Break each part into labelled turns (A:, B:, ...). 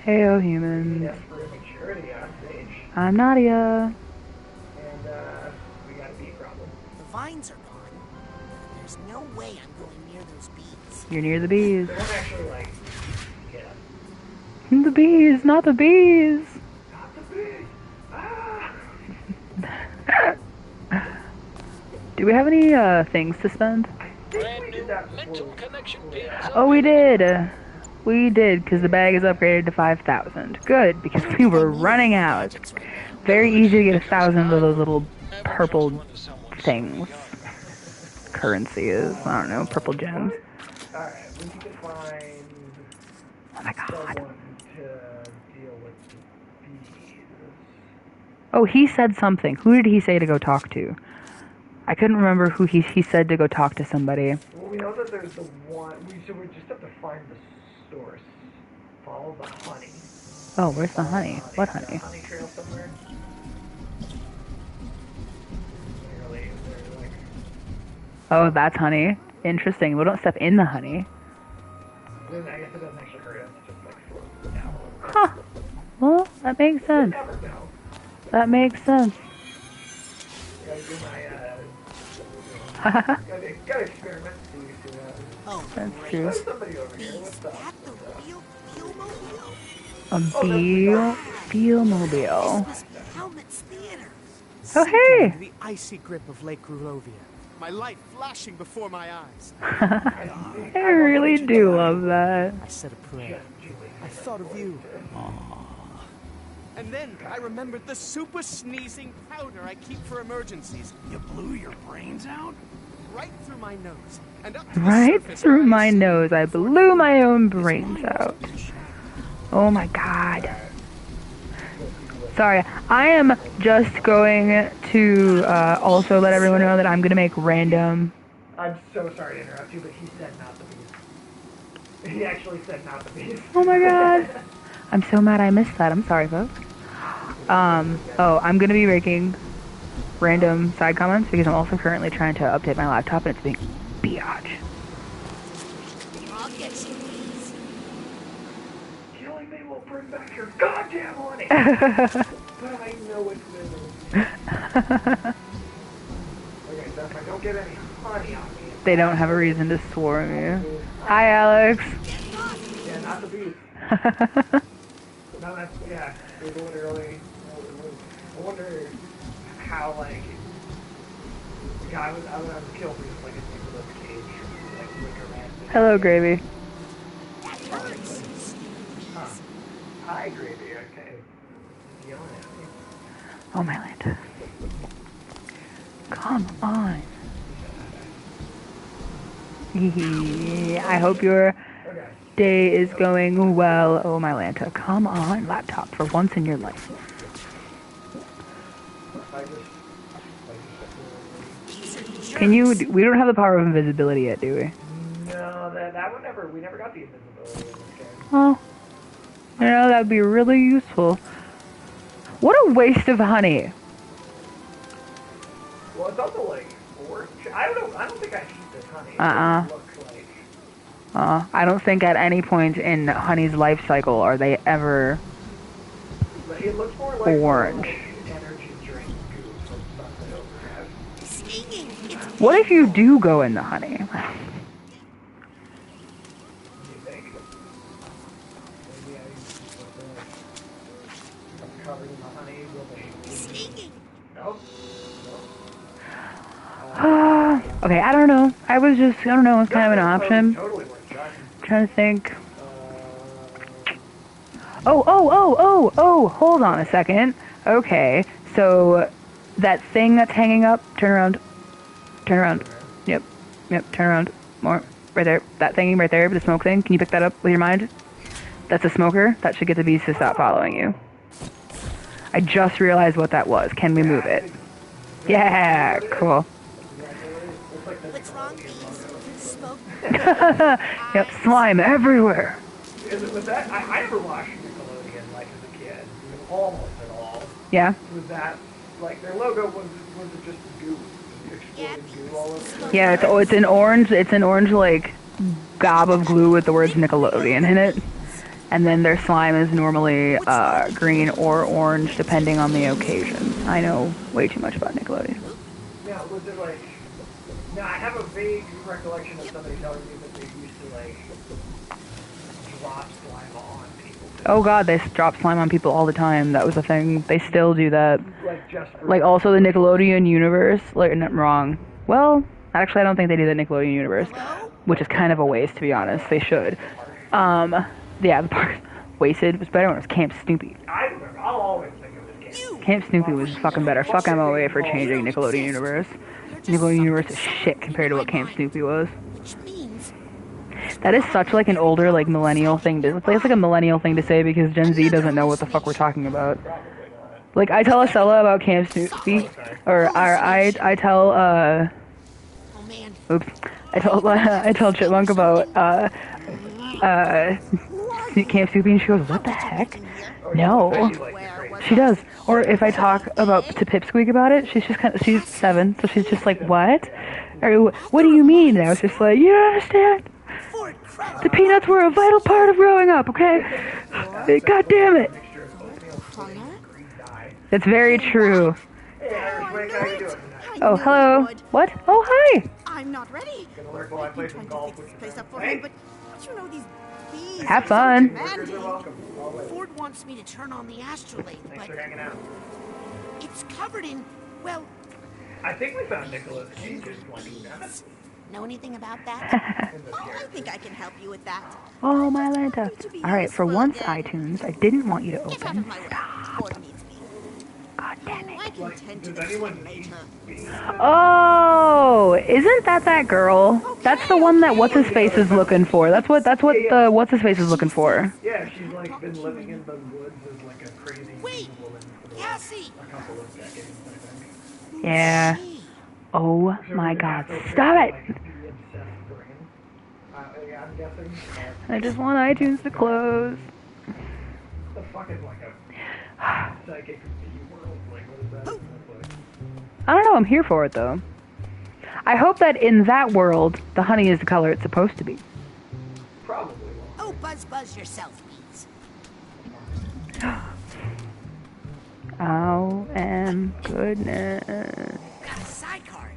A: Heyo, humans.
B: Yes, for immaturity on stage.
A: I'm Nadia.
B: And, we got a bee problem.
C: The vines are gone. There's no way I'm going near those bees.
A: You're near the bees.
B: They won't actually, like, get us.
A: The bees, not the bees.
B: Not the bees! Ah!
A: Do we have any things to spend?
B: Brand new mental
D: connection.
A: Oh, we did. We did, because the bag is upgraded to 5,000. Good, because we were running out. Very easy to get 1,000 of those little purple things. Currency is, I don't know, purple gems.
B: Alright, we need to find
A: Oh my god.
B: someone to deal with the bees.
A: Oh, he said something. Who did he say to go talk to? I couldn't remember who he said to go talk to somebody.
B: Well, we know that there's the one. So we just have to find the source. Follow the honey.
A: Oh, where's the honey? What honey?
B: Honey trail somewhere. Literally, they're like.
A: Oh, that's honey. Interesting. We don't step in the honey.
B: Then I guess it doesn't actually hurt us. It just like slows down.
A: Huh. Well, that makes
B: You
A: sense.
B: never know.
A: That makes sense.
B: Gotta do my gotta experiment. See what
C: Oh,
A: That's
C: great.
A: true.
B: There's somebody over here.
C: Is
B: What's up?
C: that the real Peel-mobile?
A: A Beelmobile.
C: This must be Helmet's theater.
A: Oh,
E: Sinking
A: hey!
E: into the icy grip of Lake Rulovia. My life flashing before my eyes.
A: I really do love that.
E: I said a prayer. I thought of you. And then I remembered the super sneezing powder I keep for emergencies.
D: You blew your brains out?
E: Right through my nose. And up to the
A: Right
E: surface
A: through
E: where
A: my
E: I
A: nose. I blew my own brains out. Oh my god. Sorry, I am just going to also let everyone know that I'm going to make random...
B: I'm so sorry to interrupt you, but he said not the bees. He actually said not the bees.
A: Oh my god. I'm so mad I missed that. I'm sorry, folks. Oh, I'm going to be making random side comments because I'm also currently trying to update my laptop and it's being biatch.
C: I'll get you bees.
B: Killing me will bring back your goddamn honey. But I know it's miserable. Okay, so if I don't get any honey on me,
A: They don't have a reason to swarm you. Hi, Alex.
B: yeah, not the bees. No, that's yeah. There's literally. I wonder how like. I was killed with like a Nicolas Cage like wicker man.
A: Hello, Gravy.
B: Huh. Hi, Gravy. Okay. Yelling at me.
A: Oh, my land. Come on. I hope your
B: Okay.
A: day is going well. Oh, my Lanta. Come on, laptop, for once in your life. Can you... We don't have the power of invisibility yet, do we?
B: No, that one never. We never got the invisibility in this game.
A: Oh. You know, that would be really useful. What a waste of honey.
B: Well, it's also like orange. I don't know. I don't think I eat this honey. It
A: Uh-uh.
B: looks like.
A: I don't think at any point in honey's life cycle are they ever
B: It looks more like
A: orange.
B: Energy drink goop from stuff that overhead.
C: Stinging. It's
A: What if you do go in the honey?
B: You think? Maybe I just put the covered in the honey. Will they?
C: stinging.
B: Nope.
A: Okay, I don't know. I don't know, it's kind of an option.
B: Totally worth trying.
A: Trying to think. Oh, hold on a second. Okay, so that thing that's hanging up, turn around. Yep, turn around. More. Right there. That thing right there, the smoke thing. Can you pick that up with your mind? That's a smoker. That should get the bees to stop following you. I just realized what that was. Can we move it? Yeah, cool.
C: What's wrong, bees? Smoke.
A: Yep, slime everywhere.
B: Is it with that? I never watched Nickelodeon like as a kid, almost at all.
A: Yeah.
B: Was that like their logo was it just goo, exploding goo all over?
A: Yeah, it's an orange like gob of glue with the words Nickelodeon in it. and then their slime is normally green or orange, depending on the occasion. I know way too much about Nickelodeon.
B: Now, was it like... Now, I have a vague recollection of somebody telling me that they used to, like, drop slime on people.
A: Oh god, they drop slime on people all the time. That was a thing. They still do that.
B: Like, just...
A: Like, also the Nickelodeon universe. Like, not wrong. Well, actually, I don't think they do the Nickelodeon universe, which is kind of a waste, to be honest. They should. Yeah, the part Wasted was better when it was Camp Snoopy.
B: I remember. I'll always think of this game.
A: Camp Snoopy was fucking better. Fuck MOA for changing Nickelodeon universe. Nickelodeon universe is shit compared to what Camp Snoopy was. That is such like an older like millennial thing to it's like a millennial thing to say because Gen Z doesn't know what the fuck we're talking about. Like I tell Estella about Camp Snoopy, or I tell I tell Chipmunk about Camp Snoopy and she goes, what the heck? No. She does. Or if I talk about to Pipsqueak about it, she's just kind of, she's 7, so she's just like, what? Or what do you mean? And I was just like, you don't understand? The peanuts were a vital part of growing up, okay? God damn it. That's very true. Oh, hello. What? Oh, hi.
F: I'm not ready. I've been trying to fix this place up for him, but you know these bees
A: have
F: are
A: fun.
F: So demanding.
C: Ford wants me to turn on the astrolabe,
B: Thanks
C: but
B: for hanging out.
C: it's covered in, well,
B: I think we found Nicolas Cage's like
C: know anything about that?
F: Oh, I think I can help you with that.
A: Oh, my Lanta. Alright, for once, iTunes, I didn't want you to
F: Get out of
A: open.
F: my way. Ford needs me.
A: God damn it.
F: I can tend to
B: does
F: this
B: anyone
F: later.
A: Oh, isn't that girl? That's the one that what's-his-face is looking for. That's what the what's-his-face is looking for.
B: Yeah, she's like been living in the woods as like a crazy
C: Wait,
B: woman for
C: Cassie!
B: a couple of decades, I think.
A: Yeah. Oh my god. Stop it!
B: I'm guessing.
A: I just want iTunes to close.
B: The fuck is like a psychic world? Like, what is that?
A: I don't know, I'm here for it though. I hope that in that world, the honey is the color it's supposed to be.
B: Probably won't.
C: Oh, buzz yourself, bees.
A: Oh, and goodness.
C: Got a side card.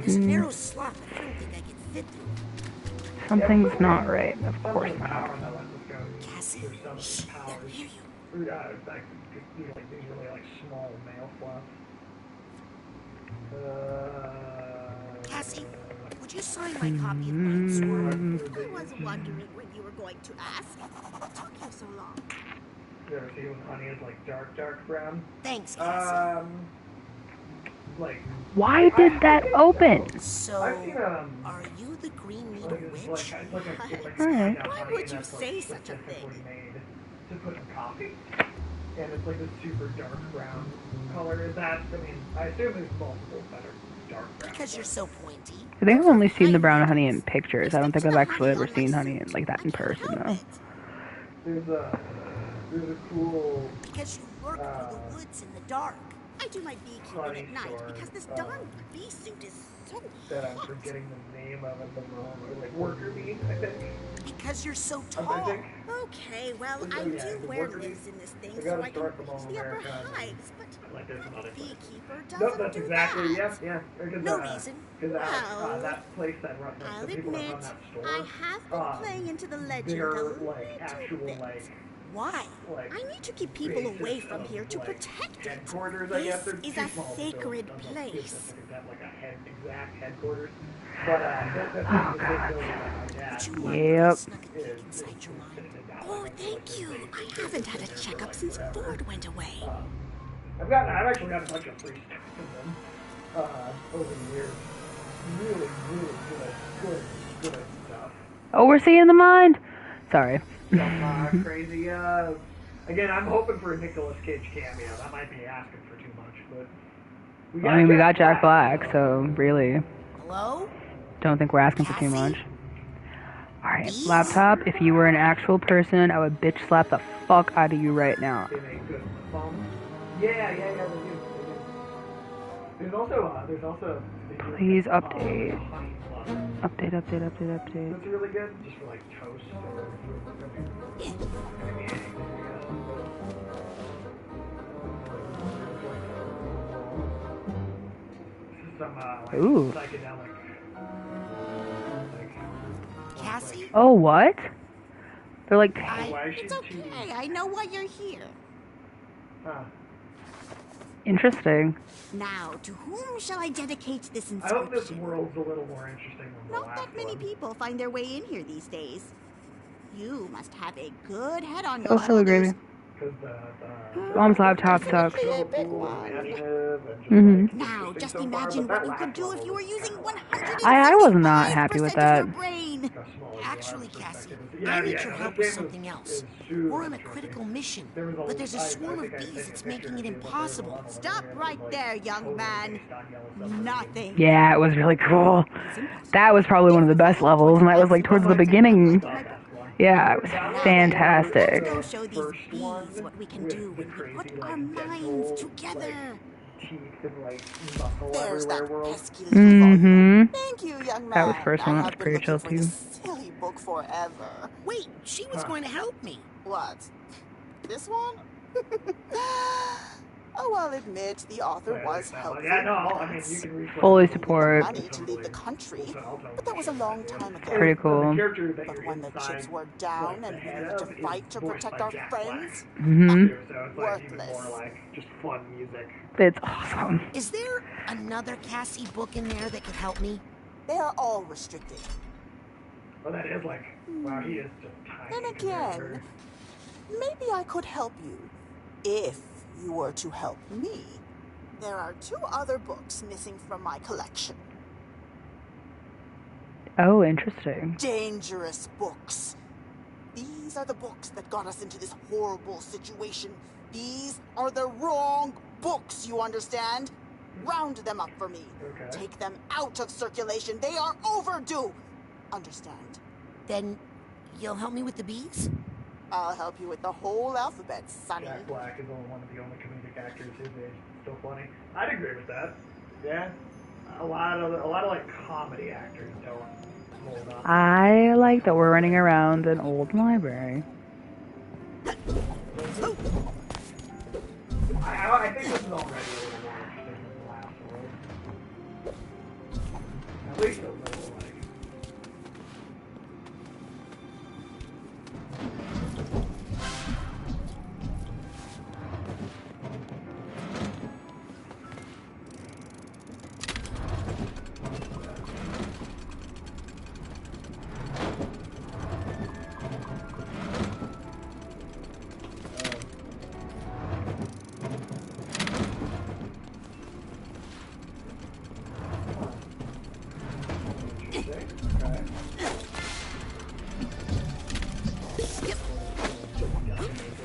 C: There's a narrow slot that I don't think I can fit through.
A: Something's not right, of course not.
B: Power that lets us go.
C: Cassie,
B: There's some powers.
C: I hear you.
B: In fact, these are like these really like small male flaps.
C: Cassie, would you sign my copy of Mind Sword?
F: I was wondering when you were going to ask. What took you so long?
B: You ever see when honey is like dark brown?
C: Thanks, Cassie.
B: Like.
A: Why did that open?
C: So,
B: I've seen
C: are you the Green Needle
B: It's
C: Witch?
A: Alright.
F: Why would you say such a thing?
B: Made to put in coffee, and it's like this super dark brown color. Is that? I mean, I assume there's multiple that are dark brown.
C: Because you're so pointy.
A: I think I've only seen the brown honey in pictures. I don't think I've actually ever seen honey in like that in person though.
B: There's a cool.
C: Because you lurk through the woods in the dark.
F: I do my beekeeping at night because this darn bee suit is so
B: That I'm
F: hot.
B: forgetting the name of at the moment. Like worker bee, I think.
C: Because you're so
B: I
C: tall.
B: think.
F: Okay, well, I
B: Yeah,
F: do
B: the
F: wear
B: worker
F: lids in this thing
B: They
F: so
B: gotta
F: I can
B: start them all
F: reach the upper
B: American.
F: hives, but
B: Like there's another place.
F: beekeeper
B: No,
F: doesn't
B: that's
F: do
B: exactly,
F: that.
B: yeah. Because,
C: No reason.
B: Because
F: Well,
B: that place that runs,
F: I'll
B: the people that
F: admit,
B: run that store,
F: I have been playing into the legend a
B: they're
F: little
B: like actual
F: bit.
C: Why?
B: like
F: I need to keep people
B: basis
F: away from
B: of,
F: here to
B: like,
F: protect it.
B: headquarters, I guess.
F: This
B: They're
F: is
B: too
F: a
B: small to
F: sacred
B: build on
F: place.
B: business to have like a exact headquarters. But the big building that my dad
A: Yep.
C: Snuck a peek inside your mind.
F: Oh, thank you. I haven't had a checkup since Ford went away.
B: I've actually got a bunch of free stuff from them over the years. Really good stuff.
A: Overseeing the mind. Sorry.
B: Some crazy. Again, I'm hoping for a Nicolas Cage cameo. That might be asking for too much, but
A: We got Jack Black, so really,
C: Hello?
A: don't think we're asking for too
C: Cassie?
A: much. Alright, laptop, if you were an actual person, I would bitch slap the fuck out of you right now.
B: They make good phones. Yeah, they do. There's also.
A: Please update.
B: Honey
A: Update, update, update, update.
B: That's really good, just for like toast or some like
A: Ooh.
B: psychedelic. Like,
C: Cassie?
A: Oh, what? They're like,
F: It's okay. I know why you're here.
B: huh.
A: interesting.
F: Now, to whom shall I dedicate this
B: I hope this
F: inscription?
B: world's a little more interesting than the
F: Not
B: last
F: that many
B: one.
F: people find their way in here these days. You must have a good head on
A: Oh,
F: your
A: hello,
F: shoulders.
A: Gravy.
B: Because
A: Mom's laptop sucks.
B: so cool and animative and just
A: Mhm.
B: like,
F: Now,
B: interesting
F: just
B: so far,
F: imagine
B: but
F: what
B: that
F: you could
B: last
F: do if
B: level
F: you were
B: was
F: using
B: kinda
F: 175%
A: I was not happy with
F: of
A: that.
F: your brain.
B: how small it
C: Actually,
B: was,
C: Cassie,
B: perspective.
C: I need
B: Yeah,
C: your
B: no,
C: help
B: this
C: with
B: game
C: something else.
B: is super
C: We're on a
B: interesting.
C: critical mission,
B: There was
C: but there's a
B: I
C: swarm
B: think
C: of
B: I sent
C: bees
B: you a
C: that's
B: picture
C: making it
B: of the
C: impossible.
B: level
F: Stop
B: there,
F: right
B: it was,
F: there,
B: like,
F: young
B: totally
F: man.
B: based on yellow submarine.
F: Nothing.
A: Yeah, it was really cool. That was probably one of the best levels, and that was like towards the beginning. Yeah, it was fantastic.
F: Let's go show these
B: First one
F: bees what we can
B: with
F: do
B: the
F: when we
B: crazy,
F: put
B: like,
F: our minds
B: dental,
F: together.
B: teeth and like muscle
G: There's
B: everywhere
G: that
B: world.
G: pesky little volume.
A: Mm-hmm.
G: Thank you, young man.
A: That was first one.
G: I
A: That
G: have
A: was
G: been
A: pretty
G: looking
A: chill
G: for
A: too.
G: this silly book forever.
C: Wait, she was going to help me.
G: What? This one? Oh, I'll admit the author was helpful.
B: Yeah, no, I mean, you can read
A: Fully
G: Needed the
A: support.
G: money to leave the country, but that was a long time ago.
A: Pretty cool.
B: The character that
G: But
B: you're
G: when the
B: inside,
G: chips were down
B: like,
G: and
B: the
G: we
B: head
G: needed to
B: of is
G: fight to
B: voiced
G: protect
B: by
G: our
B: Jack
G: friends,
A: Mm-hmm.
B: Black, so it's like even
G: Worthless.
B: more like just fun music.
A: It's awesome.
C: Is there another Cassie book in there that could help me?
G: they are all restricted.
B: Well, that is like, wow, he is just tiny.
G: Then
B: compared to
G: again,
B: her.
G: maybe I could help you if you were to help me. There are 2 other books missing from my collection.
A: Oh, interesting.
G: Dangerous books. These are the books that got us into this horrible situation. These are the wrong books, you understand? Round them up for me.
B: Okay.
G: Take them out of circulation. They are overdue. Understand?
C: Then you'll help me with the bees?
G: I'll help you with the whole alphabet, Sonny.
B: Jack Black is one of the only comedic actors his age. Still funny. I'd agree with that. Yeah. A lot of like comedy actors don't hold up.
A: I like that we're running around an old library.
B: I think this is already a little more interesting than the last world. At least a little, like.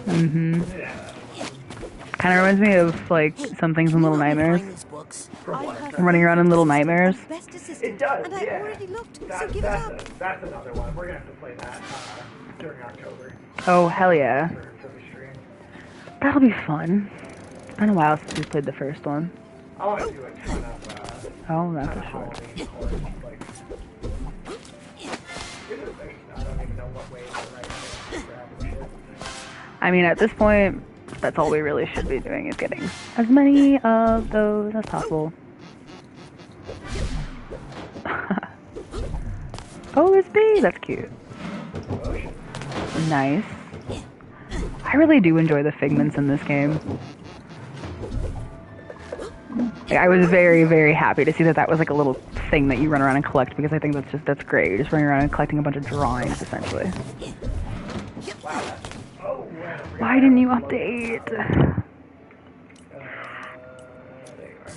A: Mm-hmm. Kind of reminds me of like some things in Little Nightmares.
C: Find these books.
A: Running around in Little Nightmares.
F: Best
B: It
F: assistant,
B: does,
F: and I
B: yeah.
F: already looked, so give it up.
B: That's another one. We're gonna have to play that during October
A: Oh, hell yeah.
B: for the stream.
A: That'll be fun. It's been a while since we played the first one.
B: I want to do a ton of
A: Oh, that's
B: kind
A: for
B: of
A: sure.
B: Halloween horror, like. I don't even know what way to write it. Grab and shit.
A: I mean, at this point, that's all we really should be doing is getting as many of those as possible. Oh, this bee! That's cute. Nice. I really do enjoy the figments in this game. Like, I was very, very happy to see that that was like a little thing that you run around and collect, because I think that's great. You're just running around and collecting a bunch of drawings, essentially. Why didn't you update?
B: There you are.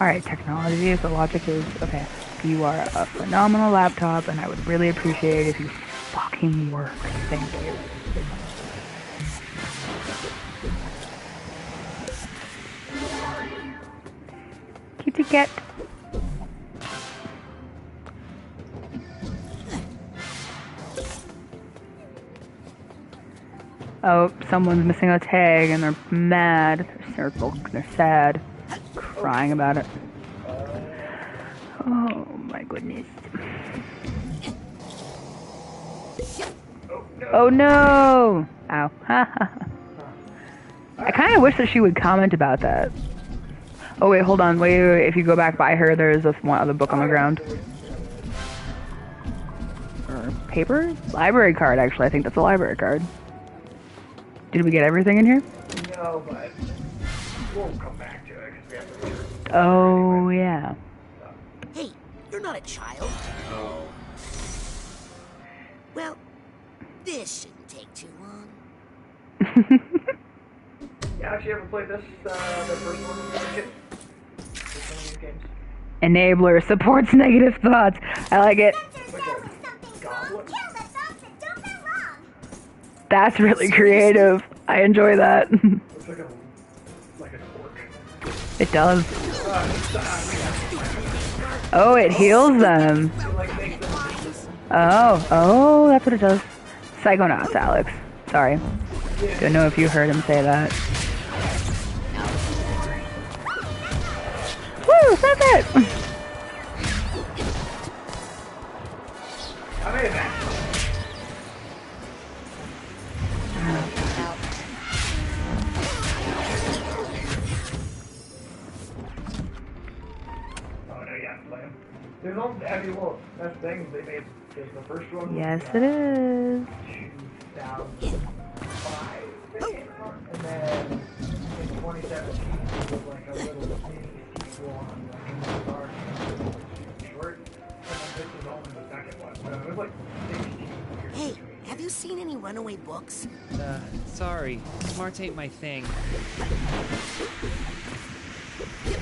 A: Alright, technology, the logic is, okay, you are a phenomenal laptop, and I would really appreciate it if you fucking work. Thank you. Kitty cat. Oh, someone's missing a tag and they're mad. They're sad. Crying about it. Oh, goodness. Oh no! Ow. I kind of wish that she would comment about that. Oh wait, hold on. Wait. If you go back by her, there's one other book on the ground. Or paper? Library card, actually. I think that's a library card. Did we get everything in here?
B: No, but we'll come back to it because we have to return.
A: Oh, yeah.
C: Hey, you're not a child. Well, this shouldn't take too long.
B: Yeah, actually ever played this, the first one as a kid? Just one of these games.
A: Enabler supports negative thoughts. I like it.
B: Like a goblet?
A: That's really creative. I enjoy that.
B: Looks like a cork.
A: It does. Oh, it heals them. Oh, that's what it does. Psychonauts, Alex. Sorry. Don't know if you heard him say that. Woo, that's it!
B: I made it back. Oh no, yeah, play him. There's only, I mean, well, that's the thing, they made the first one.
A: Yes, it is.
B: 2005, and then in 2017, it was like a little mini sequel on like a dark short, and then this is only the second one, so it was like 16 years.
C: Hey, have you seen any runaway books?
H: Sorry. Smart ain't my thing.
B: You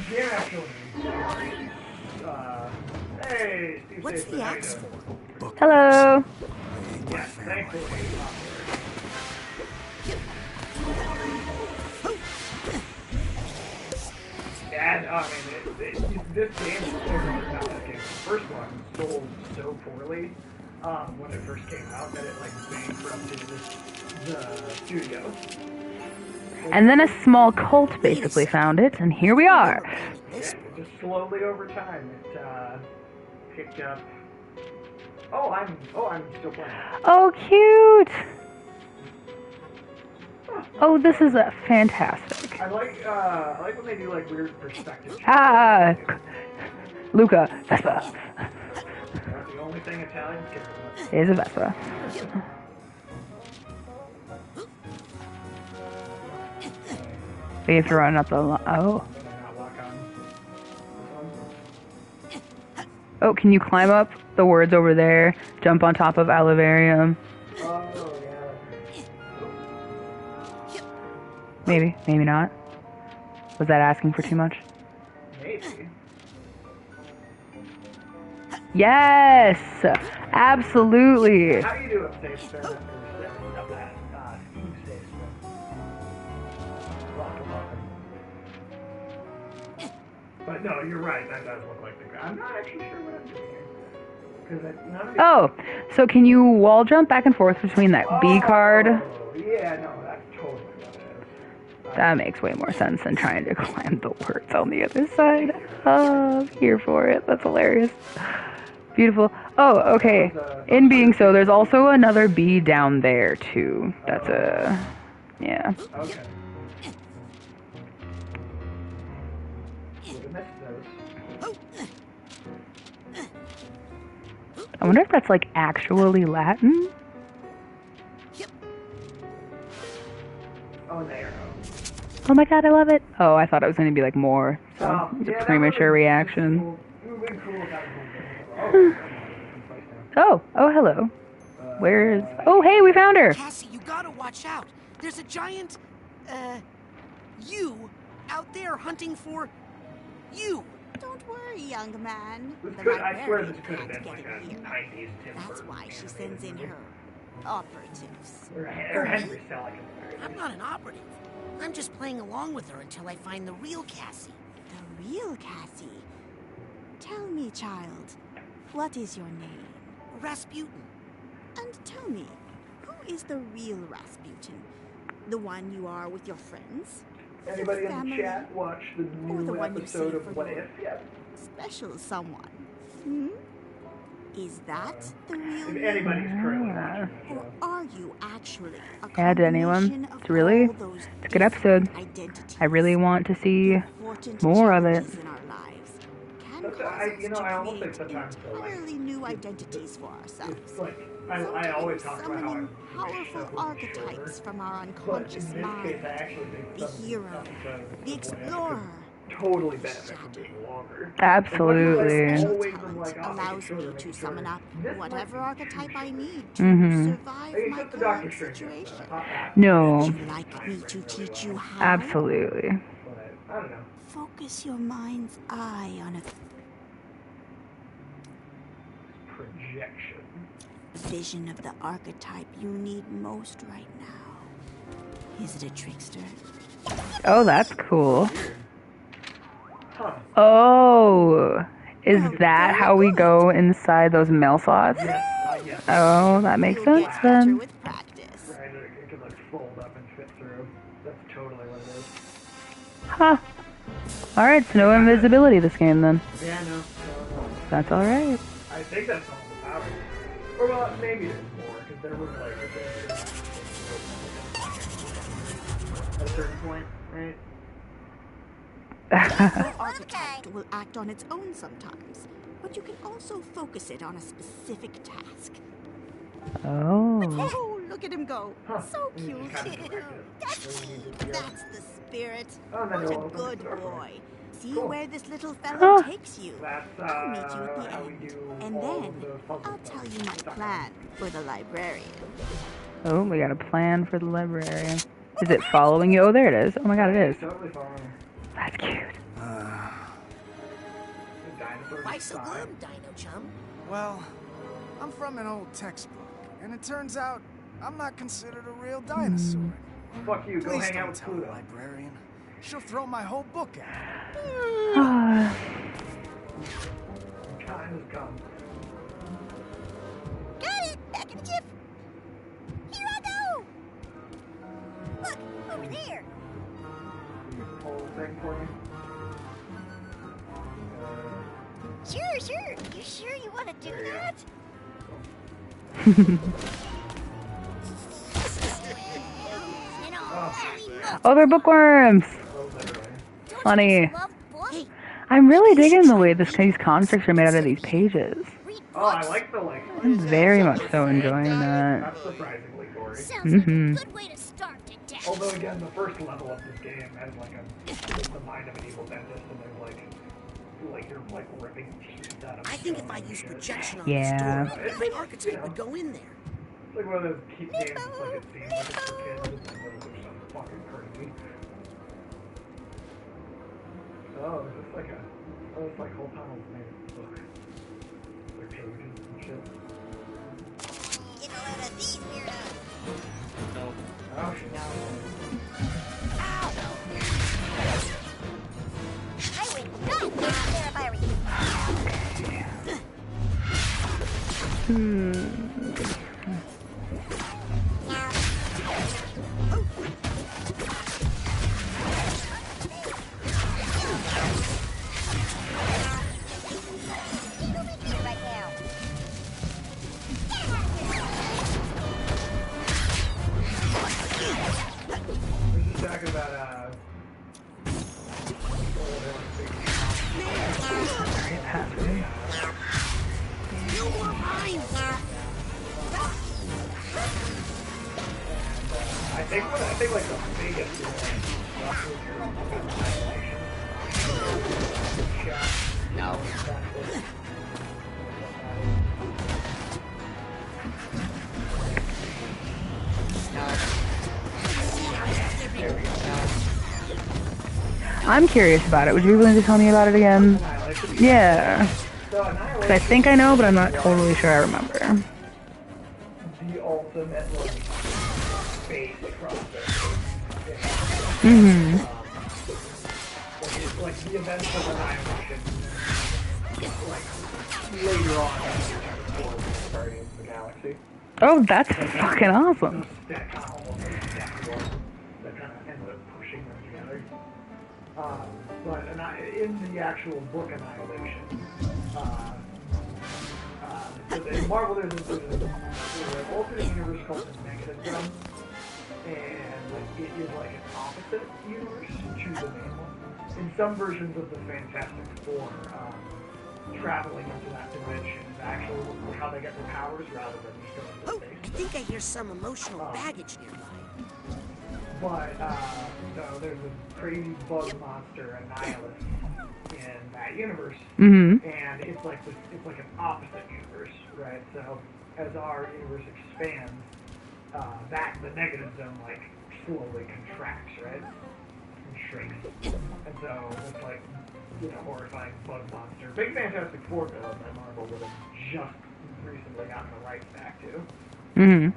B: can't actually. Hey, Steve.
C: What's the axe for?
A: Hello.
B: Yeah, thankfully. And I mean, this game, not this game, the first one sold so poorly when it first came out that it like bankrupted the studio.
A: And then a small cult basically found it, and here we are.
B: Yeah, just slowly over time, it picked up. Oh, I'm still playing.
A: Oh, cute. Oh, this is fantastic.
B: I like when they do like weird perspective.
A: Ah, Luca, Vespa.
B: That's the only thing Italians care about.
A: Is a Vespa. We have to run up the line. Oh. Oh, can you climb up the words over there? Jump on top of Alivarium.
B: Oh, yeah.
A: Maybe, maybe not. Was that asking for too much?
B: Maybe.
A: Yes! Absolutely!
B: How do you do a safe spin after setting up that Steve safe spin? But no, you're right. That does look like the ground. I'm not actually sure what I'm doing here.
A: Oh, so can you wall jump back and forth between that B card?
B: Yeah, no, that's totally what it is.
A: That makes way more sense than trying to climb the words on the other side. Oh, I'm here for it. That's hilarious. Beautiful. Oh, okay. In being so, there's also another B down there, too. That's a... yeah.
B: Okay. Would've missed those.
A: I wonder if that's, like, actually Latin?
B: Oh, there.
A: Oh my god, I love it. Oh, I thought it was going to be, like, more. So, it's a premature reaction. Oh, hello. Where is... Oh, hey, we found her!
C: Cassie, you gotta watch out. There's a giant, you out there hunting for you.
F: Don't worry, young man.
B: I swear this could have been like a 90s Tim
F: That's
B: Burton
F: why she
B: animated
F: sends in
B: movie.
F: her operatives.
B: Or Henry Selick.
C: I'm not an operative. I'm just playing along with her until I find the real Cassie.
F: The real Cassie. Tell me, child, what is your name?
C: Rasputin.
F: And tell me, who is the real Rasputin? The one you are with your friends?
B: Anybody in the
F: family?
B: chat watch the
F: Or the
B: new
F: one you
B: episode
F: see
B: of
F: for
B: What
F: your
B: If yet?
F: special someone. Hmm? Is that the real
B: If
F: you?
B: anybody's currently watching the
F: Or
B: show.
F: are you actually a
A: Yeah, did anyone?
F: combination of
A: It's really,
F: all those
A: it's a good episode.
F: different identities?
A: I really want to see
F: Important
A: more of it.
F: challenges in our lives can
B: That's-
F: cause
B: I-
F: us
B: you know, I
F: to
B: almost think
F: create
B: sometimes they're like-
F: entirely new identities for ourselves.
B: It's like, I always talk about how I
F: Summoning
B: wish
F: powerful
B: that would be shorter.
F: archetypes from our
B: But in
F: unconscious
B: this case,
F: mind.
B: I actually think
F: The
B: some
F: hero,
B: episodes
F: the
B: of Land
F: explorer,
B: could totally benefit from being longer.
A: Absolutely.
F: Special
B: Always
F: talent
B: like, oh, make it
F: allows
B: shorter,
F: me
B: make
F: to
B: it
F: summon
B: shorter.
F: up
B: This
F: whatever
B: might be
F: archetype
B: too
F: I
B: short.
F: need to
A: Mhm.
F: survive
B: Like,
F: my
B: except the Doctor
F: current
B: Strange
F: situation.
B: episode. I thought that
A: No.
F: Would you like me to teach you how?
A: Absolutely.
B: But I don't know.
F: Focus your mind's eye on a
B: Projection.
F: vision of the archetype you need most right now. Is it a trickster?
A: Oh, that's cool.
B: Huh.
A: Oh, is that how we go inside those mail slots?
B: Yes.
A: Oh, that makes
F: You'll
A: sense
F: get better
A: then.
F: with practice.
B: Right, it could like fold up and fit through. That's totally what it is.
A: Huh. Alright, so no invisibility this game then.
B: Yeah, no.
A: That's alright.
B: I think that's all the power. Or well, maybe there's more, because there was like at a certain point, right?
F: Your archetype will act on its own sometimes, but you can also focus it on a specific task.
A: Oh.
F: Oh, look at him go.
B: Huh.
F: So
B: And you
F: cute.
B: just kind of direct it.
F: That's,
B: So you just go,
F: that's the spirit.
B: Oh, and then
F: What
B: you'll
F: a
B: open the
F: good
B: door for
F: boy. See
B: Cool.
F: where this little fellow
A: Huh.
F: takes you.
B: That's
F: I'll meet you at the
B: how we
F: end.
B: do
F: And
B: all
F: then
B: of those puzzles.
F: I'll tell you my plan for the librarian.
A: Oh, we got a plan for the librarian. Is it following you? Oh, there it is. Oh my god, it is.
B: Totally following.
A: That's cute.
B: The dinosaurs
C: Why so
B: aside.
C: glum, Dino Chum?
E: Well, I'm from an old textbook, and it turns out I'm not considered a real dinosaur anymore.
B: Fuck you, go
E: Please
B: hang out
E: don't
B: with
E: tell the
B: Pluto.
E: librarian. She'll throw my whole book at me.
A: Ah.
B: Time has come.
F: Got it! Back in the jiff! Here I go! Look, over there!
B: Whole thing for you.
F: Sure. You sure you want to do that?
A: Oh, they're bookworms. Funny. I'm really digging the way these constructs are made out of these pages.
B: Oh, I like the like.
A: I'm very much so enjoying that.
B: That's surprisingly gory.
F: Sounds like a good way to start to death.
B: Although again, the first level of this game has like the mind of an evil dentist, and there's like you're like ripping teeth out of.
C: I think if I use projection on
A: Yeah.
C: this door, my archetype would go in there.
B: It's like one of those games. It's like it seems like it's for kids, and then it's like so fucking crazy. Oh, is this like a? Oh, it's like whole tunnels made of book. Like pages and shit.
F: Get a load of these weirdos.
B: Oh shit.
F: I would not there if I were you.
B: We're just talking about I think like the biggest
C: No.
A: I'm curious about it. Would you be willing to tell me about it again? Yeah. 'Cause I think I know, but I'm not totally sure I remember.
B: the ultimate like space crossover.
A: Mm-hmm.
B: Like the events of Annihilation, like later on in Guardians of the Galaxy.
A: Oh, that's fucking awesome.
B: That kind of almost like that kind of ended up pushing them together. But in the actual book Annihilation, so in Marvel there's an alternate universe called the Negative Zone, and it is like an opposite universe to the main one. In some versions of the Fantastic Four, traveling into that dimension is actually how they get their powers rather than just going
C: Oh,
B: into
C: I
B: space.
C: think I hear some emotional baggage nearby.
B: But, so there's a crazy bug monster, Annihilus, in that universe.
A: Mm-hmm.
B: And it's like an opposite universe, right? So as our universe expands, the negative zone, like, slowly contracts, right? And shrinks. And so it's like, horrifying bug monster. Big Fantastic Four villain that Marvel would have just recently gotten the rights back to.
A: Mm-hmm.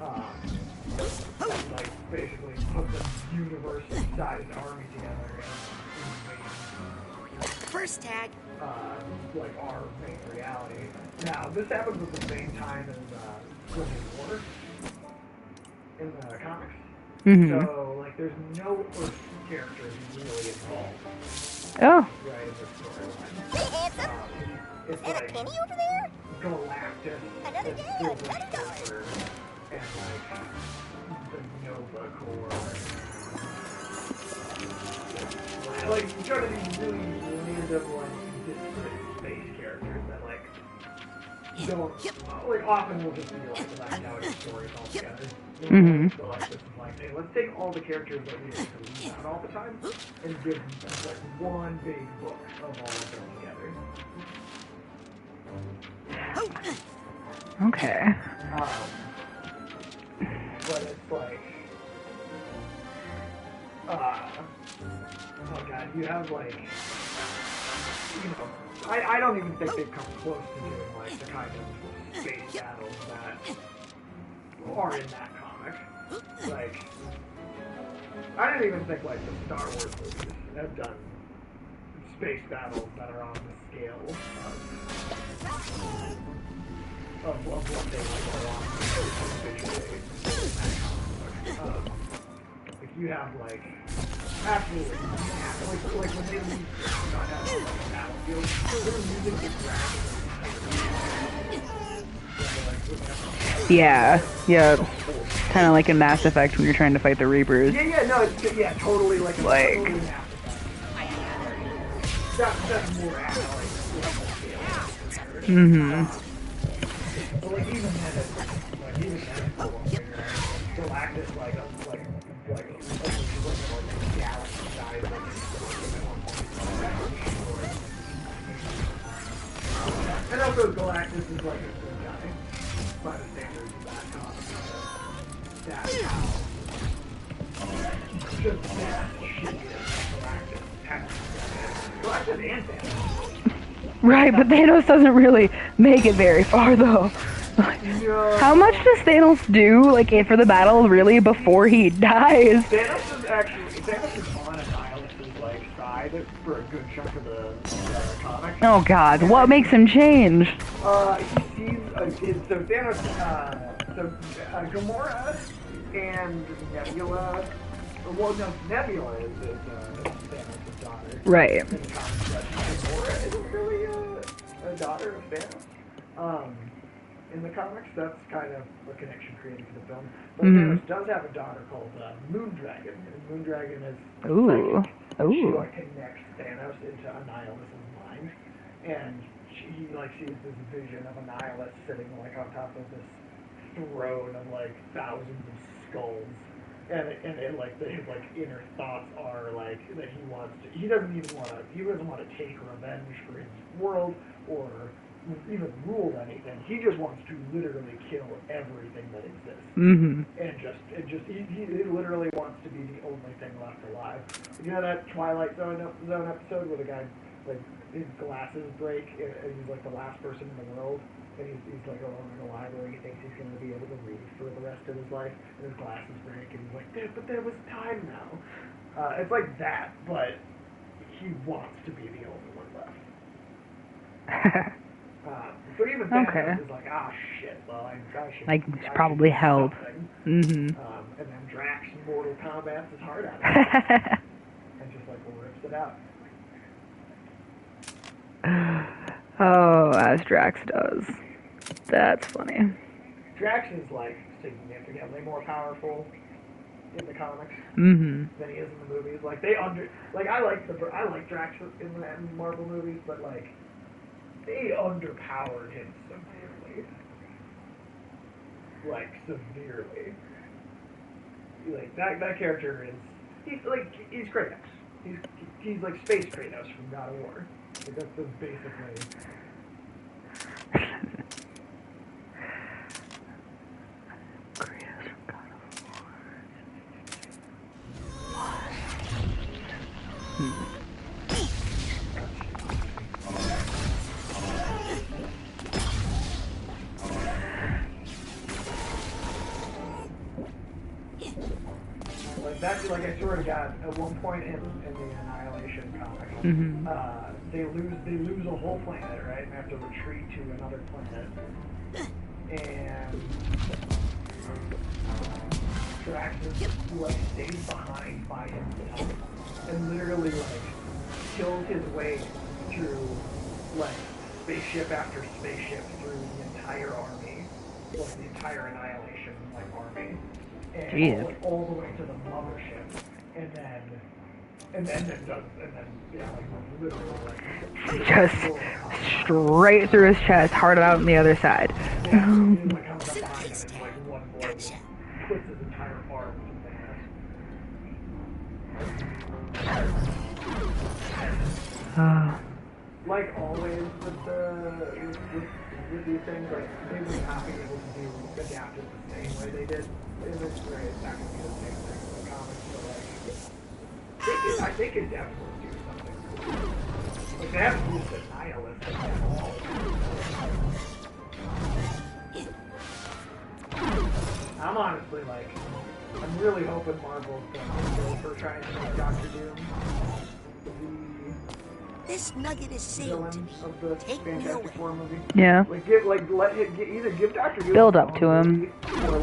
B: Like, basically put the universe-sized army together and
C: First tag.
B: like our main reality. Now, this happens at the same time as Civil War in the comics.
A: Mm-hmm.
B: So, like, there's no Earth characters really involved.
A: Oh.
B: Right, in the storyline.
F: Hey, handsome!
B: It's
F: Is that
B: like
F: a penny over there?
B: Galactus,
F: Another
B: and
F: day,
B: Silver
F: another dollar.
B: Surfer, and like the Nova Corps. Like, you try to be really random, like, disparate space characters that, like, don't, like, often will just be, like, left out of stories altogether.
A: Mm-hmm.
B: So, like, this is like, hey, let's take all the characters that we have to leave out all the time and give them, like, one big book of all of them together.
A: Okay.
B: But it's like, oh god, you have like, I don't even think they've come close to doing like the kind of space battles that are in that comic. Like, I don't even think like the Star Wars movies have done space battles that are on the scale of what they like on like you have like absolutely like when they leave the battlefield, they're using the ground.
A: Yeah. Yeah. Kind of like in Mass Effect when you're trying to fight the Reapers.
B: Yeah, no, it's totally like a
A: Like-
B: totally Mass Effect. That's more accurate.
A: Mm-hmm.
B: But like even then, it's cool. Galactus like galaxy size. And also Galactus is like a good guy by the standards of that comic. That's how just that shit is Galactus and Thanos.
A: Right, but Thanos doesn't really make it very far, though.
B: No.
A: How much does Thanos do, like, for the battle, really, before he dies?
B: Thanos is on Annihilus' like side for a good chunk of the comic.
A: Oh god, what makes him change?
B: He sees so Thanos, Gamora and Nebula. Well, no, Nebula is Thanos' daughter.
A: Right.
B: In the comics, but Gamora isn't really a daughter of Thanos. In the comics, that's kind of a connection created for the film. But Thanos does have a daughter called Moondragon, and Moondragon is
A: Ooh.
B: psychic. She
A: Ooh.
B: like connects Thanos into Annihilus' mind, and he like sees this vision of Annihilus sitting like on top of this throne of like thousands of skulls. And it like his like inner thoughts are like that he doesn't want to take revenge for his world or even rule anything. He just wants to literally kill everything that exists.
A: Mm-hmm.
B: And he literally wants to be the only thing left alive. You know that Twilight Zone episode where the guy like his glasses break and he's like the last person in the world. And he's like alone in the library. He thinks he's going to be able to read for the rest of his life. And his glasses break. And he's like, but there was time now. It's like that, but he wants to be the only one left. So even Thanos is like, shit, well, I should...
A: Like, probably help.
B: And
A: Mm-hmm.
B: then Drax in Mortal Kombat's his heart out of it. And just like rips it out.
A: Oh, as Drax does. That's funny.
B: Drax is like significantly more powerful in the comics
A: Mm-hmm.
B: than he is in the movies. Like I like Drax in the Marvel movies, but like they underpowered him severely. Like severely. Like that character is he's Kratos. He's like Space Kratos from God of War. Like that's basically. Like I swear to God, at one point in the Annihilation comic,
A: Mm-hmm.
B: they lose a whole planet, right? And have to retreat to another planet. And Drax like stays behind by himself and literally like kills his way through like spaceship after spaceship through the entire army, like the entire Annihilation like army. And all the way to the mothership, and then literally like
A: Just straight through his chest, hard out on the other side.
B: Yeah, he like comes up behind him and like one blow quits his entire arm Like always with these things, like they would not be able to adapt it the same way they did. It's not going to be the same thing in the comics, but like, I think it definitely do something. Like, they haven't used the nihilist at all. I'm honestly like, I'm really hoping Marvel's going to go for trying to make Doctor Doom
C: This nugget is
B: the
C: sealed to
B: villain
C: me.
B: of the
C: Take me
B: Fantastic
C: away.
B: Four movie.
A: Yeah.
B: Either give Doctor Doom
A: Build
B: his
A: up
B: own
A: to him.
B: movie, or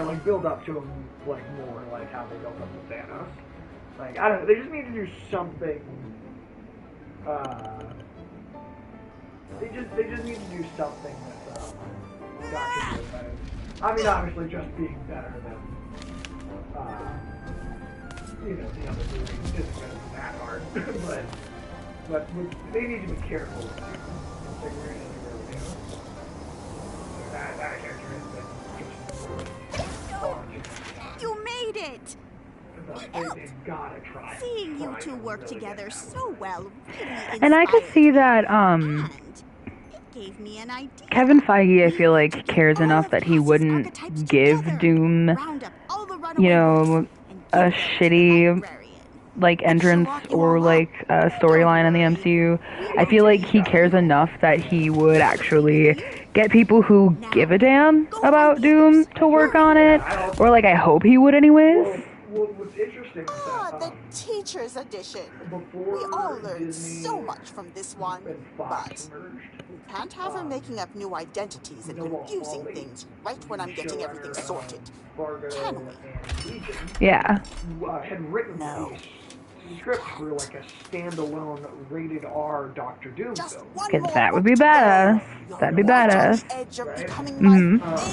B: like build up to him like more like how they built up to Thanos. Like I don't know, they just need to do something. They just need to do something with Doctor Doom. I mean, obviously, just being better than the other movies isn't going to be that hard, but they need to be careful with it. They really do. That character has been just
F: You made it!
B: they've gotta try.
F: Seeing you two work together so well really
A: And I could
F: inspired
A: see
F: me.
A: that,
F: And it gave me an idea.
A: Kevin Feige, I feel like,
F: We could
A: cares
F: get all
A: enough
F: of
A: that he
F: Cass's
A: wouldn't
F: archetypes
A: give
F: together,
A: Doom,
F: round up all the runaway
A: you know,
F: books, and
A: a
F: give them to the
A: shitty,
F: librarian.
A: like, entrance
F: She'll lock you
A: or,
F: all
A: like, a storyline in the MCU. I feel like he cares enough that he would actually get people who give a damn about Doom to work on it. Or, like, I hope he would anyways.
B: Well, what's interesting is
G: Ah,
B: that
G: the teacher's edition.
B: before
G: We all learned
B: Disney
G: so much from this one,
B: and Fox
G: but
B: merged,
G: we can't have her making up new identities and confusing things right when I'm getting everything sorted.
B: Fargo
G: Can we?
B: and Legion
A: Yeah.
B: had written
G: No.
B: these scripts for like a standalone rated R Doctor Doom
G: Just
B: film.
G: one
A: Because
G: more
A: that would
G: book
A: be
G: to go.
A: badass.
G: You're
A: That'd be
G: right on
A: badass.
G: the edge of
B: Right?
G: becoming my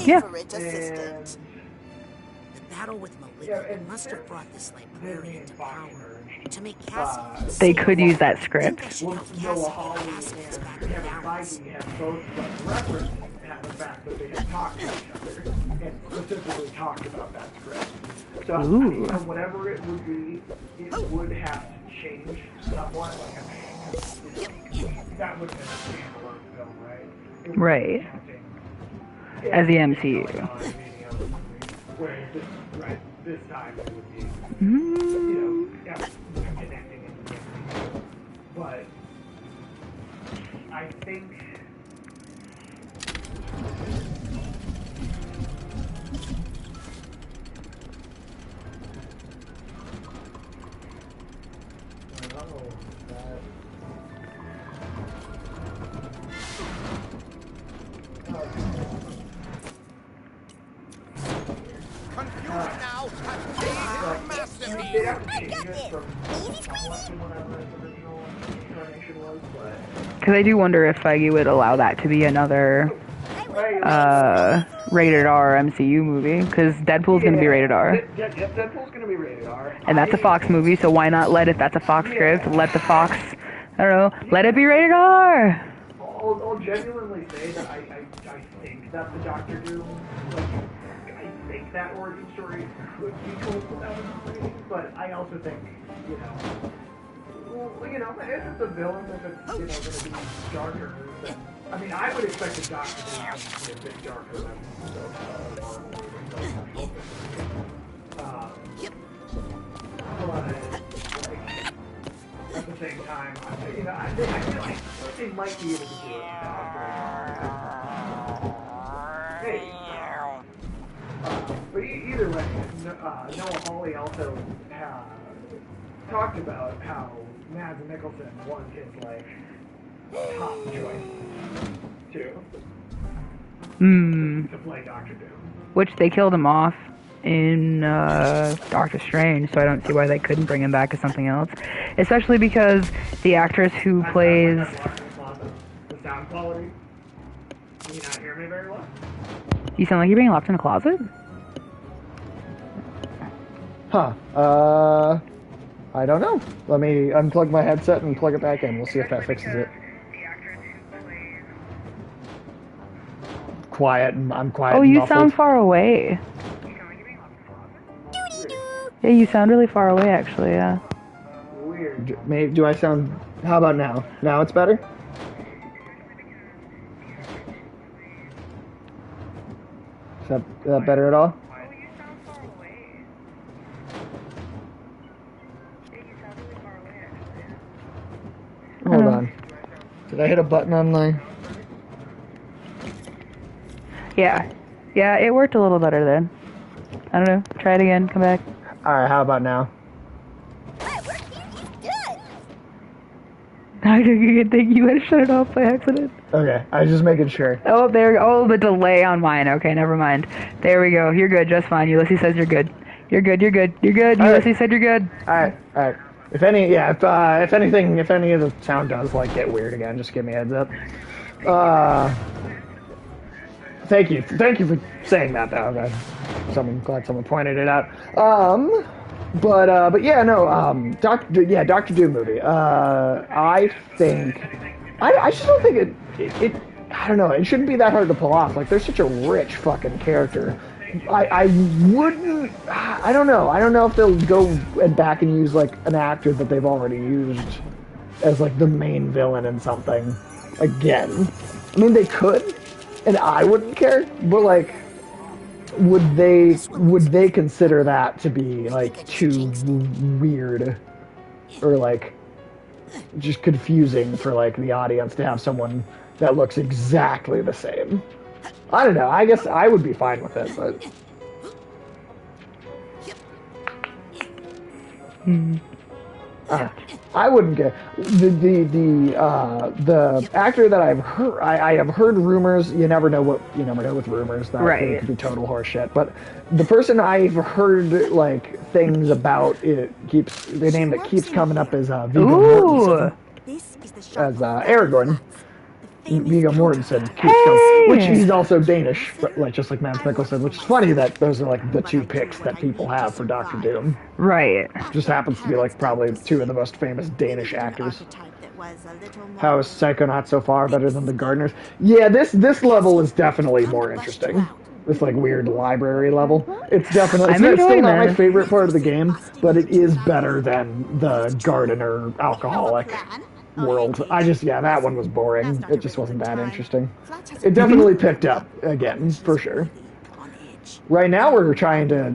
A: Yeah.
G: favorite assistant.
C: The battle with
B: Yeah,
C: Malignant
B: and
C: must have brought this
B: Disney
C: librarian
B: and
C: to
B: Fox
C: power.
B: merged.
C: To make Cassie
A: They could use that script.
C: think I should
B: Well,
C: help
B: Noah
C: Cassie
B: Hawley
C: get Cassidy's
B: and
C: back in
B: Kevin
C: balance.
B: Feige have both referenced the fact that they had talked to each other and specifically talked about that script. So, I
A: Ooh.
B: mean, whatever it would be, it would have to change somewhat. Like, I mean, that would have been a standalone film, right? It would
A: Right.
B: be counting
A: As the
B: everything
A: MCU.
B: going on in any other movie. Whereas this time it would be,
A: Mm.
B: connecting into the MCU. But I think
E: Confused now.
B: they'd have to change it from somewhat to whatever its original incarnation was, but
A: Because I do wonder if Feige would allow that to be another rated R MCU movie. Because Deadpool's going to be rated R.
B: Yeah, Deadpool's gonna be rated R.
A: And that's a Fox movie, so why not let, if that's a Fox script, let the Fox, I don't know, let it be rated R!
B: I'll genuinely say that I think that the Doctor Doom, like, I think that origin story could be told without a rating, but I also think, if it's a villain, if it's, going to be darker, then, I mean, I would expect the Doctor Doom to be a bit darker than at the same time, I feel like they might be able to do it without breaking. But either way, Noah Hawley also talked about how Mads Mikkelsen was his top choice too to play Doctor Doom.
A: Which they killed him off in Doctor Strange, so I don't see why they couldn't bring him back as something else. Especially because the actress who plays...
B: The sound quality. Can you not hear me very well?
A: You sound like you're being locked in a closet?
I: Huh. I don't know. Let me unplug my headset and plug it back in. We'll see if that fixes it. Quiet. I'm quiet.
A: Oh, you
I: muffled.
A: sound far away. Yeah, you sound really far away, actually, yeah.
B: Weird.
I: Do I sound... How about now? Now it's better? Is that better at all? Hold on. Did I hit a button on my...
A: Yeah. Yeah, it worked a little better then. I don't know. Try it again. Come back.
I: Alright, how about now?
A: I didn't think you had shut it off by accident.
I: Okay, I was just making sure.
A: Oh, there we go. Oh, the delay on mine. Okay, never mind. There we go. You're good. Just fine. Ulysses says you're good. You're good. You're good. You're good. Ulysses said you're good.
I: Alright, alright. If any of the sound does, get weird again, just give me a heads up. Thank you for saying that, though. Glad someone pointed it out. But yeah, no, Doctor Doom movie. I just don't think it, I don't know, it shouldn't be that hard to pull off. They're such a rich fucking character. I don't know if they'll go back and use, an actor that they've already used as, the main villain in something again. I mean, they could, and I wouldn't care, but, would they consider that to be, too weird or, just confusing for, the audience to have someone that looks exactly the same? I don't know. I guess I would be fine with it, but... I wouldn't get the actor that I've heard. I have heard rumors. You never know with rumors. That
A: right.
I: Could be total horseshit. But the person I've heard things about, the name that keeps coming up is Viggo Mortensen as Aragorn. Viggo Mortensen keeps coming, which he's also Danish, but just like Mads Mikkelsen, which is funny that those are the two picks that people have for Doctor Doom.
A: Right.
I: Just happens to be probably two of the most famous Danish actors. How is Psychonauts so far better than The Gardeners? Yeah, this level is definitely more interesting. This weird library level. It's definitely it's still not my favorite part of the game, but it is better than the Gardener alcoholic world. That one was boring. It just wasn't that interesting. It definitely picked up again, for sure. Right now we're trying to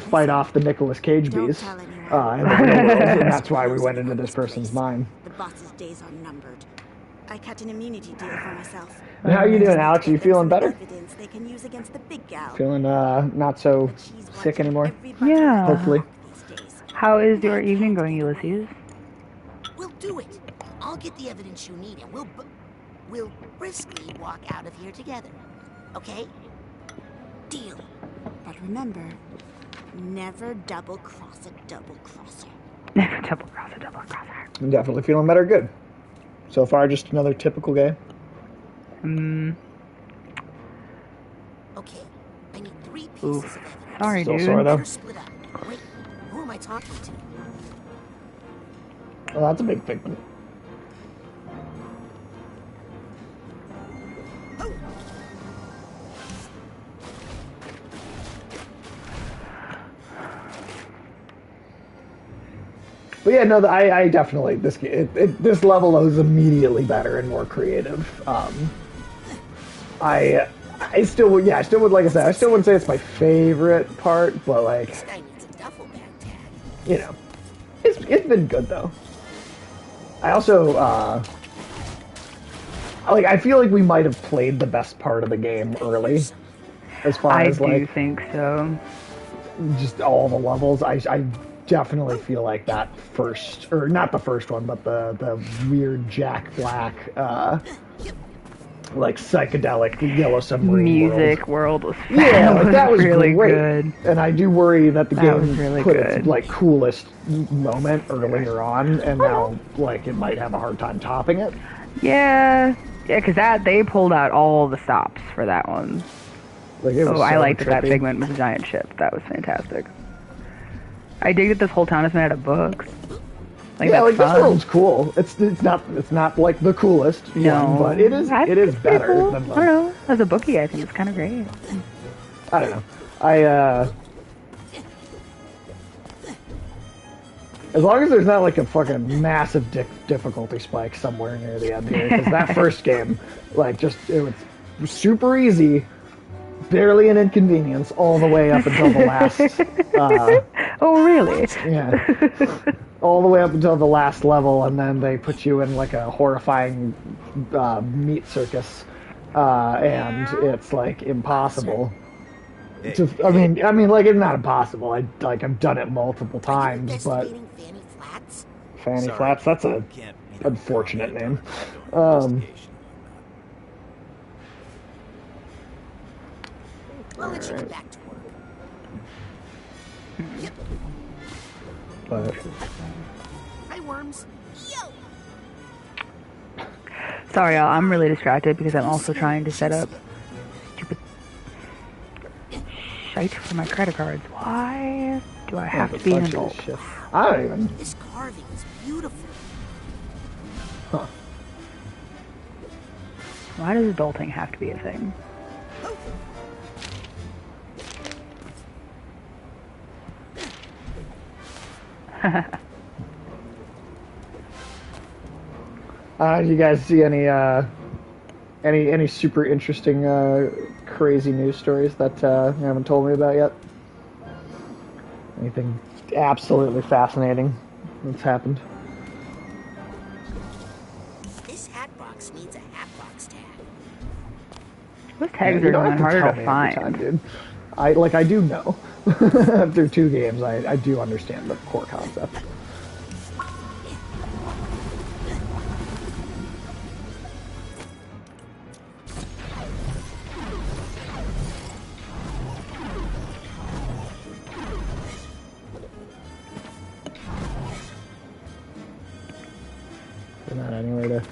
I: fight off the Nicolas Cage bees in the real world, and that's why we went into this person's mind.
F: The boss's days are numbered. I cut an immunity deal for myself.
I: And how are you doing, Alex? Are you feeling better?
F: They can use against the big gal.
I: Feeling not so sick anymore?
A: Yeah.
I: Hopefully.
A: How is your evening going, Ulysses?
C: We'll do it. I'll get the evidence you need, and we'll briskly walk out of here together. Okay? Deal.
F: But remember, never double-cross a double-crosser.
A: Double crosser, double crosser.
I: I'm definitely feeling better. Good. So far, just another typical game.
C: Okay, I need 3 pieces
A: Oof.
C: of evidence.
A: Sorry,
I: Still
A: dude.
I: sore though.
C: Better split up. Wait, who am I talking to?
I: Oh, that's a big figment. But yeah, no, I definitely this level is immediately better and more creative. I still would, like I said, I still wouldn't say it's my favorite part, but like,
C: This guy needs a duffel bag tag.
I: you know, it's been good though. I also like I feel like we might have played the best part of the game early, as far
A: I
I: as
A: do
I: like
A: think so.
I: just all the levels. I definitely feel like that first, or not the first one, but the weird Jack Black, like psychedelic Yellow Submarine
A: Music world was
I: Yeah, like that was
A: really
I: great.
A: good.
I: And I do worry that the
A: That was
I: game
A: really
I: put
A: good.
I: its like coolest moment earlier on, and now like it might have a hard time topping it.
A: Yeah, because they pulled out all the stops for that one.
I: Like it was
A: I
I: so
A: liked that
I: trippy.
A: Figment was a giant ship. That was fantastic. I dig that this whole town is made out of books. Like,
I: Yeah, like
A: that's
I: this
A: fun.
I: world's cool. It's not like the coolest
A: No,
I: one, but it is
A: I think it's pretty
I: better
A: cool.
I: than
A: I
I: the.
A: don't know. As a bookie, I think it's kind of great.
I: I don't know. As long as there's not like a fucking massive difficulty spike somewhere near the end here, because that first game, like, it was super easy, barely an inconvenience, all the way up until the last.
A: Oh, really?
I: Yeah, all the way up until the last level, and then they put you in like a horrifying meat circus, and it's like impossible. I mean, like it's not impossible. I've done it multiple times, but
C: Investigating Fanny Flats?
I: Fanny
D: Sorry,
I: Flats, that's a
D: can't meet up
I: unfortunate
D: with
I: name.
D: my investigation.
C: I'll let you get back to work. Yep.
I: But
C: Hi, worms. Yo!
A: Sorry, y'all. I'm really distracted because I'm also trying to set up stupid shite for my credit cards. Why do I have to be an adult?
I: I don't even.
C: This carving is beautiful.
I: Huh.
A: Why does adulting have to be a thing?
I: You guys see any super interesting, crazy news stories that you haven't told me about yet? Anything absolutely fascinating that's happened?
C: This hat box needs a hat box tag.
A: Those tags
I: You
A: are
I: don't
A: even
I: have to
A: harder
I: tell
A: to
I: me
A: find.
I: every time, dude. I do know. After 2 games, I do understand the core concept. Not anywhere to.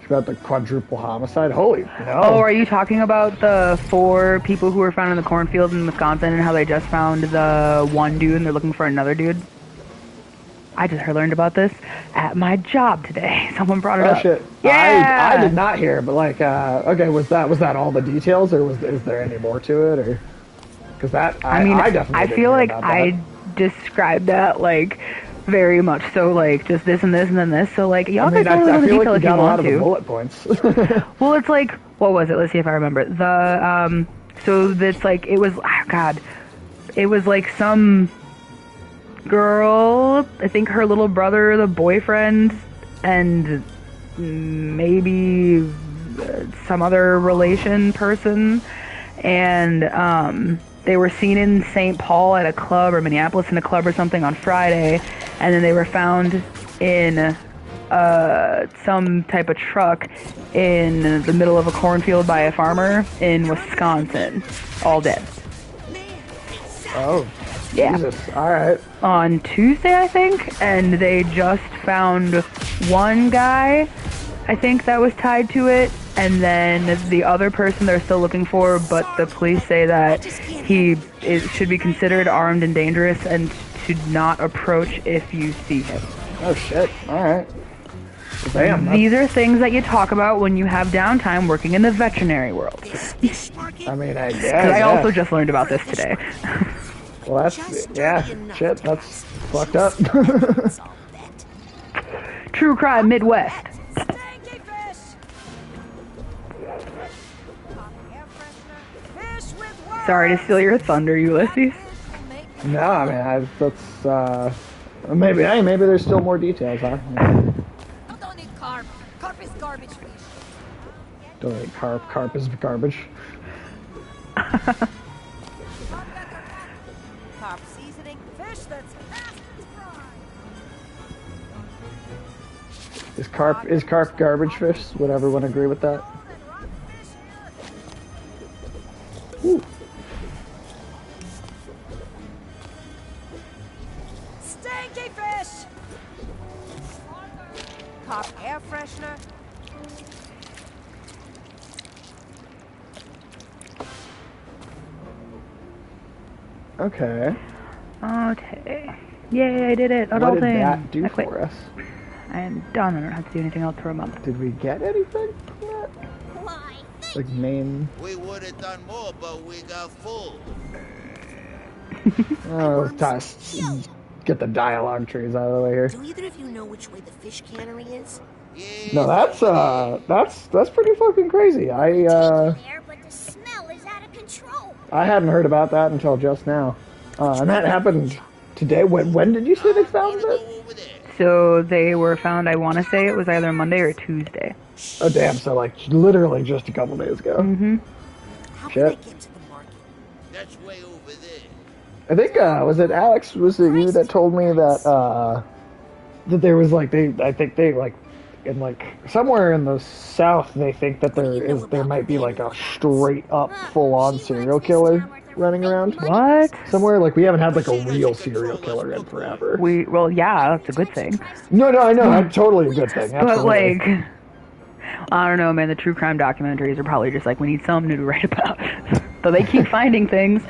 I: About the quadruple homicide. Holy no!
A: Oh, are you talking about the 4 people who were found in the cornfield in Wisconsin and how they just found the one dude and they're looking for another dude? I just learned about this at my job today. Someone brought it
I: Oh
A: up.
I: shit!
A: Yeah!
I: I did not hear, but like, okay, was that all the details, or is there any more to it, or? Because that I definitely.
A: I
I: didn't
A: feel
I: hear
A: like
I: about
A: I
I: that.
A: described that like very much so, like just this and this and then this. So like y'all
I: I mean,
A: can fill
I: I
A: in the
I: feel like
A: detail
I: you
A: if you
I: got a lot
A: want
I: of the
A: to.
I: bullet points.
A: Well, it's like, what was it? Let's see if I remember. So it's like, it was, oh God, it was like some girl, I think her little brother, the boyfriend, and maybe some other relation person, and they were seen in St. Paul at a club, or Minneapolis in a club or something on Friday, and then they were found in some type of truck in the middle of a cornfield by a farmer in Wisconsin, all dead.
I: Oh,
A: Yeah.
I: Jesus. All right.
A: On Tuesday, I think, and they just found one guy, I think, that was tied to it, and then the other person they're still looking for, but the police say that he should be considered armed and dangerous and should not approach if you see him.
I: Oh shit. All right. Damn.
A: These are things that you talk about when you have downtime working in the veterinary world.
I: I mean, I guess.
A: Because I also just learned about this today.
I: Well, that's shit. That's fucked up.
A: True crime Midwest. Sorry to steal your thunder, Ulysses.
I: No, I mean, that's maybe there's still more details, huh?
J: Don't eat carp. Carp is garbage fish.
I: Don't eat carp. Carp is garbage.
J: Carp seasoning fish that's fast as fry.
I: Is carp garbage fish? Would everyone agree with that? Ooh.
J: Stinky fish. Carp air freshener.
I: Okay.
A: Okay. Yay, I did it.
I: What
A: Adulting.
I: did that do
A: I quit.
I: for us?
A: I am done. I don't have to do anything else for a month.
I: Did we get anything from that?
J: Why?
I: Like main...
K: We would have done more, but we got full.
I: Oh, get the dialogue trees out of the way here.
C: Do either of you know which way the fish cannery is?
I: No, that's pretty fucking crazy.
J: There, but the smell is out of control.
I: I hadn't heard about that until just now. And that happened today. When did you say they found it?
A: So they were found, I want to say it was either Monday or Tuesday.
I: Oh damn, so like literally just a couple days ago.
A: Mm-hmm.
C: How
I: Shit.
C: can I get to the market?
K: That's way over there.
I: I think, was it Alex? Was it you that told me that, that there was like, I think they like, in like, somewhere in the south, they think that there might be like a straight up full on serial killer running around.
A: What?
I: Somewhere, like, we haven't had like a real serial killer in forever.
A: Well, yeah, that's a good thing.
I: No, I know, that's totally a good thing. Absolutely.
A: But like, I don't know, man, the true crime documentaries are probably just like, we need something new to write about. So they keep finding things.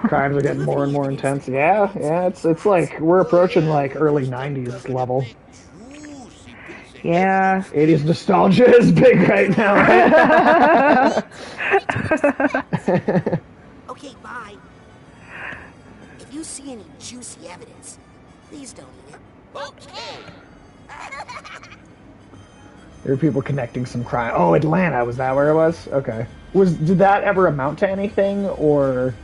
I: Crimes are getting more and more intense. Yeah, it's like, we're approaching like early 90s level.
A: Yeah.
I: 80s nostalgia is big right now.
C: Okay, bye. If you see any juicy evidence, please don't eat it.
K: Okay.
I: There were people connecting some crime. Oh, Atlanta, was that where it was? Okay. Did that ever amount to anything, or...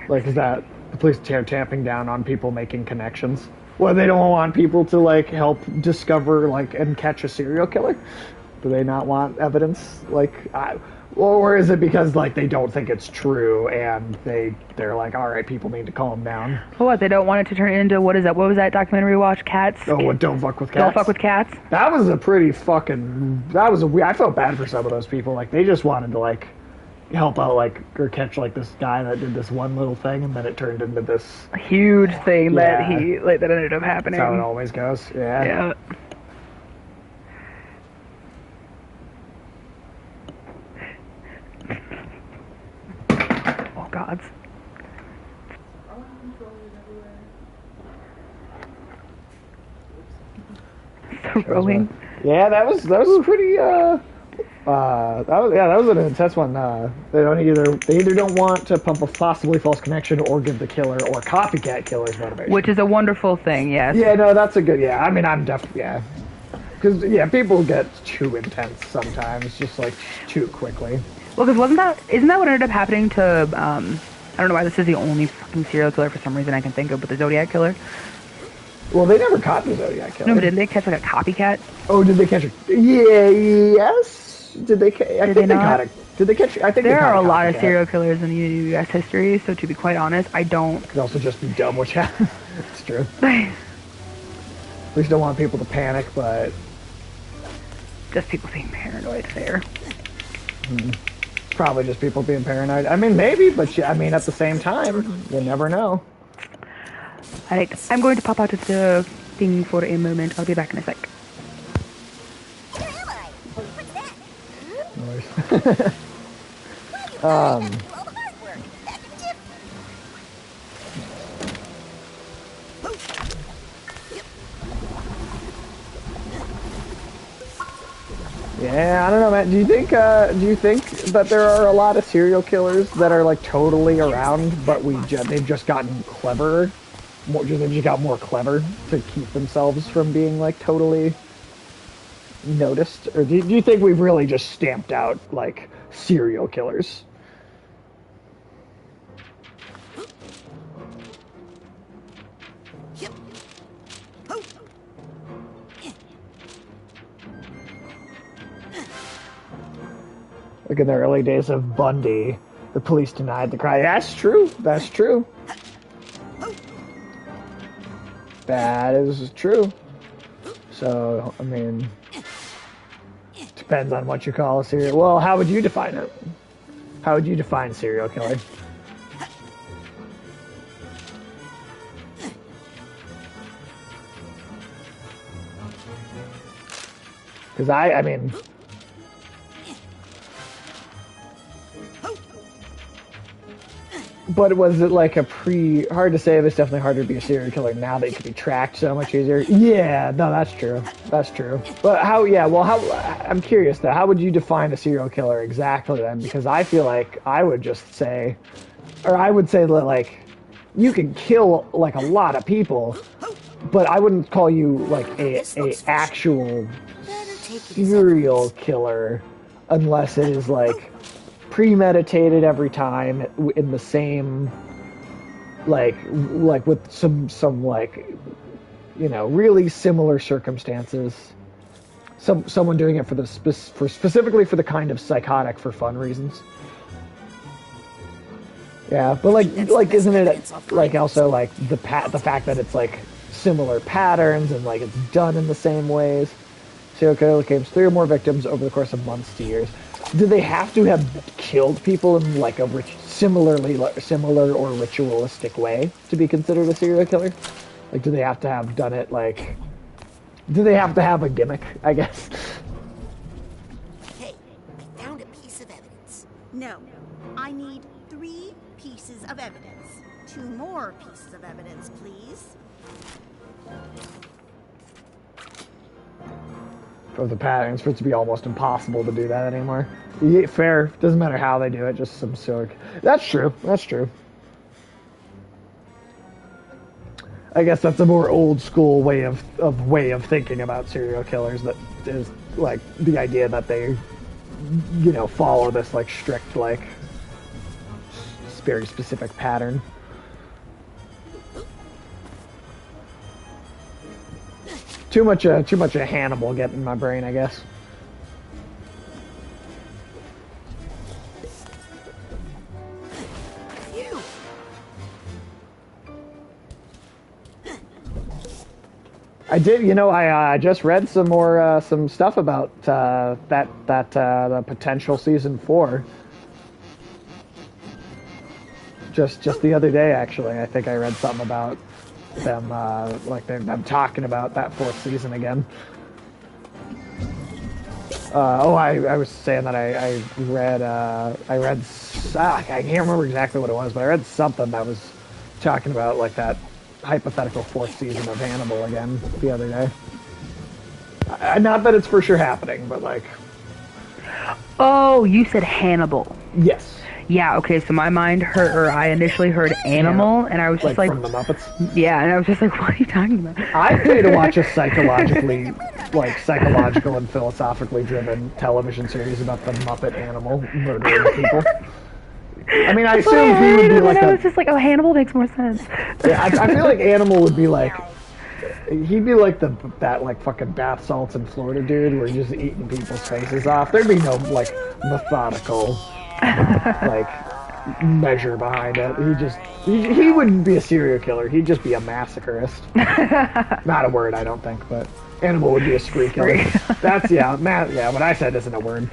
I: Like, is that the police tamping down on people making connections? Well, they don't want people to, like, help discover, like, and catch a serial killer? Do they not want evidence? Like, or is it because, like, they don't think it's true and they're like, all right, people need to calm down?
A: What, they don't want it to turn into, what was that documentary we watched? Cats?
I: Oh, what, Don't Fuck With Cats?
A: Don't Fuck With Cats?
I: That was a pretty fucking... I felt bad for some of those people. Like, they just wanted to, like... help out, like, or catch, like, this guy that did this one little thing, and then it turned into this
A: A huge thing that
I: Yeah.
A: that ended up happening.
I: That's how it always goes. Yeah.
A: Oh, God. Throwing.
I: Yeah, that was pretty. That was an intense one. They either don't want to pump a possibly false connection or give the killer or copycat killer's motivation.
A: Which is a wonderful thing, yes.
I: Yeah, no, that's a good. Yeah, I mean, I'm definitely because people get too intense sometimes, just like too quickly.
A: Well, because isn't that what ended up happening to I don't know why this is the only fucking serial killer for some reason I can think of, but the Zodiac killer.
I: Well, they never caught the Zodiac killer.
A: No, but didn't they catch like a copycat?
I: Oh, did they catch it? Yeah, yes. Did they? I think they caught it. Did they catch? I think
A: there are a lot of serial killers in U.S. history. So to be quite honest, I don't.
I: Could also just be dumb, which happens. It's true. We just don't want people to panic, but
A: Just people being paranoid there.
I: it's probably just people being paranoid. I mean, maybe, but I mean, at the same time, you never know.
A: Alright, I'm going to pop out of the thing for a moment. I'll be back in a sec.
J: Where am I? What's that?
I: Noise.
J: All the hard work. Back in tip.
I: Yeah, I don't know, man. Do you think that there are a lot of serial killers that are like totally around, but they've just gotten cleverer? They've just got more clever to keep themselves from being like totally noticed? Or do you think we've really just stamped out like serial killers? Like in the early days of Bundy, the police denied the crime. That's true. That's true. That is true. So, I mean, depends on what you call a serial. Well, how would you define it? How would you define serial killer? Because I mean, but was it like hard to say, but it's definitely harder to be a serial killer now that you can be tracked so much easier. Yeah, no, that's true. That's true. But I'm curious though, how would you define a serial killer exactly then? Because I feel like I would say that like, you can kill like a lot of people, but I wouldn't call you like a actual serial killer unless it is like premeditated every time in the same like with some like, you know, really similar circumstances. Someone doing it specifically for the kind of psychotic for fun reasons. Yeah, but like isn't it like also like the fact that it's like similar patterns and like it's done in the same ways? Serial killer claims 3 or more victims over the course of months to years. Do they have to have killed people in like a similar or ritualistic way to be considered a serial killer? Like, do they have to have done it like? Do they have to have a gimmick? I guess.
C: Hey, I found a piece of evidence.
F: No, I need 3 pieces of evidence. 2 more pieces of evidence, please.
I: For the patterns, for it to be almost impossible to do that anymore. Yeah, fair. Doesn't matter how they do it, just some sort. That's true. That's true. I guess that's a more old school way of thinking about serial killers. That is like the idea that they, you know, follow this like strict like very specific pattern. Too much of Hannibal getting in my brain, I guess. I did, you know, I just read some more some stuff about the potential season 4. Just the other day, actually, I think I read something about them them talking about that 4th season again. I was saying that I read I can't remember exactly what it was, but I read something that was talking about like that hypothetical 4th season of Hannibal again the other day. Not that it's for sure happening, but like.
A: Oh, you said Hannibal.
I: Yes.
A: Yeah, okay, so my mind I initially heard Animal, and I was just like...
I: From the Muppets?
A: Yeah, and I was just like, what are you talking about?
I: I pay to watch a psychological and philosophically driven television series about the Muppet animal murdering people. I mean, I assume he would be like
A: I was just like, oh, Hannibal makes more sense.
I: Yeah, I feel like Animal would be like... He'd be like that like fucking bath salts in Florida dude where he's just eating people's faces off. There'd be no, like, methodical... like measure behind it. He wouldn't be a serial killer. He'd just be a massacreist. Not a word, I don't think, but animal would be a spree killer. That's what I said isn't a word.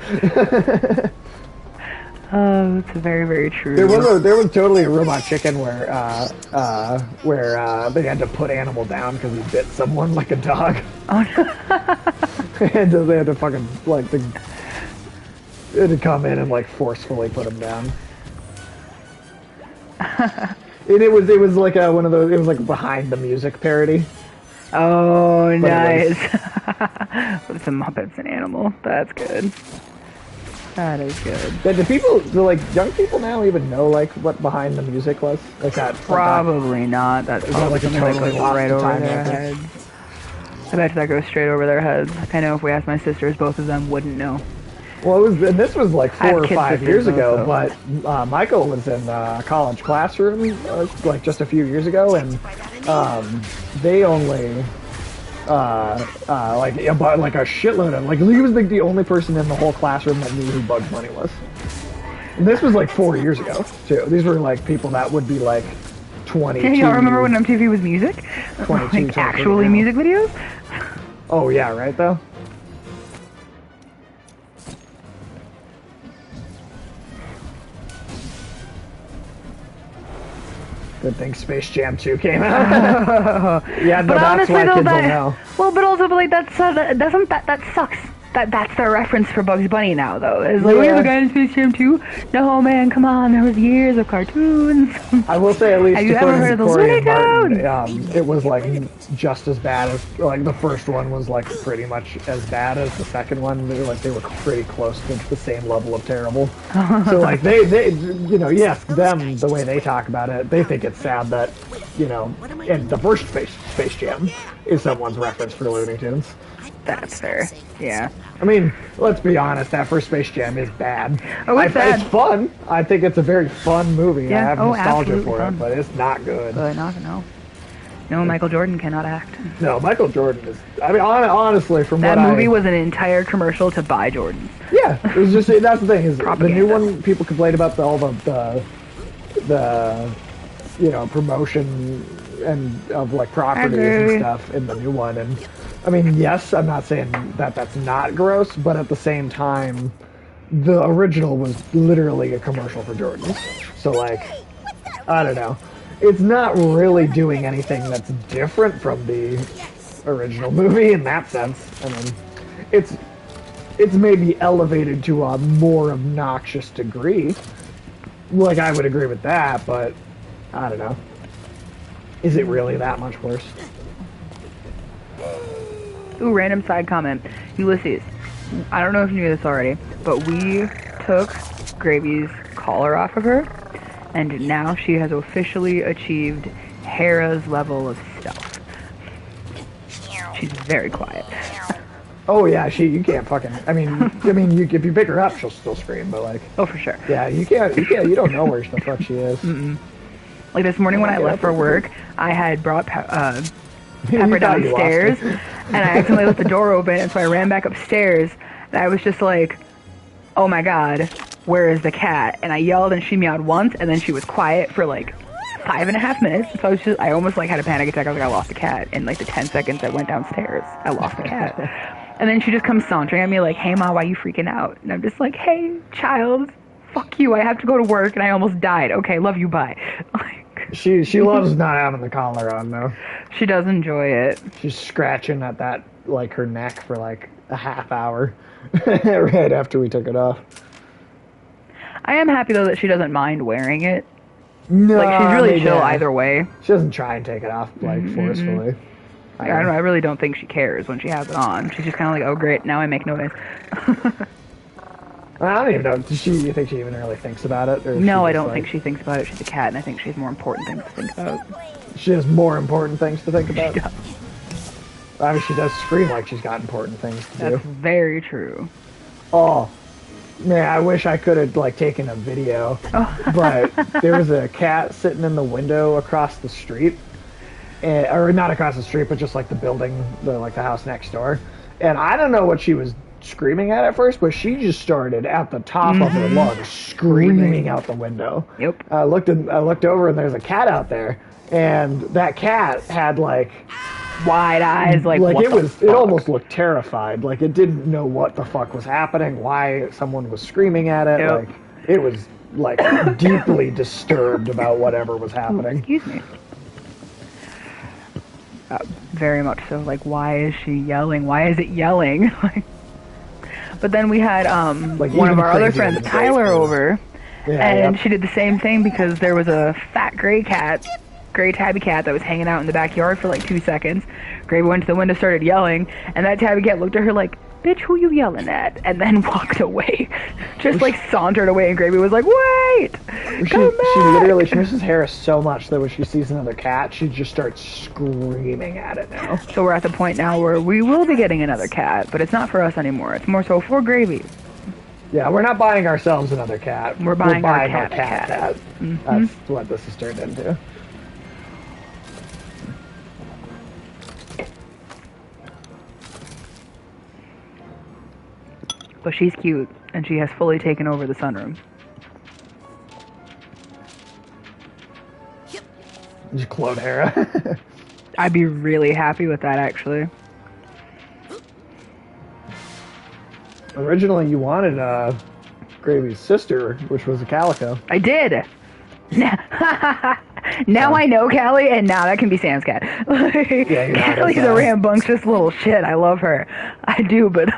A: Oh, it's very, very true.
I: There was totally a Robot Chicken where they had to put Animal down because he bit someone like a dog. Oh no! And they had to fucking they had to come in and like forcefully put him down. And it was like one of those. It was like Behind the Music parody.
A: Oh, nice! With some Muppets and Animal. That's good. That is good.
I: Yeah, do young people now even know like what Behind the Music was? Like that?
A: Probably not. That's probably
I: like
A: something that goes right over their heads. I bet that goes straight over their heads. I know if we asked my sisters, both of them wouldn't know.
I: Well, this was like 4 or 5 years ago, but Michael was in a college classroom like just a few years ago, and they only like a shitload of he was like the only person in the whole classroom that knew who Bugs Bunny was. And this was like 4 years ago too. These were like people that would be like 22.
A: Can y'all remember when MTV was music?
I: 22,
A: like actually music videos?
I: Oh yeah, right though. Good thing Space Jam 2 came out. Yeah, no, that's why kids will know.
A: Well, but also, like, that sucks. That's their reference for Bugs Bunny now, though. It's like, we have a guy in Space Jam 2? No, man, come on, there was years of cartoons.
I: I will say, at least
A: have you ever heard of the Looney
I: Tunes? It was, like, just as bad as, like, the first one was, like, pretty much as bad as the second one. They were pretty close to the same level of terrible. So, like, they you know, yes, them, the way they talk about it, they think it's sad that, you know, and the first Space Jam is someone's reference for Looney Tunes.
A: That's fair. Yeah.
I: I mean, let's be honest, that first Space Jam is bad.
A: Oh, it's bad.
I: It's fun. I think it's a very fun movie.
A: Yeah.
I: I have nostalgia for
A: fun.
I: it, but it's not good.
A: No, Michael Jordan cannot act.
I: No, Michael Jordan is... I mean, honestly, from
A: that movie was an entire commercial to buy Jordans.
I: Yeah, it was just... That's the thing, is
A: propaganda.
I: The new one, people complain about all the you know, promotion and of, like, properties and stuff in the new one, and... I mean, yes, I'm not saying that that's not gross, but at the same time, the original was literally a commercial for Jordans. So, like, I don't know. It's not really doing anything that's different from the original movie in that sense. I mean, it's maybe elevated to a more obnoxious degree. Like, I would agree with that, but I don't know. Is it really that much worse?
A: Ooh, random side comment. Ulysses, I don't know if you knew this already, but we took Gravy's collar off of her, and now she has officially achieved Hera's level of stealth. She's very quiet.
I: Oh yeah, you can't fucking. I mean, if you pick her up, she'll still scream, but like.
A: Oh, for sure.
I: Yeah, you can't. You don't know where the fuck she is.
A: Mm-mm. Like this morning when I left for work, I had brought Pepper downstairs, and I accidentally left the door open, and so I ran back upstairs, and I was just like, oh my god, where is the cat? And I yelled, and she meowed once, and then she was quiet for like 5.5 minutes, so I almost like had a panic attack. I was like, I lost the cat. In like the 10 seconds I went downstairs, I lost the cat. And then she just comes sauntering at me like, hey ma, why are you freaking out? And I'm just like, hey child, fuck you, I have to go to work, and I almost died. Okay, love you, bye.
I: She loves not having the collar on though.
A: She does enjoy it.
I: She's scratching at that, like, her neck for like a half hour right after we took it off.
A: I am happy though that she doesn't mind wearing it.
I: No,
A: like she's really chill either way.
I: She doesn't try and take it off like forcefully.
A: I don't know. I really don't think she cares when she has it on. She's just kind of like, oh great, now I make noise.
I: I don't even know. You think she even really thinks about it? Or
A: no, I don't think she thinks about it. She's a cat, and I think she has more important things to think about.
I: She has more important things to think about?
A: She does.
I: I mean, she does scream like she's got important things to do.
A: That's very true.
I: Oh, man, I wish I could have, like, taken a video. But there was a cat sitting in the window across the street. Or not across the street, but just, like, the building, the house next door. And I don't know what she was screaming at first, but she just started at the top of her lungs screaming out the window.
A: Yep.
I: I looked over, and there's a cat out there, and that cat had like
A: wide eyes, like what
I: it almost looked terrified, like it didn't know what the fuck was happening, why someone was screaming at it.
A: Yep.
I: Like it was like deeply disturbed about whatever was happening.
A: Excuse me. Very much so. Like, why is she yelling? Why is it yelling? But then we had one of our other friends, Tyler, over, and she did the same thing because there was a fat gray tabby cat that was hanging out in the backyard for like 2 seconds. Gravy went to the window, started yelling, and that tabby cat looked at her like, "Bitch, who you yelling at?" And then walked away. Just like sauntered away, and Gravy was like, "Wait! Come back!"
I: She misses Harris so much that when she sees another cat, she just starts screaming at it now.
A: So we're at the point now where we will be getting another cat, but it's not for us anymore. It's more so for Gravy.
I: Yeah, we're not buying ourselves another cat.
A: We're buying our cat.
I: Mm-hmm. That's what this has turned into.
A: But she's cute, and she has fully taken over the sunroom.
I: Just clone Hera.
A: I'd be really happy with that, actually.
I: Originally, you wanted Gravy's sister, which was a calico.
A: I did! Now I know Callie, and now that can be Sam's cat. Callie's a rambunctious little shit. I love her. I do, but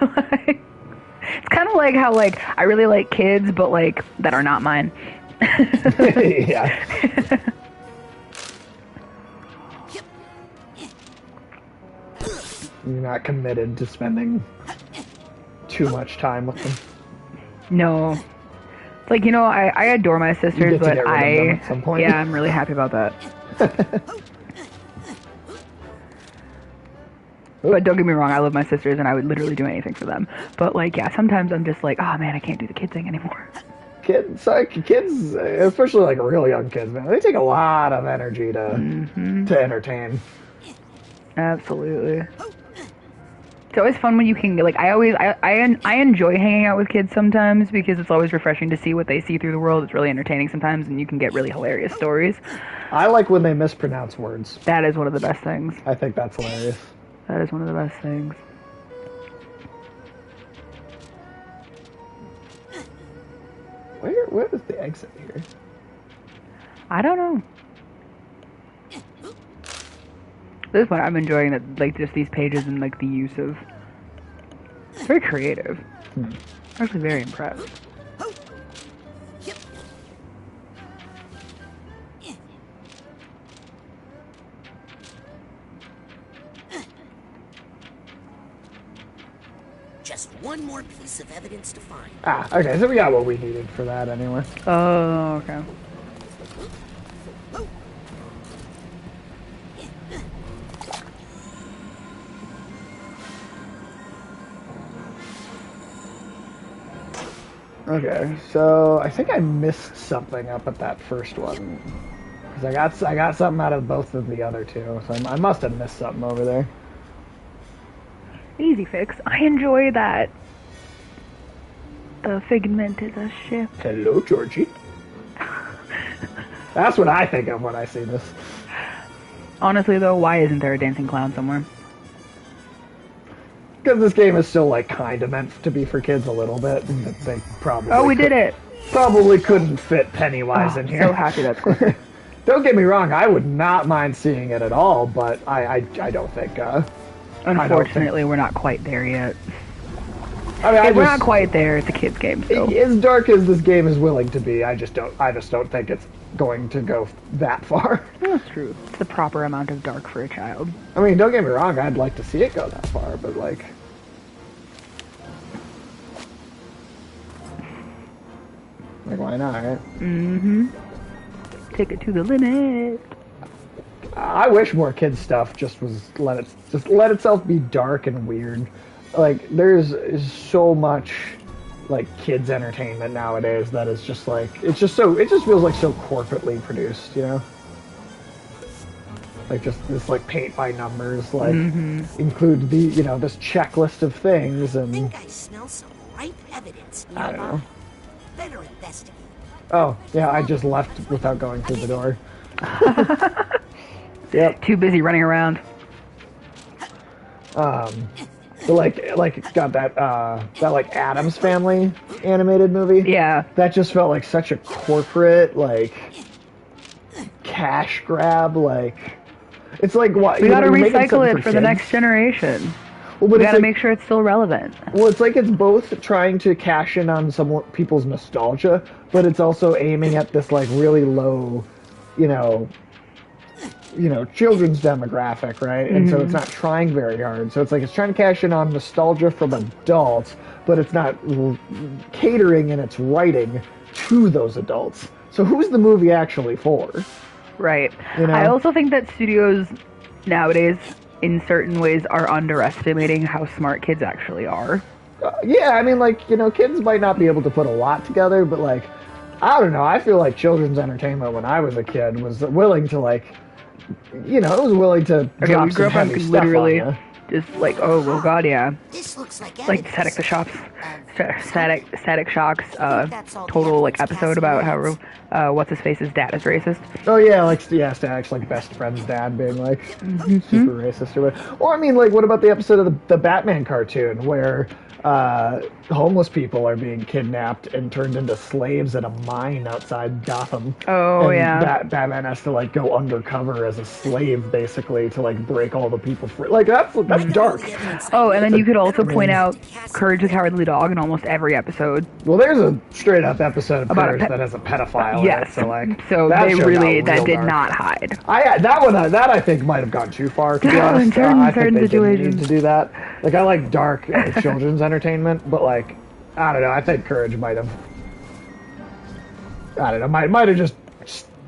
A: it's kind of like how I really like kids, but that are not mine.
I: Yeah. You're not committed to spending too much time with them.
A: No. It's like, I adore my sisters, but
I: at some point.
A: Yeah, I'm really happy about that. But don't get me wrong, I love my sisters and I would literally do anything for them. But sometimes I'm just like, oh man, I can't do the kid thing anymore.
I: Kids, especially real young kids, man, they take a lot of energy to entertain.
A: Absolutely. It's always fun when you can, I enjoy hanging out with kids sometimes because it's always refreshing to see what they see through the world. It's really entertaining sometimes, and you can get really hilarious stories.
I: I like when they mispronounce words.
A: That is one of the best things.
I: I think that's hilarious.
A: That is one of the best things.
I: Where is the exit here?
A: I don't know. This one I'm enjoying that just these pages and the use of. It's very creative. I'm actually very impressed.
C: Just one more piece of evidence to find.
I: Okay, so we got what we needed for that anyway.
A: Oh, okay.
I: Okay, so I think I missed something up at that first one. Because I got something out of both of the other two, so I must have missed something over there.
A: Easy fix. I enjoy that. The figment is a ship.
I: Hello, Georgie. That's what I think of when I see this.
A: Honestly, though, why isn't there a dancing clown somewhere?
I: Because this game is still kind of meant to be for kids a little bit. And they probably
A: we did it!
I: Probably couldn't fit Pennywise in here.
A: So happy that's clear.
I: Don't get me wrong, I would not mind seeing it at all, but I don't think...
A: Unfortunately, we're not quite there yet.
I: We're
A: not quite there. It's a kid's game, so.
I: As dark as this game is willing to be, I just don't think it's going to go that far.
A: That's true. It's the proper amount of dark for a child.
I: I mean, don't get me wrong, I'd like to see it go that far, but why not, right?
A: Mm-hmm. Take it to the limit.
I: I wish more kids stuff just let itself be dark and weird. There's so much kids entertainment nowadays that is just it just feels so corporately produced, Like just this like paint by numbers, like include the this checklist of things,
C: I
I: and
C: think I smell some ripe evidence
I: I
C: nearby.
I: don't know.
C: Better investigate.
I: Oh yeah, I just left without going through the door. Yep.
A: Too busy running around.
I: But like got that like Addams Family animated movie.
A: Yeah.
I: That just felt like such a corporate like cash grab. Like it's like what
A: We gotta
I: you're making
A: recycle
I: something
A: it for the
I: kids.
A: next generation.
I: Well, but
A: We
I: it's
A: gotta
I: like,
A: make sure it's still relevant.
I: well, it's like it's both trying to cash in on some people's nostalgia, but it's also aiming at this like really low, children's demographic, right? And so it's not trying very hard. So it's like it's trying to cash in on nostalgia from adults, but it's not catering in its writing to those adults. So who's the movie actually for?
A: Right.
I: You know?
A: I also think that studios nowadays, in certain ways, are underestimating how smart kids actually are.
I: Yeah, I mean, like, kids might not be able to put a lot together, but, like, I don't know. I feel like children's entertainment when I was a kid was willing to, like, it was willing to
A: Okay,
I: drop
A: we grew
I: some
A: up on
I: heavy stuff
A: literally
I: on
A: just like, oh, well, God, yeah.
C: This looks like
A: Like Static the Shops, Static Shock's
C: that's all the
A: total like
C: evidence
A: episode about
C: Cassie
A: how what's his face's dad is racist.
I: Oh yeah, like Static's like best friend's dad being like super racist or what. Or I mean, like, what about the episode of the Batman cartoon where homeless people are being kidnapped and turned into slaves at a mine outside Gotham?
A: Oh,
I: and
A: yeah.
I: Batman has to like go undercover as a slave basically to like break all the people free. Like that's dark.
A: Oh, and then you could also point out Courage the Cowardly Dog in almost every episode.
I: Well, there's a straight up episode of
A: About a
I: Courage
A: pet-
I: that has a pedophile. in
A: Yes.
I: it, so like
A: So
I: that
A: they
I: show
A: really
I: got real
A: did
I: dark.
A: not hide.
I: That I think might have gone too far, to be
A: Yeah, in
I: honest.
A: certain-
I: I think
A: certain
I: they didn't
A: situations.
I: need to do that. Like, I like dark children's entertainment, but like, I don't know. I think Courage might have. I don't know. Might have just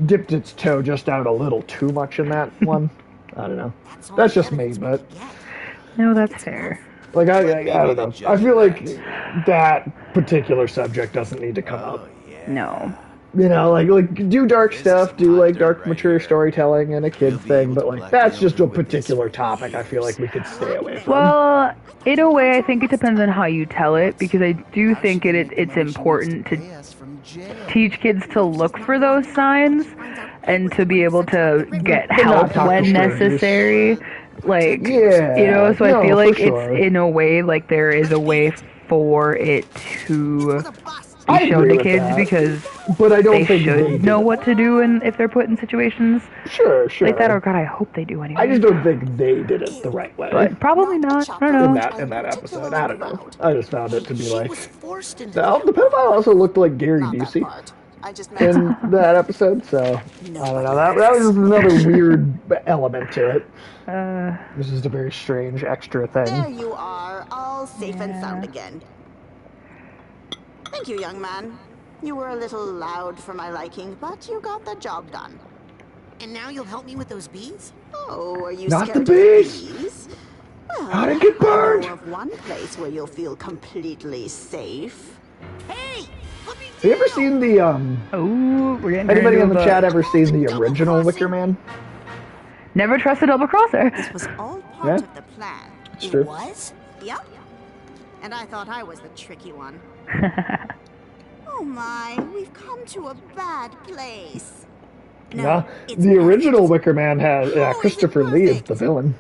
I: dipped its toe just out a little too much in that one. I don't know. That's just me, but
A: No, that's fair.
I: like I don't know. I feel like that particular subject doesn't need to come up.
A: No.
I: Like do dark stuff, do like dark mature storytelling and a kid's thing, but like that's just a particular topic I feel like we could stay away from.
A: Well, in a way, I think it depends on how you tell it, because I do think it's important to teach kids to look for those signs and to be able to get
I: But not
A: help
I: talk to
A: when
I: strangers.
A: necessary. Like,
I: Yeah,
A: so I
I: no,
A: feel
I: for
A: like
I: sure.
A: it's in a way like there is a way for it to
I: I
A: be shown
I: agree
A: to
I: with
A: kids
I: that.
A: because
I: But I don't
A: they
I: think they
A: should
I: did
A: know
I: it.
A: what to do if they're put in situations
I: Sure.
A: like that. Or God, I hope they do anyway.
I: I just don't think they did it the right way.
A: But probably not. I don't know.
I: in that episode, I don't know. I just found it to be like
C: Forced into
I: the pedophile also looked like Gary Busey
G: I just meant
I: in that episode, so I don't know. That was just another weird element to it. This is a very strange extra
F: There
I: thing.
F: you are, all safe and sound again. Thank you, young man. You were a little loud for my liking, but you got the job done.
C: And now you'll help me with those bees?
F: Oh, are you
I: Not
F: scared
I: the
F: of
I: bees!
F: bees? Well,
I: How to get
F: I
I: burned!
F: know of one place where you'll feel completely safe.
C: Hey! Let me
I: Have you ever seen the
A: Oh, we're getting
I: anybody in the
A: into
I: chat ever seen the original Wicker Man?
A: Never trust a double crosser.
F: This was all part
I: Yeah.
F: of the plan.
I: It's true.
C: Was?
F: Yep. And I thought I was the tricky one. Oh my, we've come to a bad place.
I: No,
F: it's
I: the
F: not.
I: original Wicker Man has
F: Oh,
I: Christopher
F: it's
I: Lee is
F: perfect.
I: the villain.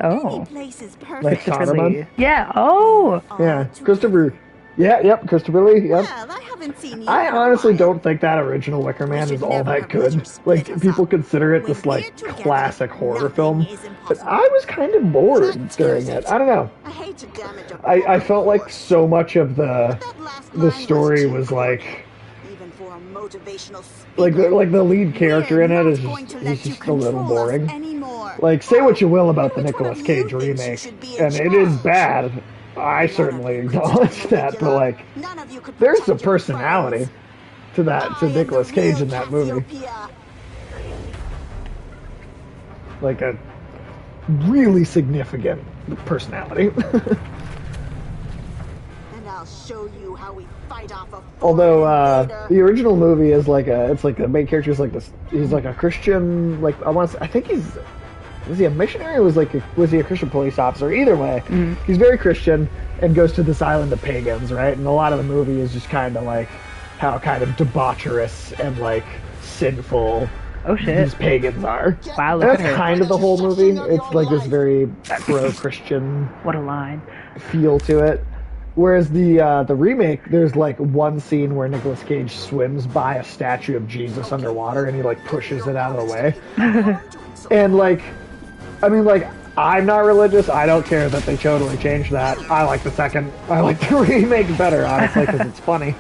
F: Any
A: Oh,
F: place is perfect.
I: Like
A: Christopher
I: Sauron?
A: Lee. Yeah. Oh.
I: Yeah, Christopher. Yeah, yep, Christopher Lee. Yep.
F: Well, I haven't seen you
I: I
F: in a
I: honestly
F: while.
I: don't think that original Wicker Man
F: should
I: is all
F: never
I: that
F: have let
I: good.
F: her split
I: Like
F: us
I: people
F: up.
I: consider it
F: When
I: this
F: we're
I: like
F: together,
I: classic horror
F: nothing
I: film,
F: is
I: but
F: impossible.
I: I was kind of bored
F: That
I: during
F: scares
I: it.
F: it.
I: I don't know.
F: I hate to damage a
I: I felt like
F: horse.
I: so much of the
F: That last
I: the
F: line
I: story
F: too
I: was
F: corny,
I: like
F: even for a motivational
I: like
F: speaker.
I: the lead character in it
F: We're
I: is
F: not going
I: just
F: to
I: he's
F: let you
I: just a little
F: control us
I: boring.
F: anymore.
I: Like say what you will about the
F: Which one
I: Nicolas
F: of you
I: Cage
F: thinks you
I: remake,
F: should be in
I: and it is
F: charge?
I: bad. I certainly acknowledge that, but like
F: None of you could
I: there's a
F: protect your
I: personality
F: friends.
I: to that
F: I
I: to
F: am the
I: Nicolas Cage
F: real
I: in that movie.
F: Cassiopeia.
I: Like a really significant personality.
F: And I'll show
G: show you how we fight off a
I: Although
G: invader.
I: the original movie is like it's like the main character is like this. He's like a Christian. Like I think was he a missionary or was he a Christian police officer? Either way, he's very Christian and goes to this island of pagans, right? And a lot of the movie is just kind of like how kind of debaucherous and like sinful these pagans are.
A: Wow,
I: And
A: look at
I: that's
A: her.
I: kind of the whole movie. It's like this very pro-Christian
A: What a line.
I: feel to it. Whereas the remake, there's like one scene where Nicolas Cage swims by a statue of Jesus underwater and he like pushes it out of the way. And like, I mean, like, I'm not religious. I don't care that they totally changed that. I like the remake better, honestly, because it's funny.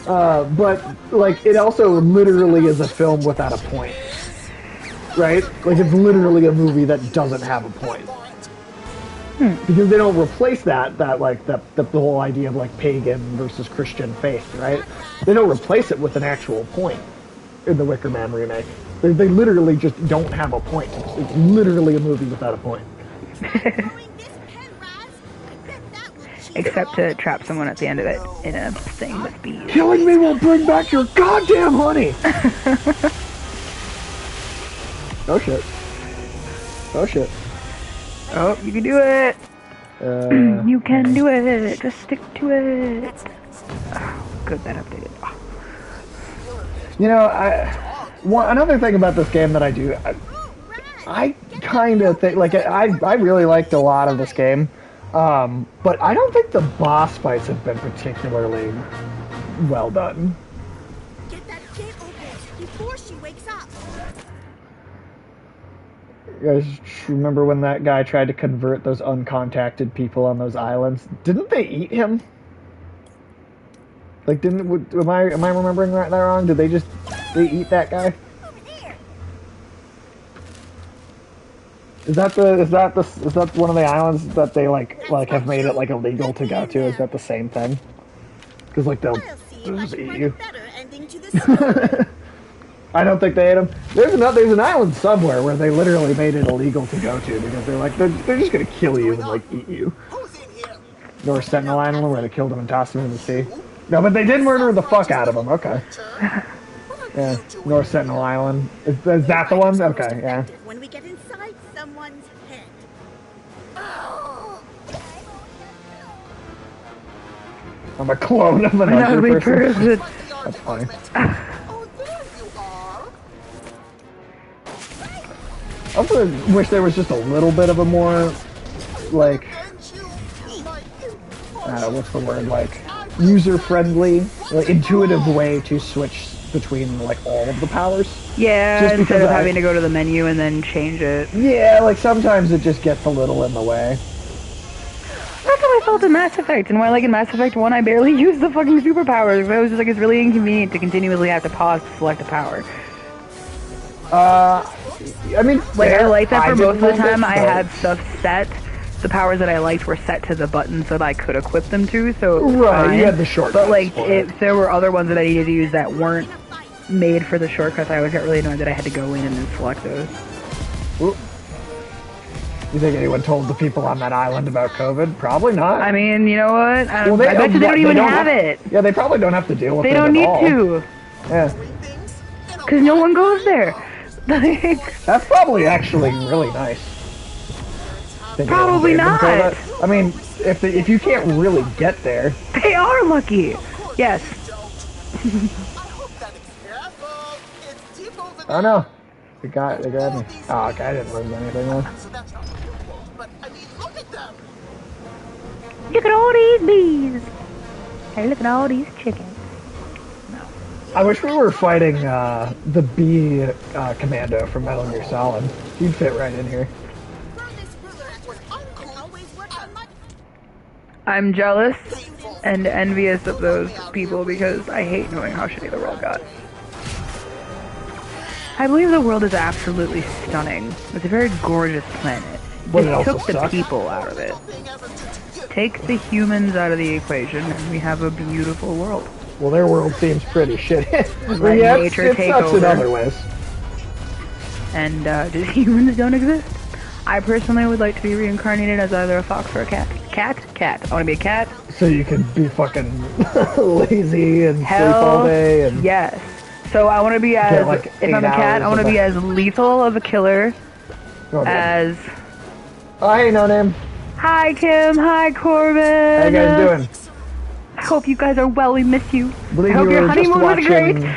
I: But like, it also literally is a film without a point, right? Like, it's literally a movie that doesn't have a point. Because they don't replace the whole idea of like pagan versus Christian faith, right? They don't replace it with an actual point in the Wicker Man remake. They literally just don't have a point. It's literally a movie without a point.
A: Except to trap someone at the end of it in a thing with bees.
I: Killing me will bring back your goddamn honey! Oh shit. Oh shit.
A: Oh, you can do it! You can do it! Just stick to it! Oh, good, that updated. Oh.
I: You know, another thing about this game that I do, I kind of think, like, I really liked a lot of this game, but I don't think the boss fights have been particularly well done.
F: Get that gate open before she wakes up.
I: You guys remember when that guy tried to convert those uncontacted people on those islands? Didn't they eat him? Like, am I remembering that wrong? Did they eat that guy? Is that one of the islands that they like have made it like illegal to go to? Is that the same thing? Because like they'll just eat you. I don't think they ate him. There's an island somewhere where they literally made it illegal to go to because they're just gonna kill you and like eat you. North Sentinel Island where they killed him and tossed him in the sea. No, but they did murder the fuck out of him. Okay. Yeah, North Sentinel Island. Is that the one? Okay, yeah.
F: When we get inside someone's head.
I: I'm a clone of an ugly person. That's funny. I also wish there was just a little bit of a more, like, what's the word, like, user-friendly, like, intuitive way to switch between, like, all of the powers.
A: Yeah,
I: just
A: instead of having to go to the menu and then change it.
I: Yeah, like, sometimes it just gets a little in the way.
A: That's how I felt in Mass Effect, and why, like, in Mass Effect 1, I barely used the fucking superpowers. I was just like, it's really inconvenient to continuously have to pause to select a power.
I: I mean,
A: like, I like that for most of the time. I had stuff set. The powers that I liked were set to the buttons that I could equip them to, so it was fine.
I: You had the shortcuts.
A: But, like, if there were other ones that I needed to use that weren't made for the shortcuts, I always got really annoyed that I had to go in and then select those.
I: Ooh. You think anyone told the people on that island about COVID? Probably not.
A: I mean, you know what? I bet you they don't even have it.
I: Yeah, they probably don't have to deal with it
A: They don't
I: at
A: need
I: all.
A: to.
I: Yeah.
A: Because no one goes there.
I: That's probably actually really nice.
A: Probably not.
I: I mean, if you can't really get there.
A: They are lucky. Yes.
I: Oh no. They grabbed me. Oh, okay, I didn't lose anything though.
A: Look at all these bees. Hey, look at all these chickens.
I: I wish we were fighting the bee commando from Metal Gear Solid. He'd fit right in here.
A: I'm jealous and envious of those people because I hate knowing how shitty the world got. I believe the world is absolutely stunning. It's a very gorgeous planet.
I: But it
A: It
I: also
A: took the
I: sucks.
A: people out of it. Take the humans out of the equation and we have a beautiful world.
I: Well, their world seems pretty shitty.
A: Let
I: Yeah,
A: nature
I: it
A: take
I: sucks in
A: over.
I: other ways.
A: And just humans don't exist. I personally would like to be reincarnated as either a fox or a cat. Cat. I want to be a cat.
I: So you can be fucking lazy and sleep
A: Hell
I: all day and
A: yes. So I want to be as,
I: like
A: if I'm a
I: 8
A: cat, I
I: hours
A: want to
I: of
A: be
I: a-
A: as lethal of a killer
I: Oh, good.
A: as...
I: Oh, hey, No Name.
A: Hi, Kim. Hi, Corbin.
I: How you guys doing?
A: I hope you guys are well. We miss you.
I: I believe
A: I hope
I: you
A: your
I: were just
A: honeymoon was great.
I: watching.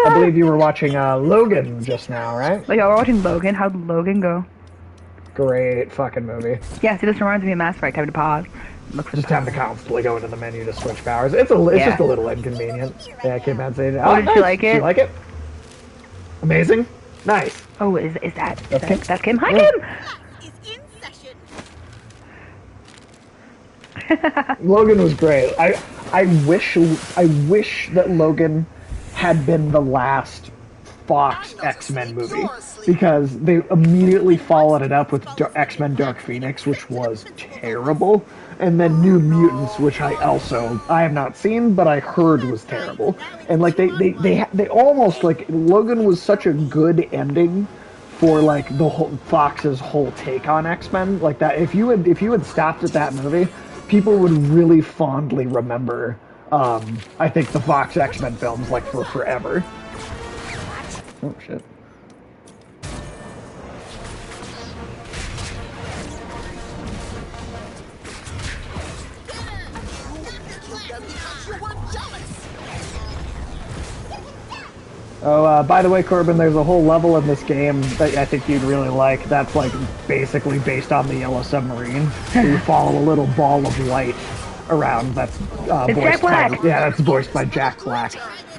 I: I believe you were watching Logan just now, right?
A: Like, y'all were watching Logan. How'd Logan go?
I: Great fucking movie.
A: Yeah, see, this reminds me of Mass Effect. Having to pause. Look for
I: Just having to constantly go into the menu to switch powers. It's just a little inconvenient. Yeah, Kim had said.
A: Oh, did she like it?
I: Did you like it? Amazing. Nice.
A: Oh, is that
I: Kim?
A: that's Kim? Hi,
I: Yeah.
F: Is in session.
I: Logan was great. I wish that Logan had been the last Fox X-Men movie, because they immediately followed it up with X-Men Dark Phoenix, which was terrible, and then New Mutants, which I have not seen, but I heard was terrible. And like they almost, like, Logan was such a good ending for like the whole Fox's whole take on X-Men. Like that, if you had stopped at that movie, people would really fondly remember. I think the Fox X-Men films, like, for forever. Oh shit. Oh, by the way, Corbin, there's a whole level in this game that I think you'd really like. That's, like, basically based on the Yellow Submarine. You follow a little ball of light around. That's
A: It's Jack Black.
I: that's voiced by Jack Black.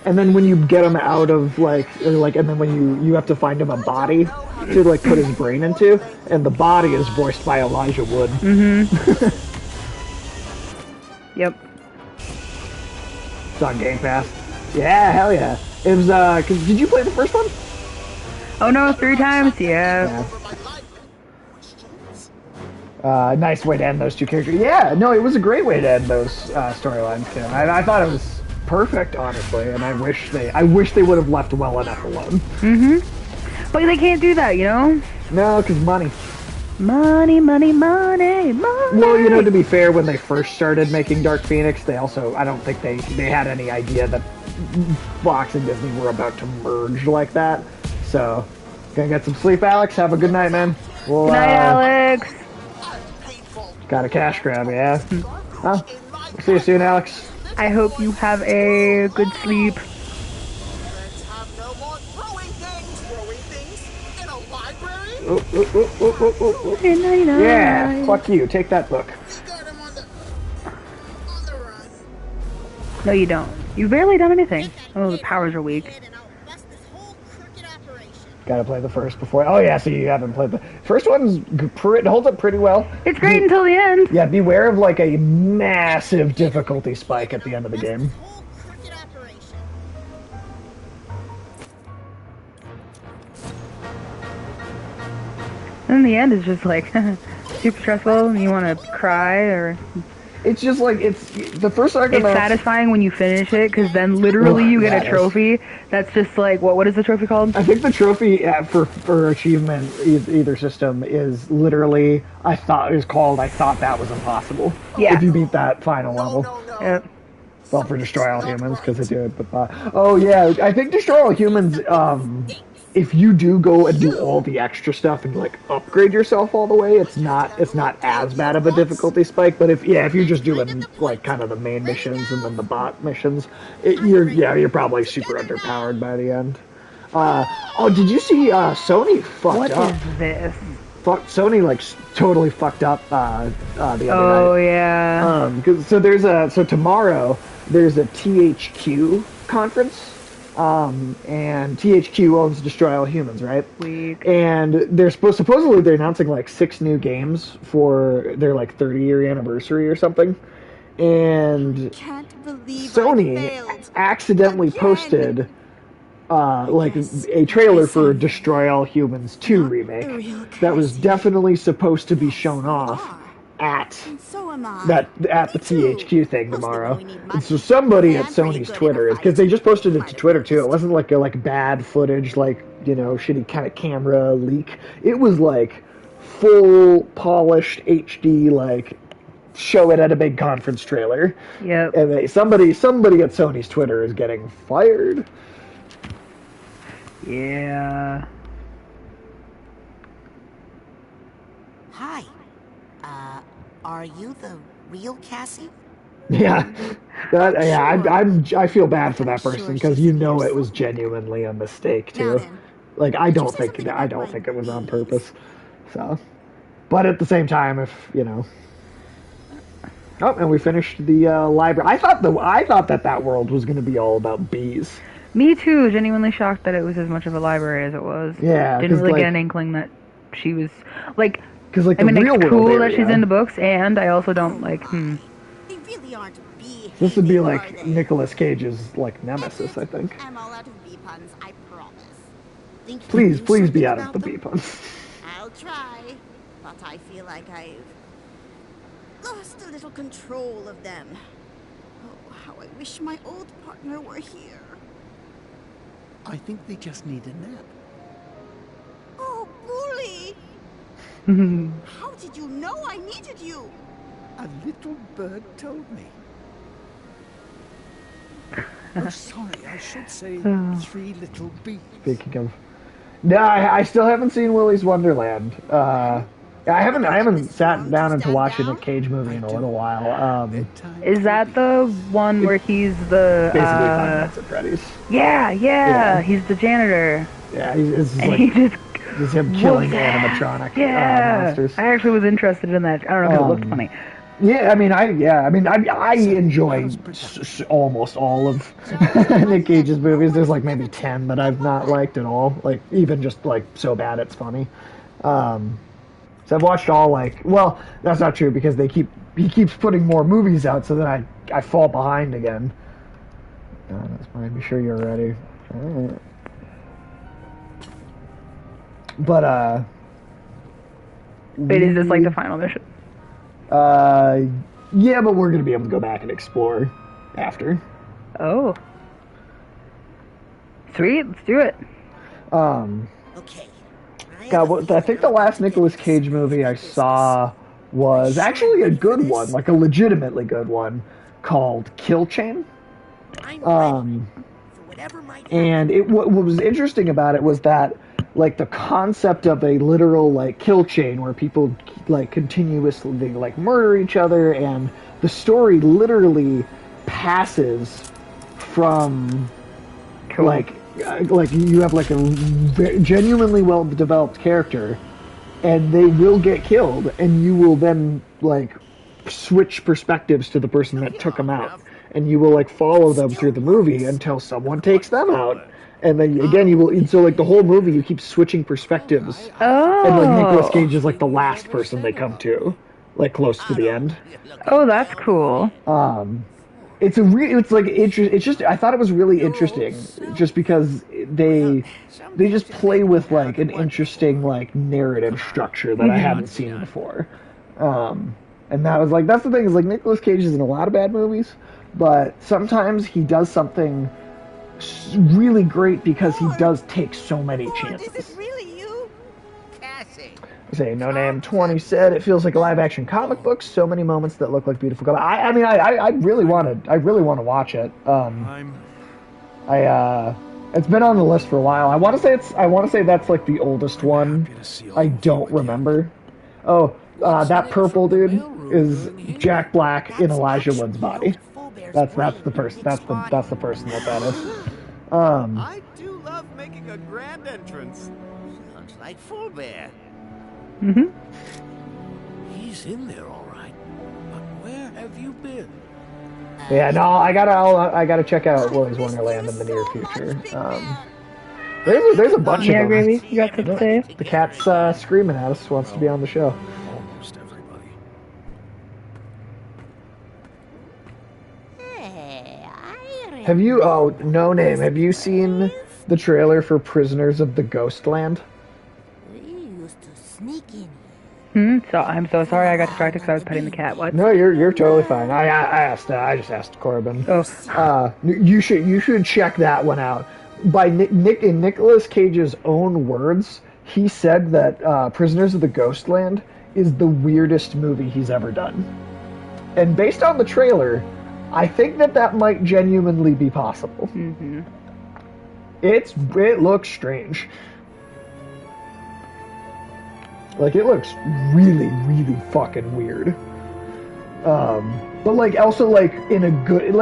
I: And then when you get him out of, and then when you have to find him a body to, like, put his brain into, and the body is voiced by Elijah Wood.
A: Mm-hmm. Yep.
I: It's on Game Pass. Yeah, hell yeah. It was, did you play the first one?
A: Oh no, 3 times? Yeah.
I: Nice way to end those two characters. Yeah, no, it was a great way to end those storylines, Tim. I thought it was perfect, honestly, and I wish they would have left well enough alone.
A: Mm-hmm. But they can't do that, you know?
I: No, because money.
A: Money.
I: Well, you know, to be fair, when they first started making Dark Phoenix, they also, I don't think they had any idea that Fox and Disney were about to merge like that. So, gonna get some sleep, Alex. Have a good night, man. Well,
A: Good night, Alex.
I: Got a cash grab, yeah. Huh? See you soon, Alex.
A: I hope you have a good sleep.
G: Let's have no more throwing things in a library.
I: Yeah, fuck you. Take that book.
A: No, you don't. You've barely done anything. Oh, the powers are weak.
I: Gotta play the first before. Oh yeah, so you haven't played the first one's. It holds up pretty well.
A: It's great until the end.
I: Yeah, beware of like a massive difficulty spike at the end of the game.
A: And the end is just like super stressful, and you want to cry, or
I: it's just like it's the first Psychonauts.
A: It's satisfying when you finish it, because then literally you get a trophy. That's just like what is the trophy called?
I: I think the trophy for achievement either system is literally I thought that was impossible.
A: Yeah.
I: If you beat that final level.
A: Yep.
I: Well, for Destroy All Humans, because they do it, but oh yeah, I think Destroy All Humans. If you do go and do all the extra stuff and like upgrade yourself all the way, it's not as bad of a difficulty spike. But if you're just doing like kind of the main missions and then the bot missions, you're probably super underpowered by the end. Did you see Sony fucked up?
A: What is this?
I: Sony like totally fucked up the other night.
A: Oh yeah.
I: So tomorrow there's a THQ conference. And THQ owns Destroy All Humans, right?
A: Weak.
I: And they're supposedly they're announcing like 6 new games for their like 30-year anniversary or something. And Sony accidentally posted like a trailer for Destroy All Humans 2 remake that was definitely supposed to be shown off at the THQ thing tomorrow. And so somebody at Sony's Twitter, because they just posted it to Twitter too. It wasn't like bad footage, like, you know, shitty kind of camera leak. It was like full polished HD, like show it at a big conference trailer.
A: Yep.
I: And somebody at Sony's Twitter is getting fired.
A: Yeah.
C: Hi. Are you the real Cassie?
I: Yeah, I feel bad for that person because you know it was genuinely a mistake too. Like I don't think it was on purpose. So, but at the same time, if you know. Oh, and we finished the library. I thought that world was going to be all about bees.
A: Me too. Genuinely shocked that it was as much of a library as it was.
I: Yeah,
A: didn't really get an inkling that she was like.
I: Because like
A: I mean,
I: the real
A: it's
I: world
A: cool
I: area,
A: that she's into books, and I also don't like.
F: They really aren't bee.
I: This would be like Nicolas Cage's like nemesis, I think.
F: I'm all out of bee puns, I promise.
I: Please be out of the bee puns.
F: I'll try, but I feel like I've lost a little control of them. Oh, how I wish my old partner were here.
D: I think they just need a nap.
F: Oh, Bully! How did you know I needed you?
D: A little bird told me. Oh, sorry, I should say 3 little bees.
I: Speaking of, no, I still haven't seen Willy's Wonderland. I haven't sat down and to watch a Nick Cage movie in a little while.
A: Is that the one where he's the
I: basically Five Nights at Freddy's?
A: Yeah, he's the janitor.
I: Yeah, it's
A: and
I: like
A: he just
I: him killing animatronic monsters.
A: I actually was interested in that. I don't know if it looked funny.
I: Yeah, I enjoy almost all of Nick Cage's movies. There's like maybe 10 that I've not liked at all. Like even just like so bad it's funny. So I've watched all well, that's not true because he keeps putting more movies out so that I fall behind again. That's fine. Be sure you're ready. But
A: Wait, is this like the final mission?
I: Yeah, but we're gonna be able to go back and explore after.
A: Oh. Sweet, let's do it.
C: Okay.
I: God, I think the last Nicolas Cage movie I saw was actually a good one, like a legitimately good one, called Kill Chain. And what was interesting about it was that like the concept of a literal like kill chain where people like continuously like murder each other, and the story literally passes from like you have like a genuinely well developed character and they will get killed and you will then like switch perspectives to the person that took them out, and you will like follow them through the movie until someone takes them out. And then again, you will. So like the whole movie, you keep switching perspectives.
A: Oh.
I: And like Nicolas Cage is like the last person they come to, like close to the end.
A: Oh, that's cool.
I: It's just I thought it was really interesting, just because they just play with like an interesting like narrative structure that I hadn't seen before. And that's the thing is like Nicolas Cage is in a lot of bad movies, but sometimes he does something really great because he does take so many chances.
F: Is it really you?
C: Cassie.
I: Say No Name 20 said it feels like a live action comic book. So many moments that look like beautiful. I really want to watch it. It's been on the list for a while. I want to say that's like the oldest one. I don't remember. Oh, that purple dude is Jack Black in Elijah Wood's body. That's the person. That's the person that is.
L: I do love making a grand entrance.
C: Sounds like Forebear.
A: Mhm.
D: He's in there, all right. But where have you been?
I: Yeah, no, I gotta check out Willy's Wonderland in the near future. There's a bunch of them.
A: Gravy, you got something to say?
I: The cat's screaming at us, wants to be on the show.
D: Almost everybody.
I: Have you? Oh, No Name. Have you seen the trailer for Prisoners of the Ghostland?
C: We used to sneak in.
A: So I'm so sorry I got distracted because I was petting the cat. What?
I: No, you're totally fine. I just asked Corbin.
A: Oh.
I: You should check that one out. By in Nicolas Cage's own words, he said that Prisoners of the Ghostland is the weirdest movie he's ever done. And based on the trailer, I think that might genuinely be possible.
A: Mm-hmm.
I: It looks strange. Like, it looks really, really fucking weird. But like also like in a good it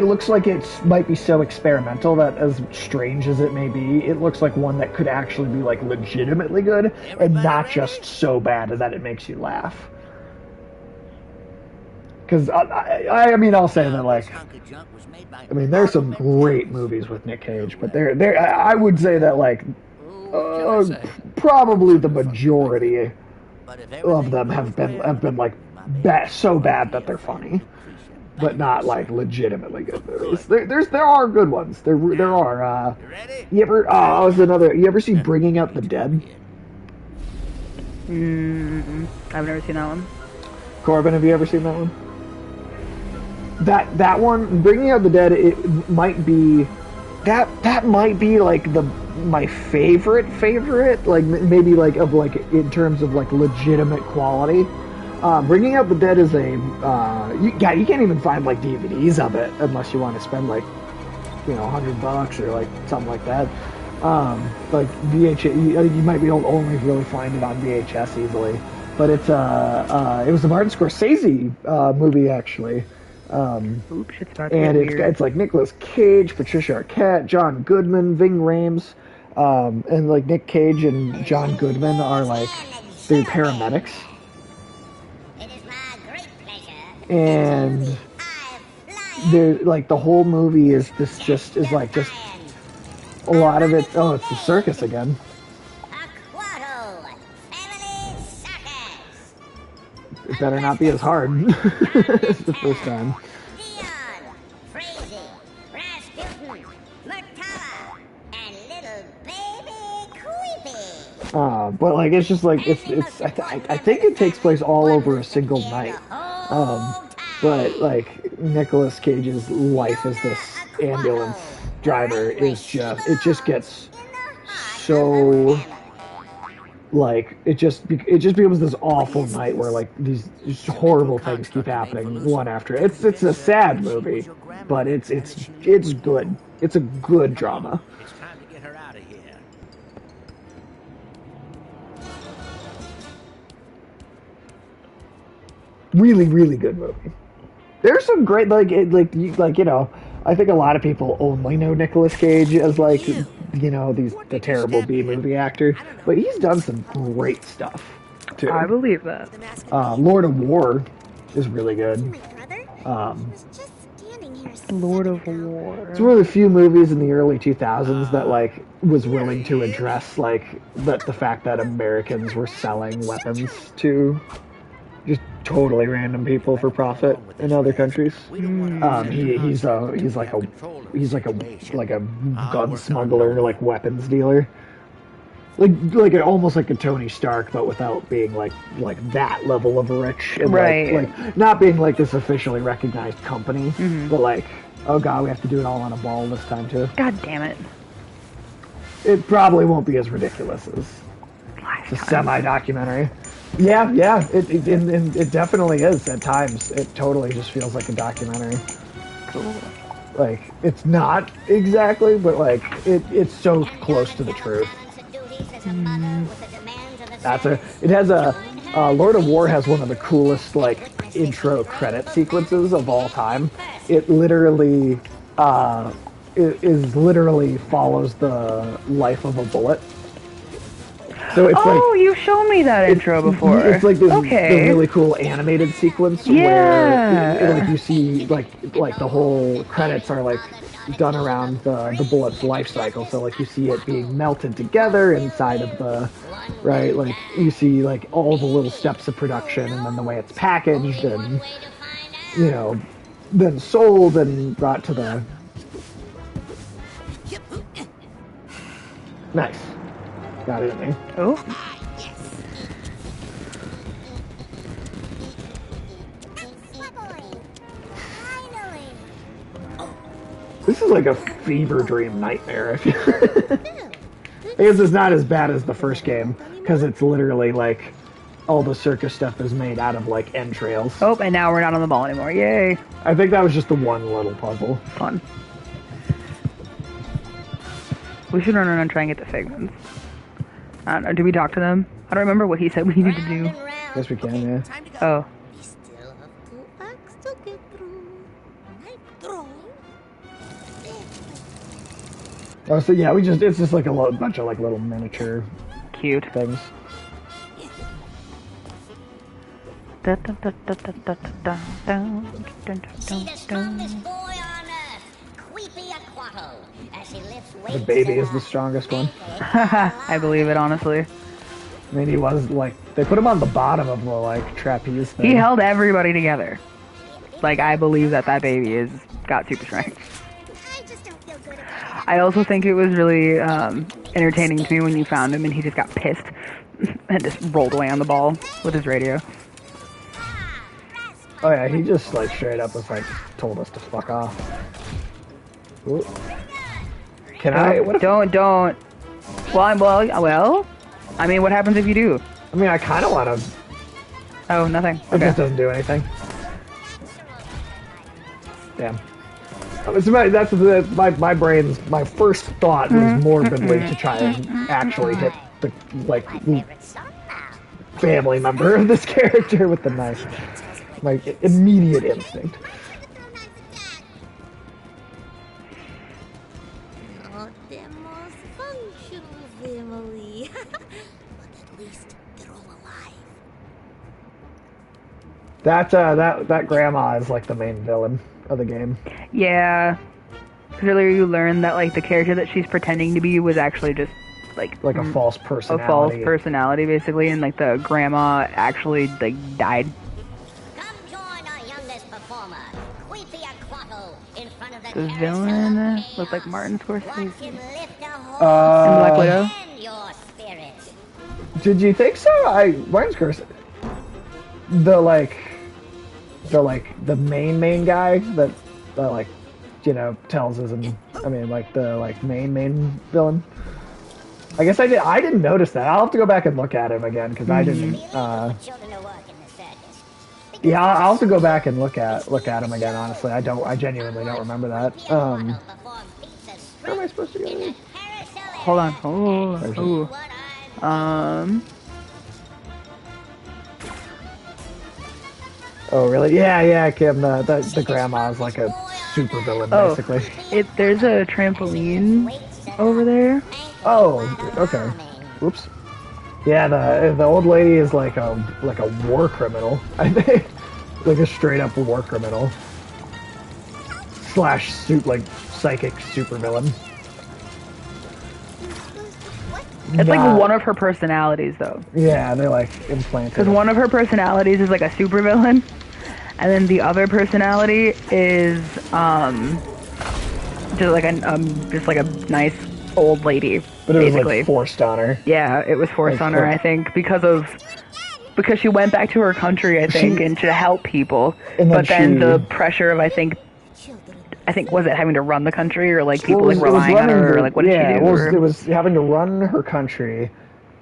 I: looks like it might be so experimental that as strange as it may be, it looks like one that could actually be like legitimately good and not just so bad that it makes you laugh. Because I mean I'll say that like I mean there's some great movies with Nick Cage, but I would say that like probably the majority of them have been like so bad that they're funny, but not like legitimately good movies. There are good ones. There are. You ever see Bringing Out the Dead?
A: I've never seen that one.
I: Corbin, have you ever seen that one? That one, Bringing Out the Dead, it might be that might be like my favorite, like maybe like of like in terms of like legitimate quality. Bringing Out the Dead is you can't even find like DVDs of it unless you want to spend like $100 or like something like that. Like VHS, you might be able to only really find it on VHS easily. But it was a Martin Scorsese movie actually.
A: Oops, it's about to
I: and
A: get weird.
I: it's like Nicolas Cage, Patricia Arquette, John Goodman, Ving Rhames, and like Nick Cage and John Goodman are like they're paramedics. And they're like the whole movie is just a lot of it. Oh, it's the circus again. It better not be as hard as the first time. But like it's just like it's I think it takes place all over a single night. But like Nicolas Cage's life as this ambulance driver is just gets so like it just becomes this awful night where like these horrible things keep happening one after. It's a sad movie, but it's good. It's a good drama.
D: It's time to get her out of here.
I: Really, really good movie. There's some great I think a lot of people only know Nicolas Cage as like the terrible B movie actor, but he's done some great stuff too.
A: I believe that.
I: Lord of War is really good.
A: Lord of War.
I: It's one of the few movies in the early 2000s that like was willing to address like the fact that Americans were selling weapons to just totally random people for profit in other countries. He's like a gun smuggler, like weapons dealer, like almost like a Tony Stark, but without being like that level of rich, and
A: right?
I: Like not being like this officially recognized company, but like, oh god, we have to do it all on a ball this time too.
A: God damn it!
I: It probably won't be as ridiculous as it's a semi-documentary. Yeah, it definitely is at times. It totally just feels like a documentary.
A: Cool.
I: Like, it's not exactly, but like, it's so close to the truth. Lord of War has one of the coolest, like, intro credit sequences of all time. It literally, literally follows the life of a bullet. So it's
A: you've shown me that intro before.
I: It's like this really cool animated sequence where like you see like the whole credits are like done around the bullet's life cycle. So like you see it being melted together inside of the like you see like all the little steps of production and then the way it's packaged and then sold and brought to the nice. Got it in there.
A: Oh.
I: This is like a fever dream nightmare. I guess it's not as bad as the first game, because it's literally, like, all the circus stuff is made out of, like, entrails.
A: Oh, and now we're not on the ball anymore. Yay.
I: I think that was just the one little puzzle.
A: Fun. We should run around and try and get the Figments. I don't know, did we talk to them? I don't remember what he said we needed to do.
I: Yes, we can, yeah.
A: Oh.
F: We still have 2 acts to get through. Nitro.
I: Oh, so yeah, it's just like a bunch of, like, little miniature
A: cute
I: things.
M: See the strongest boy on earth, Creepy Aquato, as he lifts weights.
I: The baby is the strongest one.
A: I believe it, honestly.
I: I mean, he was, like, they put him on the bottom of the, like, trapeze thing.
A: He held everybody together. Like, I believe that baby got super strength. I also think it was really entertaining to me when you found him and he just got pissed and just rolled away on the ball with his radio.
I: Oh yeah, he just, like, straight up was like, told us to fuck off. Ooh. Can I? What if...
A: Don't. Well, I mean, what happens if you do?
I: I mean, I kind of want to...
A: Oh, nothing.
I: It just doesn't do anything. Damn. My brain's, my first thought was morbidly to try and actually hit the, like, family member of this character with the knife. My immediate instinct.
F: Not the most functional family. But at least they're all alive.
I: That grandma is like the main villain of the game.
A: Yeah. Earlier you learned that, like, the character that she's pretending to be was actually just like
I: a false personality.
A: A false personality, basically, and like the grandma actually like died. The villain looked like Martin Scorsese. And Black Widow.
I: Did you think so? Martin Scorsese. The main guy that like, you know, tells us, and I mean, like the main villain. I guess I didn't notice that. I'll have to go back and look at him again because I didn't. Yeah, I'll have to go back and look at him again. Honestly, I genuinely don't remember that. Where am I supposed to go?
A: Hold on.
I: Oh really? Yeah, Kim. The grandma is like a super villain, basically.
A: There's a trampoline over there.
I: Oh, okay. Oops. Yeah, the old lady is like a war criminal, I think. Like a straight up war criminal. / like psychic supervillain.
A: It's like one of her personalities, though.
I: Yeah, they're like implanted.
A: Because one of her personalities is like a supervillain, and then the other personality is just like a nice old lady.
I: But it
A: basically
I: was like forced on her.
A: Yeah, it was forced on her, I think, because she went back to her country, I think, and to help people. But then the pressure of I think was it having to run the country, or like people like relying on her, or like what did she do?
I: It was having to run her country,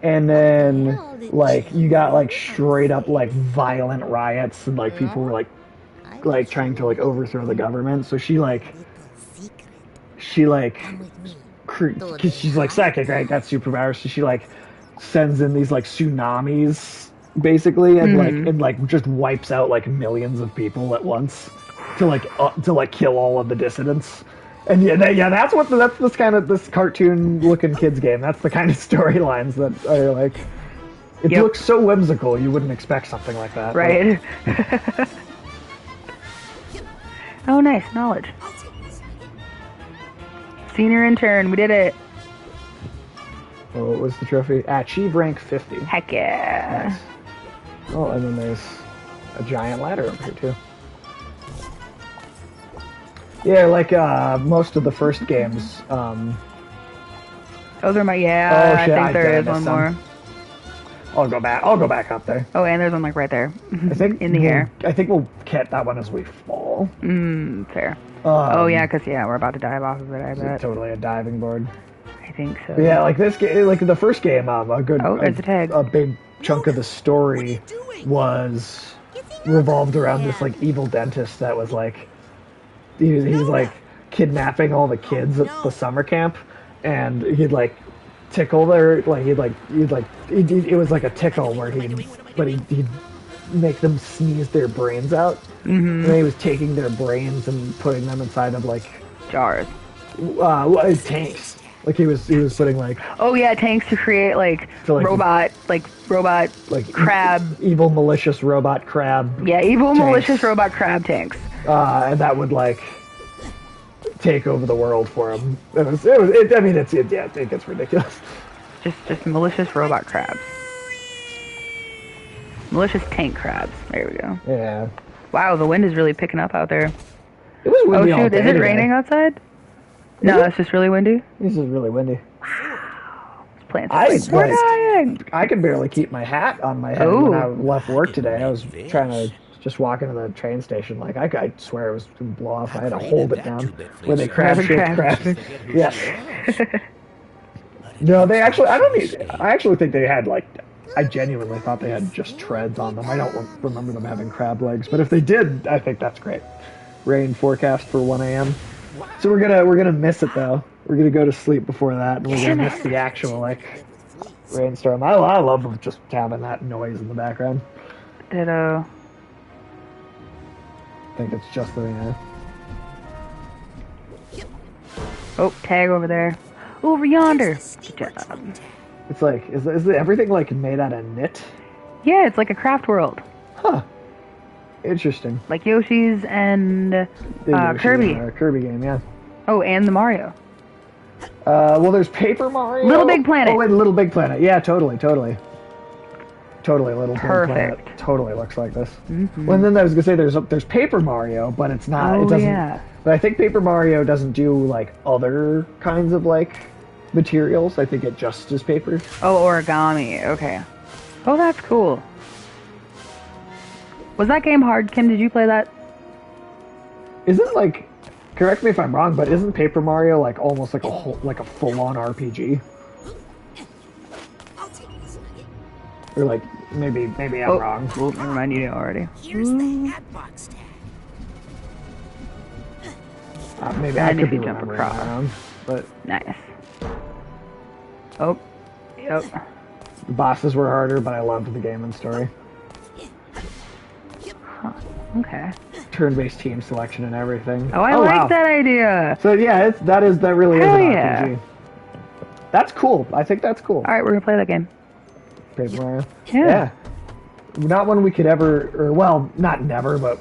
I: and then like you got like straight up like violent riots, and like people were like trying to like overthrow the government. So because she's like psychic, right? That's superpowers. So she like sends in these like tsunamis, basically, and like just wipes out like millions of people at once to kill all of the dissidents. And that's this kind of this cartoon looking kids game. That's the kind of storylines that are like. It looks so whimsical. You wouldn't expect something like that,
A: right? Oh, nice knowledge. Senior intern, we did it.
I: Oh, what was the trophy? Achieve rank 50.
A: Heck yeah.
I: Nice. Oh, and then there's a giant ladder over here, too. Yeah, like most of the first games.
A: Those are my, I think there is one more.
I: I'll go back up there.
A: Oh, and there's one like right there.
I: I think
A: in the air.
I: I think we'll get that one as we fall.
A: Fair. Oh yeah, because we're about to dive off of it, I bet.
I: Totally a diving board.
A: I think so.
I: Yeah, like this game, like the first game,
A: there's a tag.
I: A big chunk of the story was revolved around this like evil dentist that was like he's like kidnapping all the kids at the summer camp, and he'd like tickle their like it was like a tickle where he'd make them sneeze their brains out, and then he was taking their brains and putting them inside of like
A: jars,
I: tanks. Like he was putting like
A: tanks to create like robot crab,
I: evil malicious robot crab.
A: Yeah, evil
I: tanks.
A: Malicious robot crab tanks.
I: And that would like take over the world for him. I mean, it gets ridiculous.
A: Just malicious robot crabs. Malicious tank crabs. There we go.
I: Yeah.
A: Wow, the wind is really picking up out there.
I: It was windy all
A: shoot,
I: day
A: is it
I: today.
A: raining outside? No, it's just really windy.
I: This is really windy.
A: Plants. We're dying.
I: I could barely keep my hat on my head when I left work today. I was trying to just walk into the train station. Like I swear it was going to blow off. I had to hold it down when they crashed. Yes. No, they actually. I actually think they had like. I genuinely thought they had just treads on them. I don't remember them having crab legs, but if they did, I think that's great. Rain forecast for 1 a.m. So we're gonna miss it though. We're gonna go to sleep before that, and we're gonna miss the actual like rainstorm. I love just having that noise in the background.
A: Ditto.
I: I think it's just the
A: Oh, tag over there. Over yonder. Good job.
I: It's like is everything like made out of knit?
A: Yeah, it's like a craft world.
I: Huh. Interesting.
A: Like Yoshi's and Kirby.
I: Kirby game, yeah.
A: Oh, and the Mario.
I: Well, there's Paper Mario.
A: Little Big Planet.
I: Oh, wait, Little Big Planet. Yeah, totally. Little Big
A: Perfect.
I: Planet totally looks like this. Well, and then I was gonna say there's Paper Mario, but it's not.
A: Oh,
I: it doesn't.
A: Yeah.
I: But I think Paper Mario doesn't do like other kinds of like materials. I think it just is paper.
A: Oh, origami. Okay. Oh, that's cool. Was that game hard, Kim? Did you play that?
I: Isn't like, correct me if I'm wrong, but isn't Paper Mario like almost like a full-on RPG? Or like maybe I'm wrong.
A: Well, never mind, you know already.
C: Here's the hat box tag.
I: Maybe I could be remembering that wrong, but
A: nice. Oh, yep.
I: The bosses were harder, but I loved the game and story.
A: Huh. Okay.
I: Turn-based team selection and everything.
A: Oh, I like that idea.
I: So yeah, that really
A: Hell
I: is an
A: yeah.
I: RPG. That's cool. I think that's cool.
A: All right, we're gonna play that game.
I: Paper Mario.
A: Yeah.
I: Not one we could ever, or well, not never, but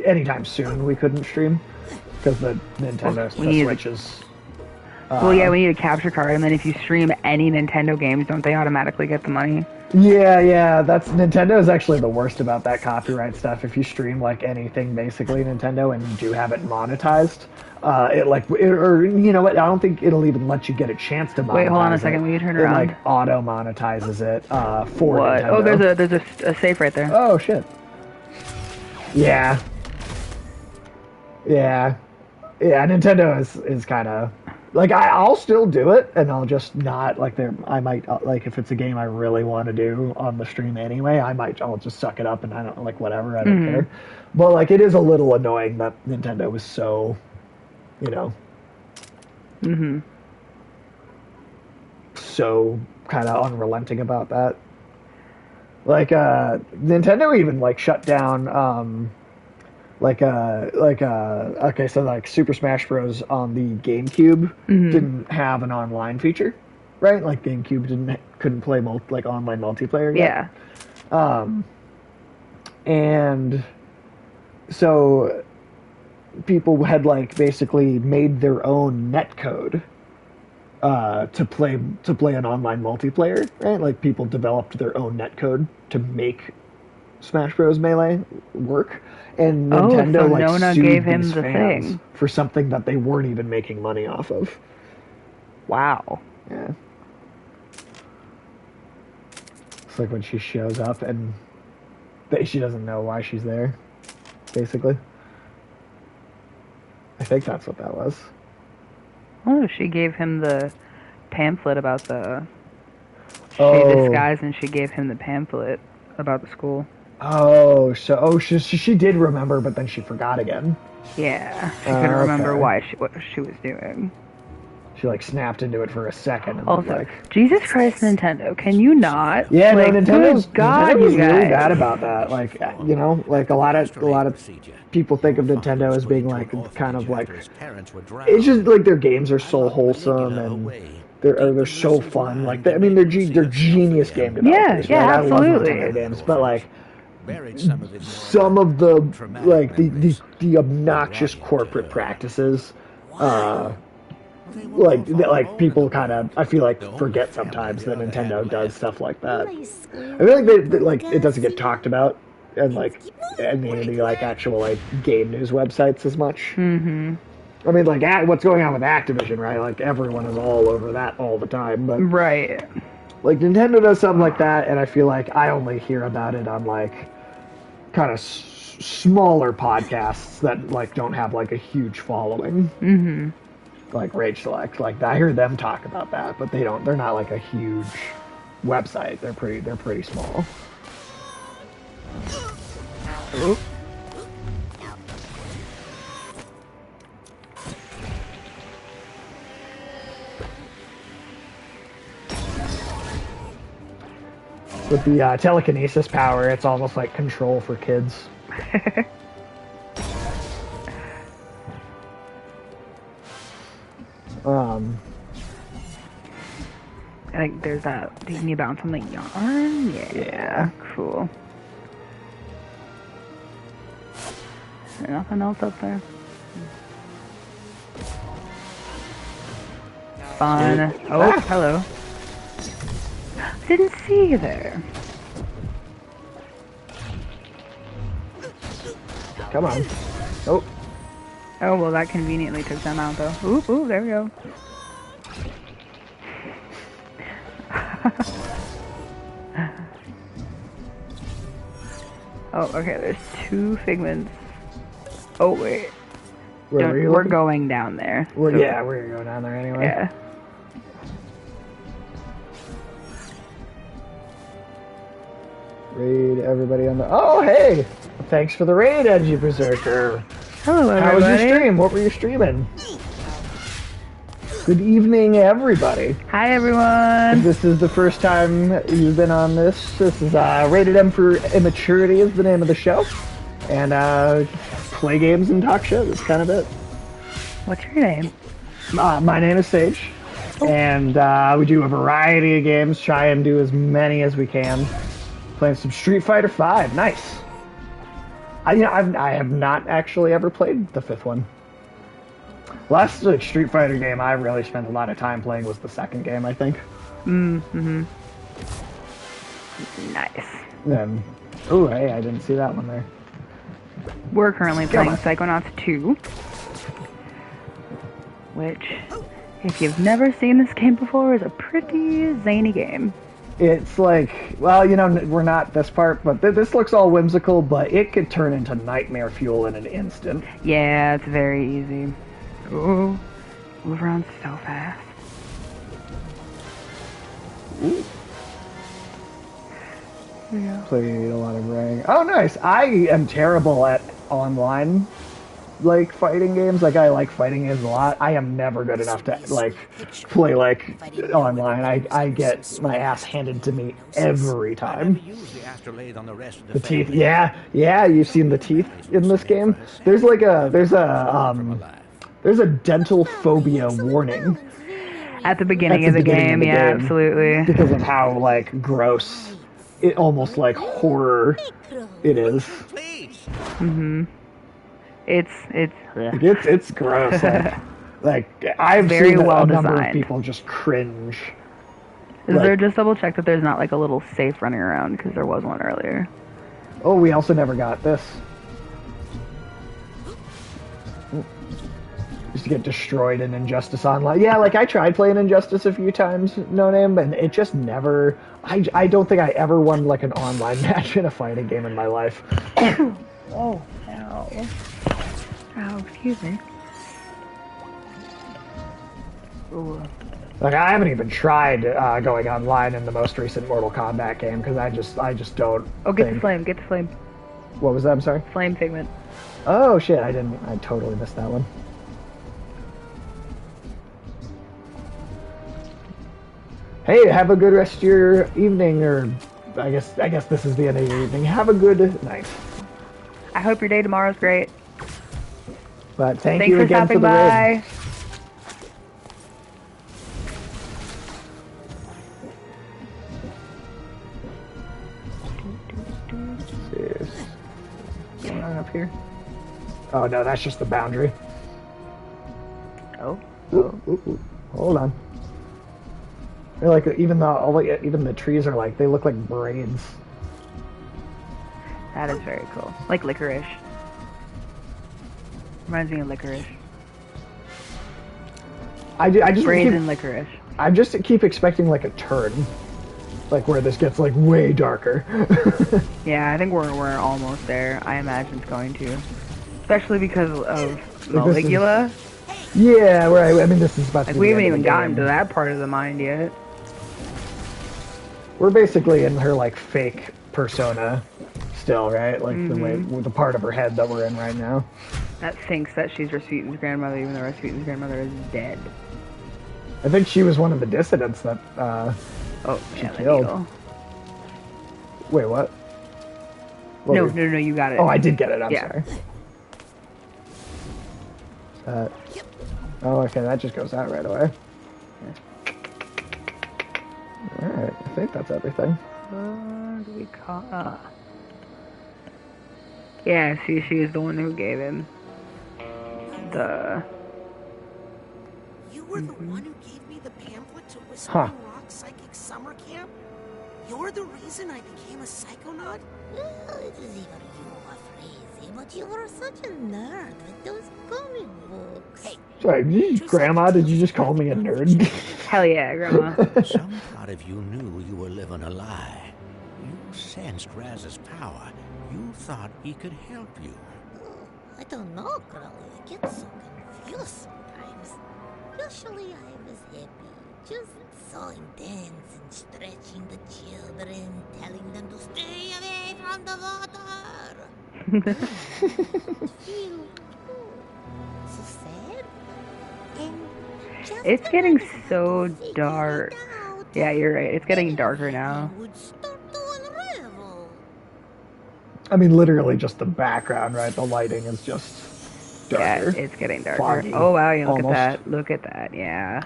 I: anytime soon we couldn't stream because the Nintendo Switch is.
A: Well, yeah, we need a capture card, and then if you stream any Nintendo games, don't they automatically get the money?
I: Yeah, Nintendo is actually the worst about that copyright stuff. If you stream like anything basically Nintendo and you do have it monetized, or you know what, I don't think it'll even let you get a chance to monetize.
A: Wait, hold on a second, will you turn around?
I: It like auto monetizes it for
A: what?
I: Nintendo.
A: Oh, there's a safe right there.
I: Oh shit. Yeah, Nintendo is kind of like I'll still do it, and I'll just not like I might like if it's a game I really want to do on the stream anyway, I'll just suck it up and I don't like whatever, I don't care. But like it is a little annoying that Nintendo was so, so kind of unrelenting about that. Like Nintendo even like shut down okay, so like Super Smash Bros. On the GameCube didn't have an online feature, right? Like GameCube couldn't play online multiplayer yet.
A: Yeah.
I: And so people had like basically made their own netcode to play an online multiplayer, right? Like people developed their own netcode to make Smash Bros. Melee work. And Nintendo
A: so Nona
I: sued
A: gave him
I: these
A: the
I: fans
A: thing
I: for something that they weren't even making money off of.
A: Wow.
I: Yeah. It's like when she shows up and she doesn't know why she's there, basically. I think that's what that was.
A: Oh, she gave him the pamphlet about the... She
I: Oh.
A: disguised and she gave him the pamphlet about the school.
I: Oh, so she did remember, but then she forgot again.
A: Yeah, she couldn't remember
I: Okay.
A: what she was doing.
I: She like snapped into it for a second. And
A: Also,
I: like,
A: Jesus Christ, Nintendo, can you not?
I: yeah,
A: like,
I: no, Nintendo's
A: good God,
I: Nintendo's
A: you
I: really
A: guys.
I: bad about that. Like, you know, like a lot of people think of Nintendo as being like kind of like it's just like their games are so wholesome and they're so fun. Like, they're genius game developers.
A: Yeah,
I: right? I love
A: absolutely.
I: Nintendo games, but like some of the like the obnoxious corporate practices. Like people kind of, I feel like, forget sometimes that Nintendo does stuff like that. I feel like they like it doesn't get talked about and like any like actual like game news websites as much.
A: Mm-hmm.
I: I mean, like what's going on with Activision, right? Like everyone is all over that all the time, but
A: right.
I: Like Nintendo does something like that, and I feel like I only hear about it on like kind of smaller podcasts that like don't have like a huge following.
A: Mm-hmm.
I: Like Rage Select, like I hear them talk about that, but they're not like a huge website. They're pretty small. Oop. With the telekinesis power, it's almost like Control for kids.
A: I think there's that. Can you bounce on the yarn? Yeah. Cool. Nothing else up there. Fun. Oh, hello. Didn't see you there.
I: Come on. Oh.
A: Oh, well, that conveniently took them out, though. Oop, ooh, there we go. Oh, okay, there's 2 figments. Oh, wait. We're going down there.
I: Yeah, we're gonna go down there anyway.
A: Yeah.
I: Raid everybody on the... Oh, hey! Thanks for the raid, Edgy Berserker.
A: Hello, everybody.
I: How was your stream? What were you streaming? Good evening, everybody.
A: Hi, everyone.
I: If this is the first time you've been on this is Rated M for Immaturity is the name of the show. And play games and talk shit. That's kind of it.
A: What's your name?
I: My name is Sage. Oh. And we do a variety of games. Try and do as many as we can. Playing some Street Fighter V. Nice. I have not actually ever played the 5th one. Last Street Fighter game I really spent a lot of time playing was the 2nd game, I think.
A: Mm-hmm. Nice.
I: Then, oh, hey, I didn't see that one there.
A: We're currently playing Psychonauts 2. Which, if you've never seen this game before, is a pretty zany game.
I: It's like, well, you know, we're not this part, but this looks all whimsical, but it could turn into nightmare fuel in an instant.
A: Yeah, it's very easy. Ooh, move around so fast.
I: Ooh. Yeah. Played a lot of Rang. Oh, nice. I am terrible at online, like, fighting games. Like, I like fighting games a lot. I am never good enough to, like, play, like, online. I get my ass handed to me every time. The teeth. Yeah, you've seen the teeth in this game? There's a dental phobia warning.
A: At the beginning of the game, yeah, absolutely.
I: Because of how, like, gross, it almost like horror it is.
A: Mm-hmm.
I: It's gross. Like I've
A: very
I: seen
A: well
I: a number
A: designed.
I: of people just cringe.
A: Is there just double check that there's not like a little safe running around, because there was one earlier.
I: Oh, we also never got this. Used to get destroyed in Injustice Online. Yeah, like I tried playing Injustice a few times, no name, and it just never. I don't think I ever won like an online match in a fighting game in my life.
A: Oh, ow. Ow, excuse me. Ooh.
I: Like, I haven't even tried going online in the most recent Mortal Kombat game because I just don't.
A: Oh, get the flame. Get the flame.
I: What was that? I'm sorry.
A: Flame figment.
I: Oh shit! I totally missed that one. Hey, have a good rest of your evening, or I guess this is the end of your evening. Have a good night.
A: I hope your day tomorrow's great.
I: But
A: Thanks
I: you
A: for
I: again for
A: stopping
I: the
A: by.
I: raid. Going on up here? Oh no, that's just the boundary.
A: Oh.
I: Ooh. Hold on. They're like even the trees are like they look like braids.
A: That is very cool. Like licorice. Reminds me of licorice.
I: I just
A: braids
I: keep,
A: and licorice.
I: I just keep expecting like a turn, like where this gets like way darker.
A: Yeah, I think we're almost there. I imagine it's going to, especially because of Maligula.
I: Yeah, right. I mean, this is about to
A: like
I: be
A: we
I: the
A: haven't
I: end of
A: even
I: the
A: gotten
I: game.
A: to that part of the mind yet.
I: We're basically in her like fake persona still, right? Like the way the part of her head that we're in right now.
A: That thinks that she's Rasputin's grandmother, even though Rasputin's grandmother is dead.
I: I think she was one of the dissidents that she killed. Wait, what?
A: No, you got it.
I: Oh, I did get it. I'm
A: Yeah.
I: sorry. Oh, okay, that just goes out right away. Alright, I think that's everything.
A: What do we call? Yeah, see, she is the one who gave him the...
C: You were the one who gave me the pamphlet to Whispering Rock Psychic Summer Camp? You're the reason I became a psychonaut?
M: Well, it is either you or Crazy, but you were such a nerd with those comic books. Hey,
I: Sorry, Grandma, did you just call me a nerd?
A: Hell yeah, Grandma.
D: Some part of you knew you were living a lie. You sensed Raz's power. You thought he could help you.
M: I don't know, Crowley. I get so confused sometimes. Usually I was happy, just so intense and stretching the children, telling them to stay away from the water. Feel so sad. And just
A: It's getting so dark. Yeah, you're right. It's getting darker now.
I: I mean, literally just the background, right? The lighting is just darker.
A: Yeah, it's getting darker.
I: Foggy,
A: Oh wow, you look
I: almost.
A: at that. Look at that, yeah.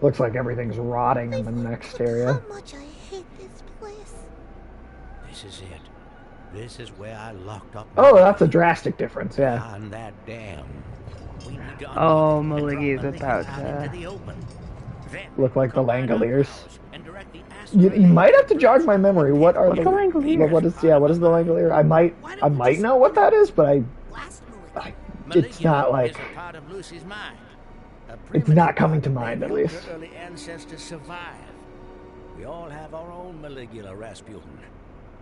I: Looks like everything's rotting in the next area.
M: much I hate this place.
D: This is it. This is where I locked up.
I: Oh, that's a drastic difference, yeah.
D: On that dam. We need to
A: Oh,
D: unlock and
A: Maliggy's
D: drop
A: about
D: Maliggy out into
A: to...
D: the open. Then
I: Look like the Langoliers.
D: and direct the
I: You might have to jog my memory. What are
A: What's the Langolier?
I: What is the Langolier? I might know what that is, but it's not like
D: is a part of Lucy's mind. A
I: it's not coming to mind at least.
D: Her early ancestors survived. We all have our own Maligula Rasputin.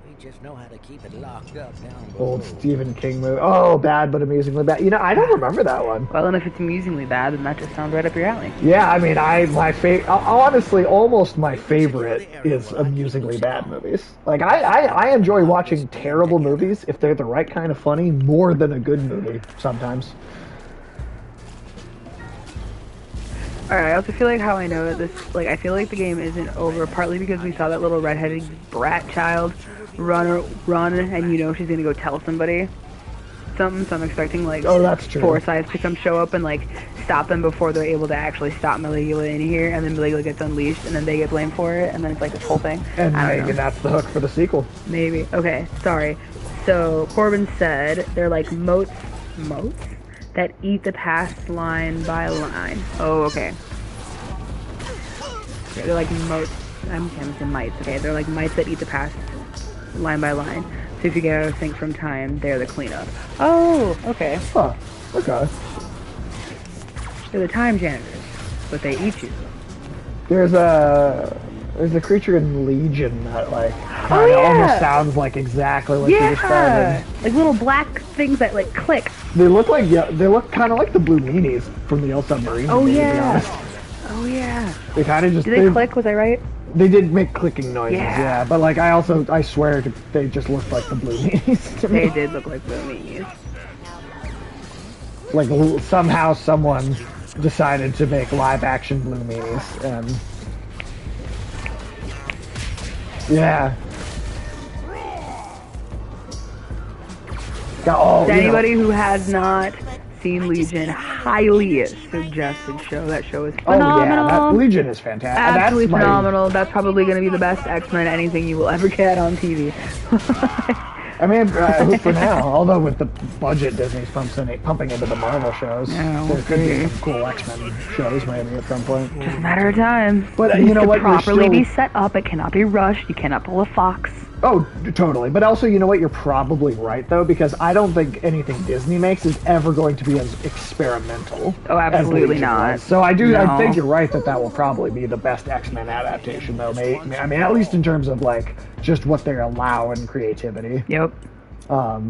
D: We just know how to keep it locked up down below.
I: Old Stephen King movie. Oh, bad but amusingly bad. You know, I don't remember that one.
A: Well, and if it's amusingly bad, then that just sounds right up your alley.
I: Yeah, I mean, honestly, almost my favorite is amusingly bad movies. Like, I enjoy watching terrible movies if they're the right kind of funny more than a good movie sometimes.
A: Alright, I also feel like how I know that this, like, I feel like the game isn't over, partly because we saw that little redheaded brat child run, and you know she's gonna go tell somebody something, so I'm expecting, like,
I: Oh, that's true.
A: Forsyth to come show up and, like, stop them before they're able to actually stop Maligula in here, and then Maligula gets unleashed, and then they get blamed for it, and then it's, like, this whole thing.
I: And
A: I don't
I: maybe
A: know.
I: that's the hook for the sequel.
A: Maybe. Okay, sorry. So, Corbin said they're like moats that eat the past line by line. Oh, okay. They're like moats. I'm saying mites. Okay, they're like mites that eat the past line by line. So if you get out of sync from time, they're the cleanup. Oh, okay.
I: Huh. Okay.
A: They're the time janitors, but they eat you.
I: There's a creature in Legion that like kind of almost sounds like exactly what you described.
A: Like little black things that like click.
I: They look kind of like the Blue Meanies from the old submarine.
A: Oh
I: movie, to be
A: yeah.
I: honest.
A: Oh yeah.
I: They kind of just...
A: Did they click? Was I right?
I: They did make clicking noises,
A: Yeah.
I: yeah. But like, I swear, they just looked like the Blue Meanies to me.
A: They did look like Blue Meanies.
I: Like, somehow someone decided to make live-action Blue Meanies, and... Yeah.
A: Anybody who has not seen Legion, highly suggested show. That show is phenomenal.
I: Oh yeah, that Legion is fantastic.
A: Absolutely phenomenal. That's probably going to be the best X-Men anything you will ever get on TV.
I: I mean, for now, although with the budget Disney's pumping into the Marvel shows, there could be some cool X-Men shows maybe at some point.
A: Just a matter of time.
I: But you know what?
A: Properly be set up. It cannot be rushed. You cannot pull a Fox.
I: Oh, totally. But also, you know what? You're probably right, though, because I don't think anything Disney makes is ever going to be as experimental.
A: Oh, absolutely not.
I: So I think you're right that will probably be the best X-Men adaptation, though. I mean, at least in terms of, like, just what they allow in creativity.
A: Yep.
I: Oh,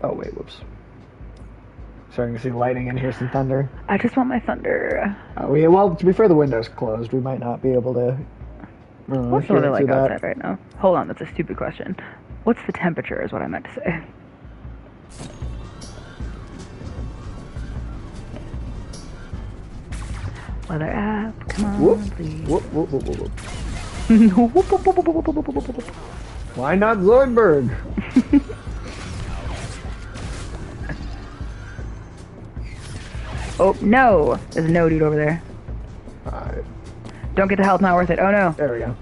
I: wait, whoops. Starting to see lightning and hear some thunder.
A: I just want my thunder.
I: Well, to be fair, the window's closed. We might not be able to...
A: What's the weather like outside right now? Hold on, that's a stupid question. What's the temperature is what I meant to say. Weather app, come on, please.
I: Whoop. Why not Zoidberg?
A: Oh, no! There's a no dude over there.
I: Alright.
A: Don't get the health, not worth it. Oh no.
I: There we go.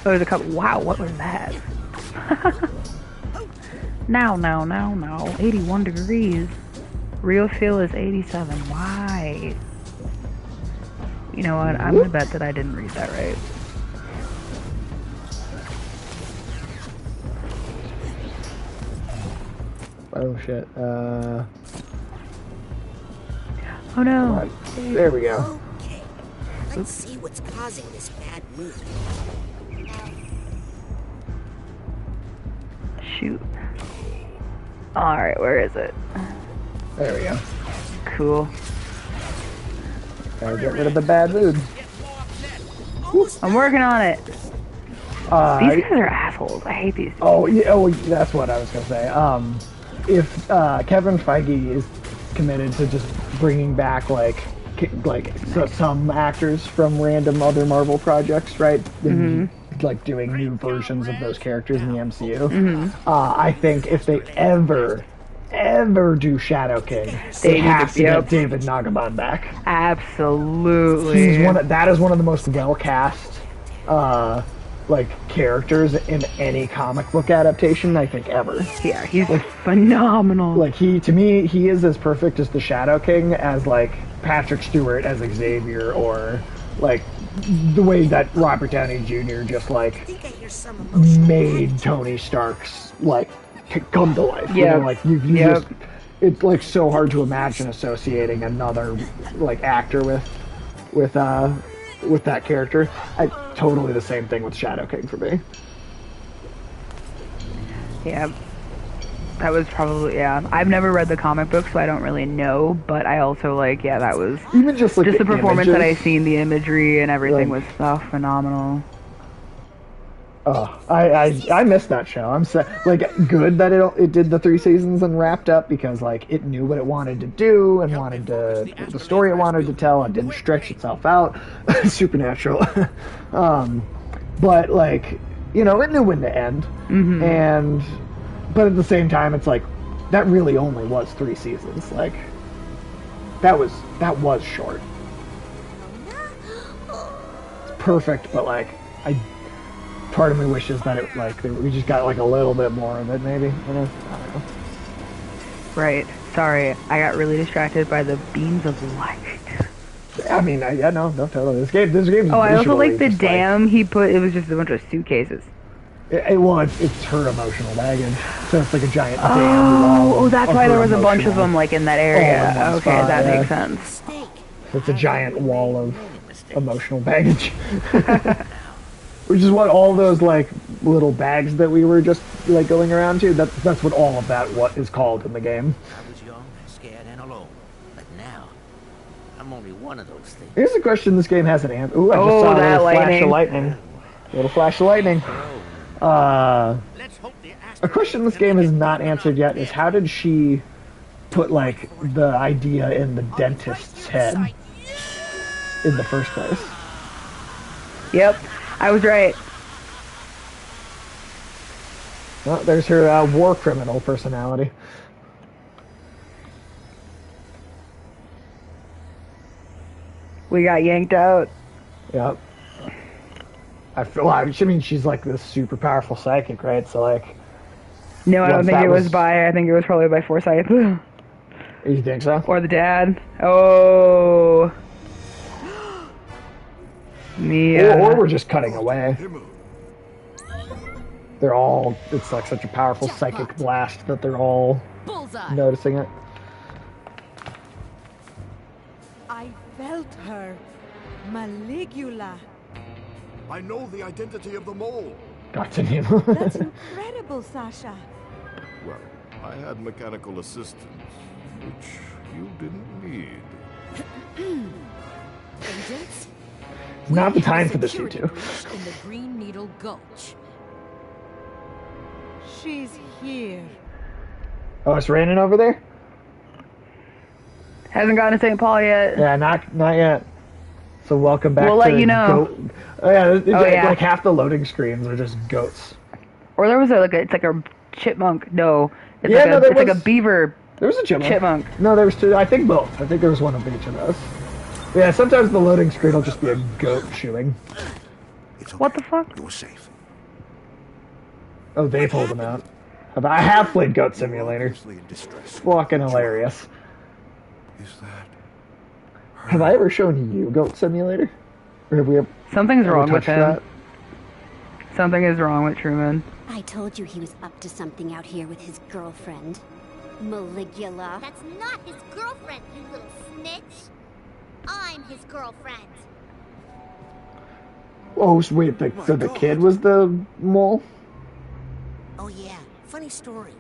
A: Oh, there's a couple. Wow, what was that? Now. 81 degrees. Real feel is 87. Why? You know what? I'm gonna bet that I didn't read that right.
I: Oh shit.
A: Oh no.
I: There we go.
C: Okay, let's see what's causing this bad mood.
A: Shoot. Alright, where is it?
I: There we go.
A: Cool.
I: Gotta get rid of the bad mood.
A: I'm working on it. These guys are assholes. I hate these.
I: Oh, yeah, that's what I was gonna say. If Kevin Feige is committed to just bringing back some actors from random other Marvel projects, right? Like doing new versions of those characters in the MCU. I think if they ever do Shadow King, they have to get David Nagaban back.
A: Absolutely.
I: That is one of the most well cast characters in any comic book adaptation I think ever.
A: Yeah, he's phenomenal.
I: To me, he is as perfect as the Shadow King as Patrick Stewart as Xavier, or the way that Robert Downey Jr. just made Tony Stark's come to life.
A: Yeah.
I: It's so hard to imagine associating another actor with that character. Totally the same thing with Shadow King for me.
A: Yeah. That was probably, I've never read the comic book, so I don't really know, but I also that was
I: even just the
A: performance
I: images,
A: that I seen, the imagery and everything was phenomenal.
I: Oh, I missed that show. I'm good that it did the 3 seasons and wrapped up, because it knew what it wanted to do and wanted to the story it wanted to tell. It didn't stretch itself out. Supernatural. But it knew when to end. But at the same time, it's that really only was 3 seasons. That was short. It's perfect, but part of me wishes that we just got a little bit more of it, maybe. I don't know.
A: Right. Sorry, I got really distracted by the beams of light.
I: I mean, no, totally. This game.
A: Oh, I also like the dam he put. It was just a bunch of suitcases.
I: It's her emotional baggage. So it's a giant dam.
A: Oh, that's why there was a bunch of them in that area. Okay, that makes sense.
I: So it's a giant wall of emotional baggage. Which is what all those little bags that we were just going around to. That's what all of that is called in the game.
D: I was young, scared, and alone, but now I'm I'm only one of those things.
I: Here's a question this game hasn't answered. Ooh, I just
A: Oh,
I: saw a
A: that
I: little flash of
A: lightning.
I: lightning. Little flash of lightning. A question this game has not answered yet is how did she put, like, the idea in the dentist's head in the first place?
A: Yep, I was right.
I: Well, there's her war criminal personality.
A: We got yanked out.
I: Yep. I mean, she's like this super powerful psychic, right? So, like...
A: No, I don't
I: once
A: think
I: that
A: it was by, I think it was probably by Forsyth.
I: You think so?
A: Or the dad. Oh. Yeah.
I: Or we're just cutting away. They're all... It's like such a powerful psychic blast that they're all noticing it.
N: I felt her. Maligula.
O: I know the identity of the mole.
I: That's in him.
N: That's incredible, Sasha.
O: Well, I had mechanical assistance, which you didn't need.
J: Agents?
I: Not the time for this, you two.
J: In the Green Needle Gulch.
N: She's here.
I: Oh, it's raining over there?
A: Hasn't gotten to St. Paul yet.
I: Yeah, not yet. So welcome back
A: We'll
I: to
A: let you know.
I: Goat. Oh, yeah,
A: yeah.
I: Like half the loading screens are just goats.
A: Or there was it's like a chipmunk. No. It's
I: Yeah,
A: like
I: no,
A: it's like a beaver.
I: There was a chipmunk.
A: Chipmunk.
I: No, there was two. I think both. I think there was one of each of those. Yeah, sometimes the loading screen will just be a goat chewing.
A: What the fuck?
O: You're safe.
I: Oh, they pulled him out. I have played Goat Simulator. Fucking hilarious.
O: Is that...
I: Have I ever shown you Goat Simulator? Or have we ever...
A: Something's wrong with
I: touched
A: him.
I: that?
A: Something is wrong with Truman.
P: I told you he was up to something out here with his girlfriend. Maligula.
M: That's not his girlfriend, you little snitch. I'm his girlfriend.
I: Oh, so wait, so the kid was the mole?
C: Oh yeah, funny story.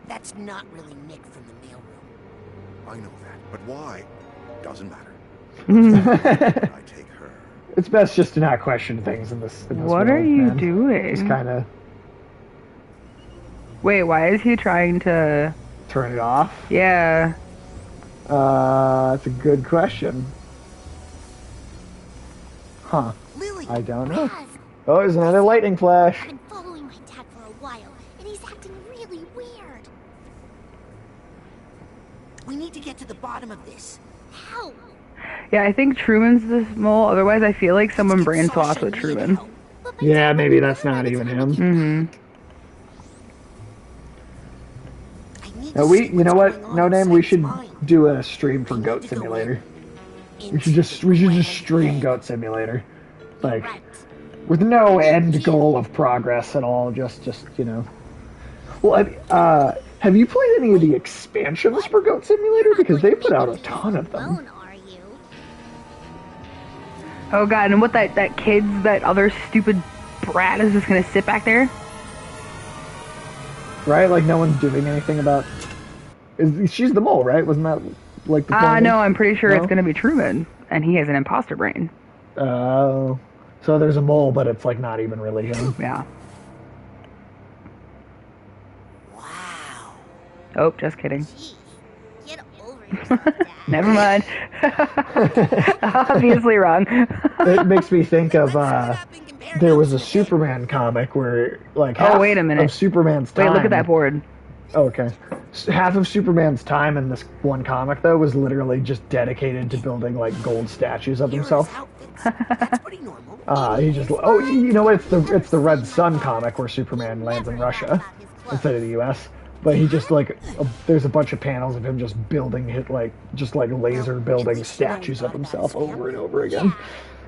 C: That's not really Nick from the mailroom.
O: I know that, but why? Doesn't matter. I take her.
I: It's best just to not question things in this
A: What
I: world,
A: are you
I: man.
A: doing?
I: Just kind of
A: Wait, why is he trying to...
I: turn it off?
A: Yeah.
I: That's a good question. Huh.
M: Lily,
I: I don't know.
M: Raz.
I: Oh, there's another lightning flash.
M: I've been following my dad for a while, and he's acting really weird.
C: We need to get to the bottom of this.
M: How?
A: Yeah, I think Truman's the mole. Otherwise, I feel like someone brain swapped with Truman.
I: Yeah, maybe that's not even him.
A: Mm-hmm.
I: No, you know what? No name. We should do a stream for Goat Simulator. We should just stream Goat Simulator, like with no end goal of progress at all. Just you know. Well, have you played any of the expansions for Goat Simulator? Because they put out a ton of them.
A: Oh god, and what that kid's that other stupid brat is just gonna sit back there?
I: Right? Like no one's doing anything about. She's the mole, right? Wasn't that like the point?
A: No, I'm pretty sure
I: No?
A: it's gonna be Truman, and he has an imposter brain.
I: Oh, so there's a mole, but it's like not even really him.
A: Yeah. Oh, just kidding.
M: Get over yourself, Dad.
A: Never mind. Obviously wrong.
I: It makes me think of there was a Superman comic where like half
A: wait a minute.
I: of Superman's time.
A: Wait, look at that board.
I: Oh, okay. Half of Superman's time in this one comic though was literally just dedicated to building like gold statues of himself. He just you know what? It's the Red Sun comic where Superman lands in Russia instead of the U.S. But he just there's a bunch of panels of him just building laser building statues of himself over and over again.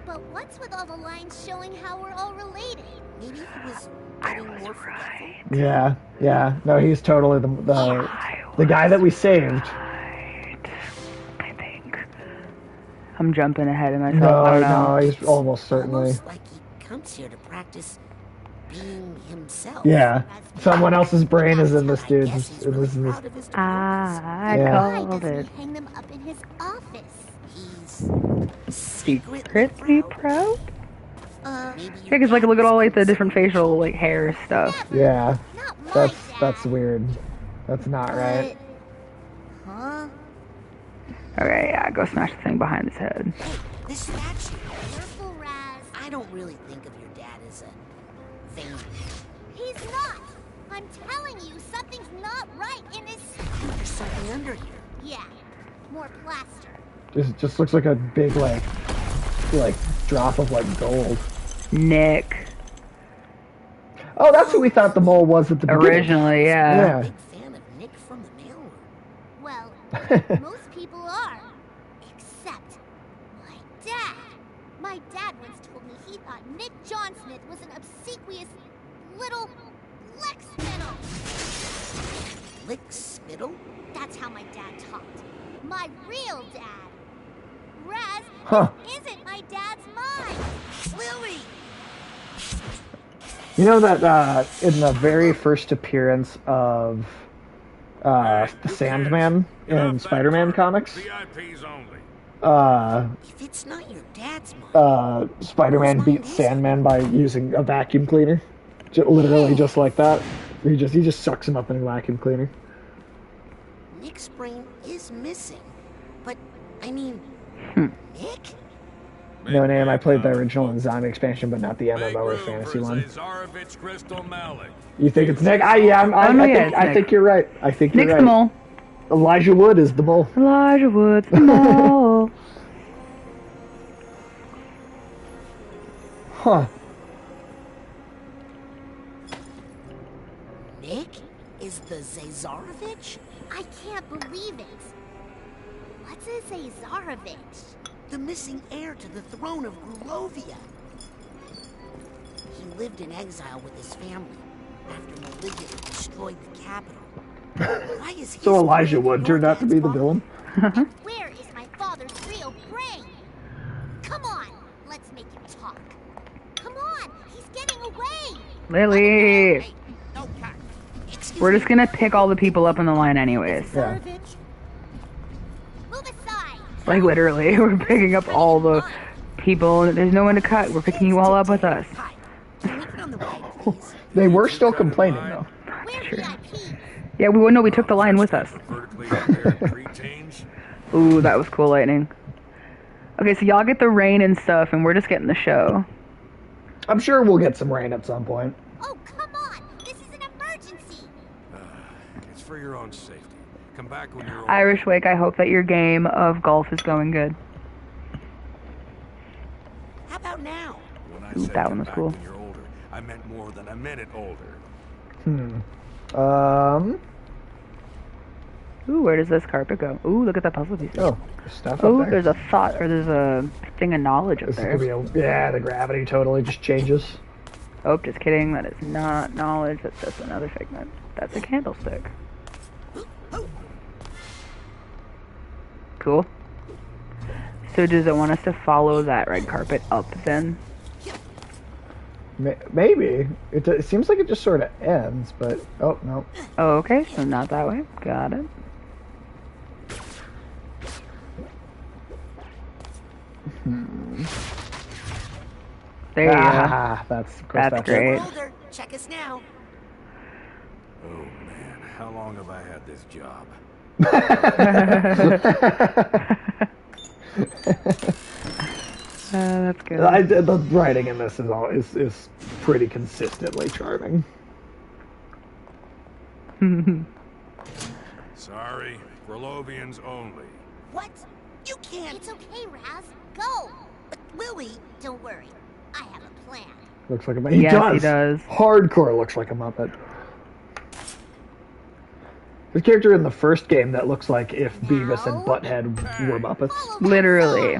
M: But what's with all the lines showing how we're all related? Maybe he was getting more right.
I: Yeah. No, he's totally the guy that we saved.
A: I think. I'm jumping ahead of myself. I don't know.
I: No, he's almost certainly.
C: Almost like he comes here to practice being himself.
I: Yeah. Someone else's brain is in this dude's.
A: I
I: Yeah.
A: called
M: Why
A: it.
M: doesn't he hang them up in his office?
C: He's
A: Secretly proud?
C: maybe
A: Yeah, because like look at all like the different facial like hair stuff.
I: Yeah, that's weird. That's not right.
C: Huh?
A: Okay, yeah, go smash the thing behind his head.
C: Hey, this statue. Careful, Raz. I don't really think of your dad as a vain.
M: He's not! I'm telling you, something's not right in his...
C: There's something under here.
M: Yeah, more plaster.
I: Just looks like a big like drop of like gold.
A: Nick.
I: Oh, that's who we thought the mole was at the beginning.
A: Originally, yeah.
C: Big fan of Nick from the mailroom.
M: Well, most people are. Except my dad. My dad once told me he thought Nick John Smith was an obsequious little Lex Spittle.
C: Lick Spittle?
M: That's how my dad talked. My real dad. Raz, this isn't my dad's mind.
C: Lily!
I: You know that in the very first appearance of the Sandman in Spider-Man comics,
C: If it's not your dad's mind,
I: Spider-Man beats Sandman by using a vacuum cleaner, literally just like that. He just sucks him up in a vacuum cleaner.
C: Nick's brain is missing. But, I mean, Nick?
I: No name. I played the original and Zombie expansion, but not the MMO or fantasy one. You think it's Nick? I think you're right. I think you're
A: Nick's
I: right.
A: the mole.
I: Elijah Wood is the mole.
A: Elijah Wood's the mole.
I: Huh.
C: Nick is the Zazarovich?
M: I can't believe it. What's a Zazarovich?
C: The missing heir to the throne of Grulovia. He lived in exile with his family after Maligula destroyed the capital. Why is
I: So Elijah Wood turned out to be the villain?
M: Where is my father's real brain? Come on, let's make him talk. Come on, he's getting away.
A: Lily. We're just gonna pick all the people up in the line anyways.
I: Yeah.
M: Move aside.
A: Like literally, we're picking up all the people. There's no one to cut. We're picking you all up with us.
I: They were still complaining though.
A: True. Yeah, we took the line with us. Ooh, that was cool lightning. Okay, so y'all get the rain and stuff, and we're just getting the show.
I: I'm sure we'll get some rain at some point.
M: Oh, come on! This is an emergency!
Q: It's for your own safety. Come back when you're older.
A: Irish Wake, I hope that your game of golf is going good.
C: How about now?
A: Ooh, that one was cool.
Q: When you're older, I meant more than a minute older.
A: Ooh, where does this carpet go? Ooh, look at that puzzle piece.
I: Oh, there's stuff
A: Oh,
I: up there.
A: there's a thought, or there's a thing of knowledge up
I: This
A: there.
I: could be yeah, the gravity totally just changes.
A: Oh, just kidding. That is not knowledge. That's just another figment. That's a candlestick. Cool. So does it want us to follow that red carpet up then?
I: Maybe. It seems like it just sort of ends, but... Oh, no.
A: Oh, okay. So not that way. Got it. There you go. That's great.
C: Older. Check us now.
Q: Oh man, how long have I had this job?
A: That's good.
I: The writing in this is pretty consistently charming.
Q: Sorry, Grolovians only.
C: What? You can't.
M: It's okay, Raz. Go.
C: But Lily,
M: Don't worry. I have a plan.
I: Looks like a Muppet.
A: Yes, he does.
I: Hardcore looks like a Muppet. The character in the first game that looks like if Beavis and Butthead were Muppets.
A: Literally.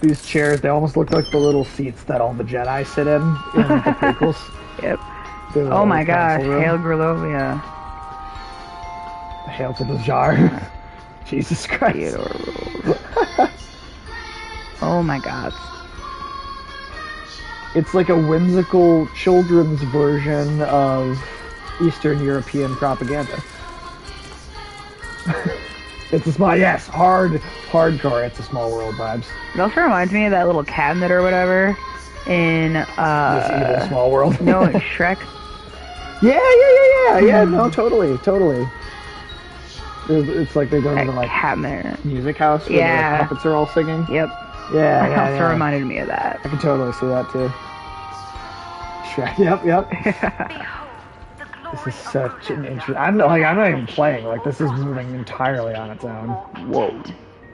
I: These chairs, they almost look like the little seats that all the Jedi sit in the prequels.
A: Yep.
I: The
A: Oh my
I: little
A: gosh,
I: council room.
A: Hail Grulovia.
I: Hail to the jar. Jesus Christ.
A: Oh my god.
I: It's like a whimsical children's version of Eastern European propaganda. It's a small, yes, hardcore. It's a Small World vibes.
A: It also reminds me of that little cabinet or whatever in
I: This evil Small World.
A: No, it's Shrek.
I: Yeah. No, totally. It's like they go to the like
A: cabinet
I: music house where the like, puppets are all singing.
A: Yep.
I: Yeah.
A: That also reminded me of that.
I: I can totally see that too. Shrek. Yep. This is such an interesting. I'm not even playing. Like this is moving entirely on its own.
A: Whoa.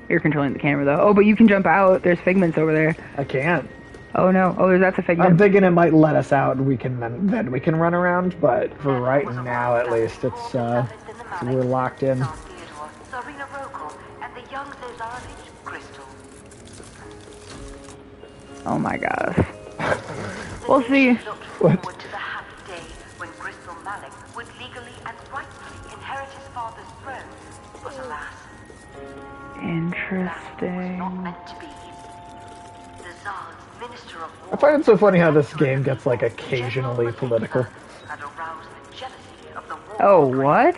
A: You're controlling the camera though. Oh, but you can jump out. There's figments over there.
I: I can't.
A: Oh no. Oh, that's a figment.
I: I'm thinking it might let us out and we can then we can run around, but for right now at least it's we're locked in.
A: Oh my gosh. We'll see.
I: What?
A: Interesting.
I: I find it so funny how this game gets like occasionally political.
A: Oh, what?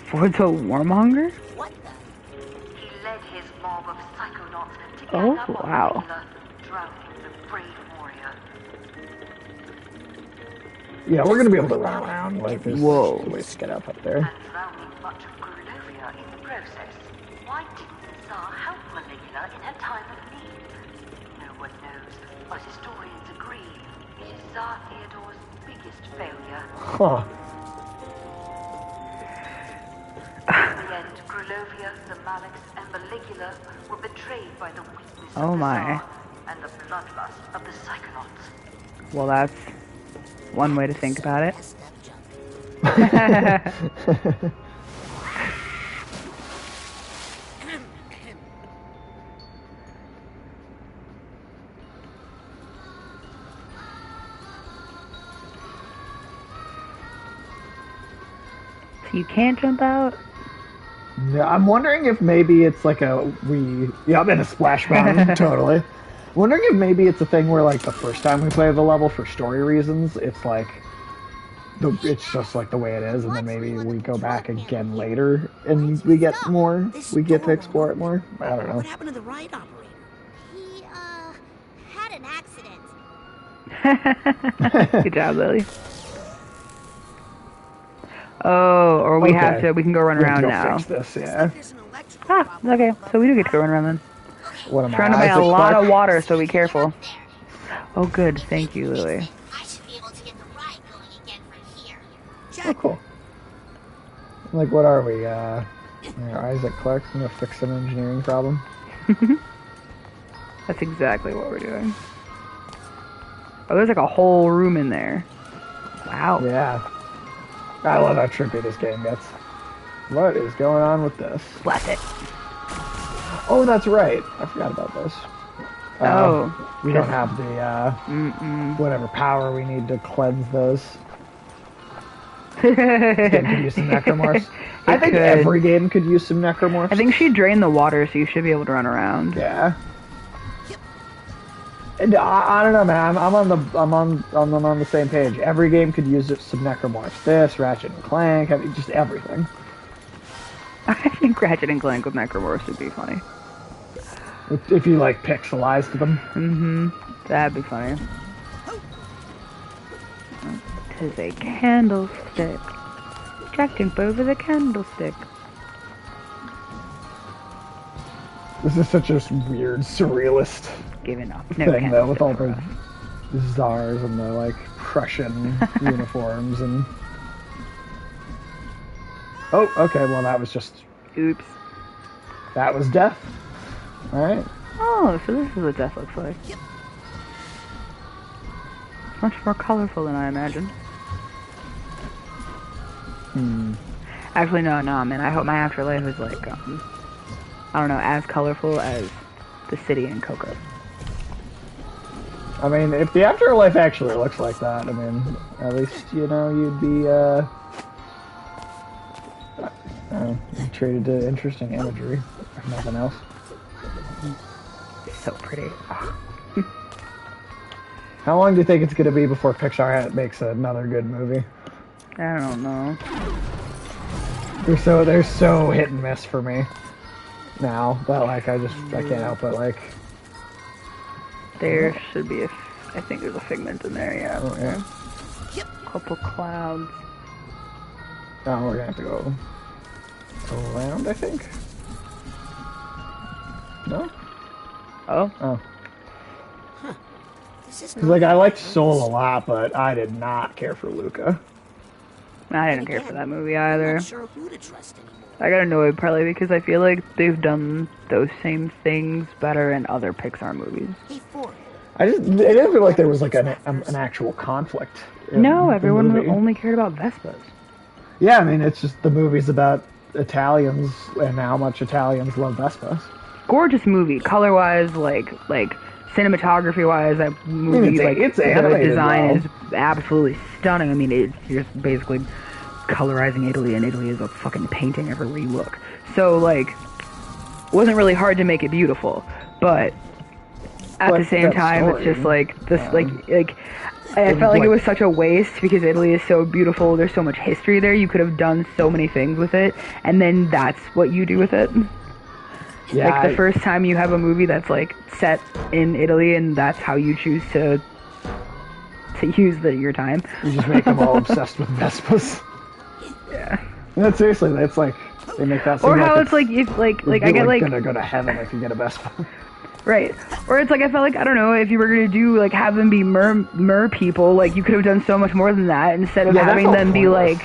A: Ford's a warmonger? Oh, wow.
I: Yeah, we're gonna be able to run around. Like, there's ways to get up there. Huh.
A: Oh my.
R: And the bloodlust of the Psychonauts.
A: Well, that's one way to think about it. So you can't jump out?
I: Yeah, I'm wondering if maybe it's like yeah, I'm in a splash mountain, totally. Wondering if maybe it's a thing where like the first time we play the level for story reasons, it's like it's just like the way it is, and then maybe we go back again later and we get to explore it more. I don't know.
C: What happened to the ride operator?
M: He, had an accident.
A: Good job, Lily. Oh, or we can go run around now.
I: Fix this, yeah.
A: Ah, okay. So we do get to go run around then.
I: What am I?
A: Surrounded by a lot of water, so be careful. Oh, good. Thank you, Lily.
M: I should be able to get the ride going again from here.
I: Oh, cool. Like, what are we? Isaac Clarke gonna fix an engineering problem?
A: That's exactly what we're doing. Oh, there's like a whole room in there. Wow.
I: Yeah. I love how trippy this game gets. What is going on with this?
A: Bless it.
I: Oh, that's right. I forgot about this. We don't have the, whatever power we need to cleanse those. This game could use some necromorphs. I think every game could use some necromorphs.
A: I think she drained the water, so you should be able to run around.
I: Yeah. And I don't know, man. I'm on the same page. Every game could use some necromorphs. This, Ratchet and Clank, I mean, just everything.
A: I think Ratchet and Clank with necromorphs would be funny.
I: If you like pixelized them.
A: Mm-hmm. That'd be funny. Tis a candlestick. Jack jump over the candlestick.
I: This is such a weird, surrealist
A: giving up.
I: thing, though, with all the czars and the, like, Prussian uniforms and... Oh, okay, well, that was just...
A: Oops.
I: That was death. Alright.
A: Oh, so this is what death looks like. Much more colorful than I imagined. Actually, no, man. I hope my afterlife is like, I don't know, as colorful as the city in Coco.
I: I mean, if the afterlife actually looks like that, I mean, at least, you know, you'd be, treated to interesting imagery, if nothing else.
A: So pretty.
I: How long do you think it's going to be before Pixar makes another good movie?
A: I don't know.
I: They're so hit and miss for me now that like I can't help it. Like
A: there should be I think there's a Figment in there. Yeah.
I: Oh, yeah.
A: Couple clouds.
I: Oh, we're gonna have to go around, I think. No.
A: Oh.
I: Oh. Cause like I liked Soul a lot, but I did not care for Luca.
A: I didn't care for that movie either.
C: I'm not sure who to trust anymore.
A: I got annoyed partly because I feel like they've done those same things better in other Pixar movies.
C: Hey, Ford.
I: I didn't feel like there was like an actual conflict.
A: No, everyone only cared about Vespas.
I: Yeah, I mean it's just the movie's about Italians and how much Italians love Vespas.
A: Gorgeous movie, color-wise, like cinematography-wise, that movie,
I: it's
A: the
I: animated
A: design
I: well.
A: is absolutely stunning. I mean, it's just basically colorizing Italy, and Italy is a fucking painting everywhere you look. So, like, it wasn't really hard to make it beautiful, but at the same time, it's just like this, I felt like it was such a waste because Italy is so beautiful. There's so much history there. You could have done so many things with it, and then that's what you do with it.
I: Yeah,
A: like the first time you have a movie that's like set in Italy, and that's how you choose to use your time.
I: You just make them all obsessed with Vespas.
A: Yeah.
I: No, seriously, that's like they make that.
A: Or how it's like if like I get like
I: gonna go to heaven if you get a Vespa.
A: Right. Or it's like I felt like I don't know if you were gonna do like have them be mer people, like you could have done so much more than that instead of having them be like.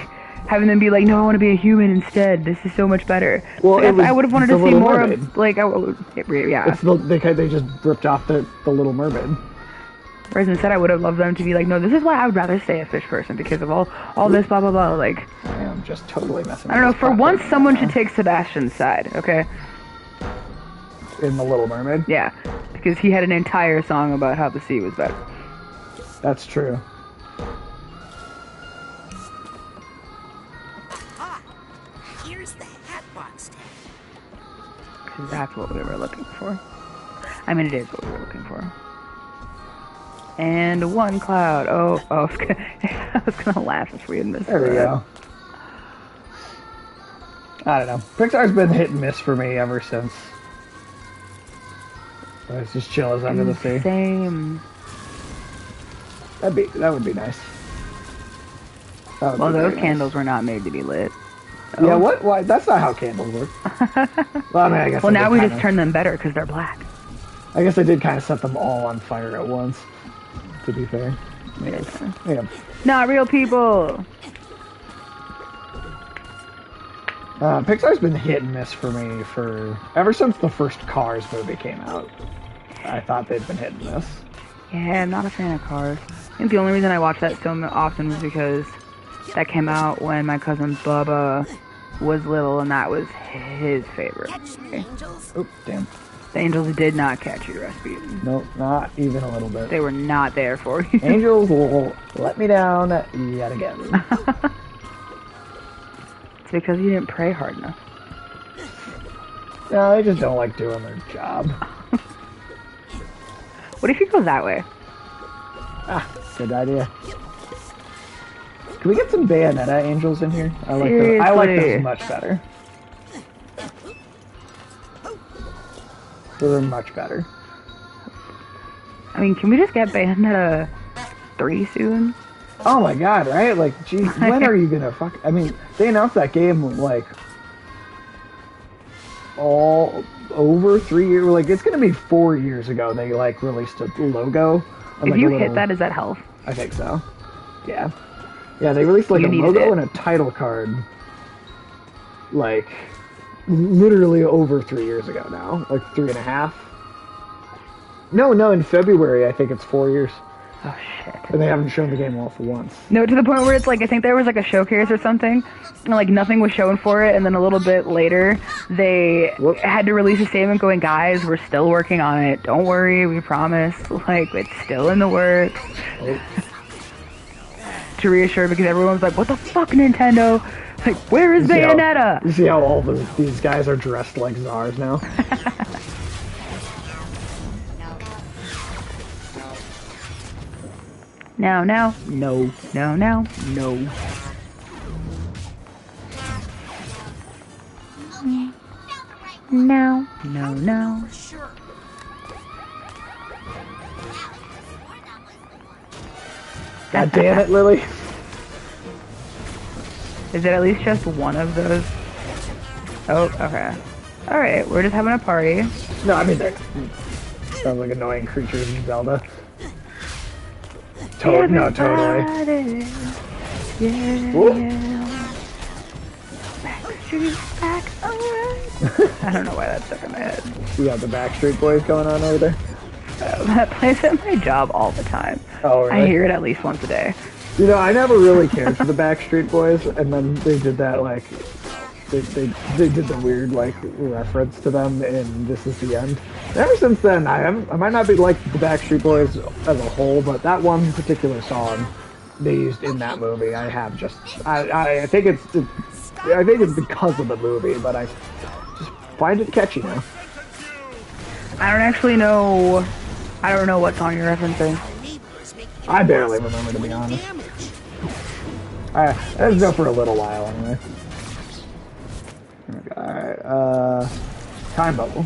A: Having them be like, no, I want to be a human instead. This is so much better.
I: Well,
A: so I would have wanted to see more
I: Mermaid.
A: of, like, yeah.
I: It's they just ripped off the Little Mermaid.
A: Whereas instead, I would have loved them to be like, no, this is why I would rather stay a fish person because of all this blah blah blah. Like,
I: I am just totally messing.
A: I don't know. For once, someone should take Sebastian's side, okay?
I: In the Little Mermaid.
A: Yeah, because he had an entire song about how the sea was better.
I: That's true.
C: Here's the Hatbox tag.
A: Because that's what we were looking for. I mean, it is what we were looking for. And one cloud. Oh, I was gonna laugh if we had missed
I: There we go. I don't know. Pixar's been hit and miss for me ever since. It's just chill as under the sea.
A: Same.
I: That would be nice.
A: Well, those candles were not made to be lit.
I: Oh. Yeah, what? Why? That's not how candles work. Well, I mean, I guess.
A: Well, now we just turn them better because they're black.
I: I guess I did kind of set them all on fire at once. To be fair. Yeah.
A: Not real people.
I: Pixar's been hit and miss for me ever since the first Cars movie came out. I thought they'd been hit and miss.
A: Yeah, I'm not a fan of Cars. I think the only reason I watched that so often was because that came out when my cousin Bubba was little, and that was his favorite.
I: Oh, damn.
A: The angels did not catch you, Rasputin.
I: Nope, not even a little bit.
A: They were not there for you.
I: Angels will let me down yet again.
A: It's because you didn't pray hard enough.
I: No, they just don't like doing their job.
A: What if you go that way?
I: Ah, good idea. Can we get some Bayonetta angels in here? I like those much better. Those are much better.
A: I mean, can we just get Bayonetta 3 soon?
I: Oh my god, right? Like, geez, when are you gonna fuck... I mean, they announced that game, like, all over 3 years... Like, it's gonna be 4 years ago they, like, released a logo.
A: If you hit that, is that health?
I: I think so. Yeah. Yeah, they released, like, a logo and a title card, like, literally over 3 years ago now. Like, 3.5. No, in February, I think it's 4 years.
A: Oh, shit.
I: And they haven't shown the game off once.
A: No, to the point where it's like, I think there was like a showcase or something, and like nothing was shown for it, and then a little bit later, they had to release a statement going, guys, we're still working on it. Don't worry, we promise. Like, it's still in the works.
I: Oh.
A: To reassure, because everyone was like, what the fuck, Nintendo? Like, where is Bayonetta?
I: You see how all these guys are dressed like czars now?
A: Now, no. No, no. No.
I: God damn it, Lily.
A: Is it at least just one of those? Oh, okay. Alright, we're just having a party.
I: No, I mean, that sounds like annoying creatures in Zelda. No, totally.
A: Yeah. Backstreet back, alright. I don't know why that's stuck in my head.
I: You got the Backstreet Boys going on over there?
A: That plays at my job all the time.
I: Oh, really?
A: I hear it at least once a day.
I: You know, I never really cared for the Backstreet Boys, and then they did that, like, they did the weird, like, reference to them in This Is the End. And ever since then, I might not be like the Backstreet Boys as a whole, but that one particular song they used in that movie, I have just, I think it's because of the movie, but I just find it catchy now.
A: I don't actually know. I don't know what song you're referencing.
I: I barely remember, to be honest. That's go for a little while, anyway. Alright, time bubble.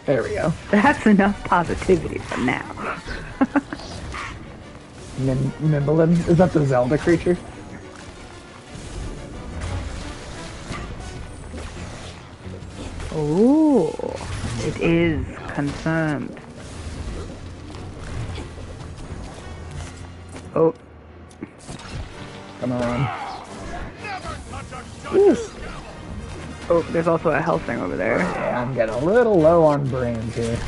I: There we go.
A: That's enough positivity for now.
I: Mimblin? Is that the Zelda creature?
A: Oh, it is confirmed. Oh.
I: Come on.
A: Ooh. Oh, there's also a health thing over there.
I: Yeah, I'm getting a little low on brains here.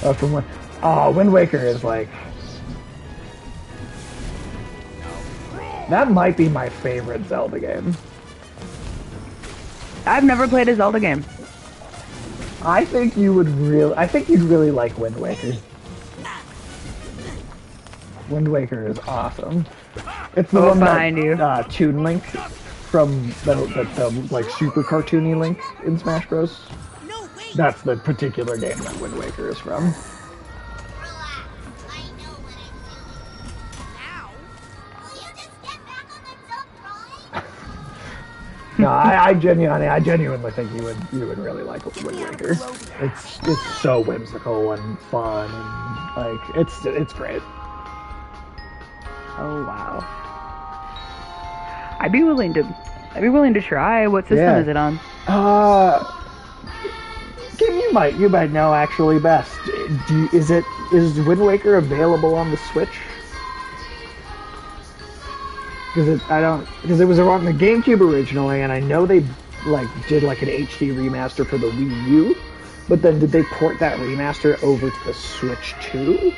I: Wind Waker is like... That might be my favorite Zelda game.
A: I've never played a Zelda game.
I: I think you'd really like Wind Waker. Wind Waker is awesome. It's the one
A: behind you.
I: Toon Link from the like super cartoony Link in Smash Bros. That's the particular game that Wind Waker is from. No, I genuinely think you would really like Wind Waker. It's so whimsical and fun and like it's great.
A: Oh wow. I'd be willing to try. What system is it on?
I: Game you might know actually best. Is Wind Waker available on the Switch? Because it was on the GameCube originally, and I know they did like an HD remaster for the Wii U, but then did they port that remaster over to the Switch too?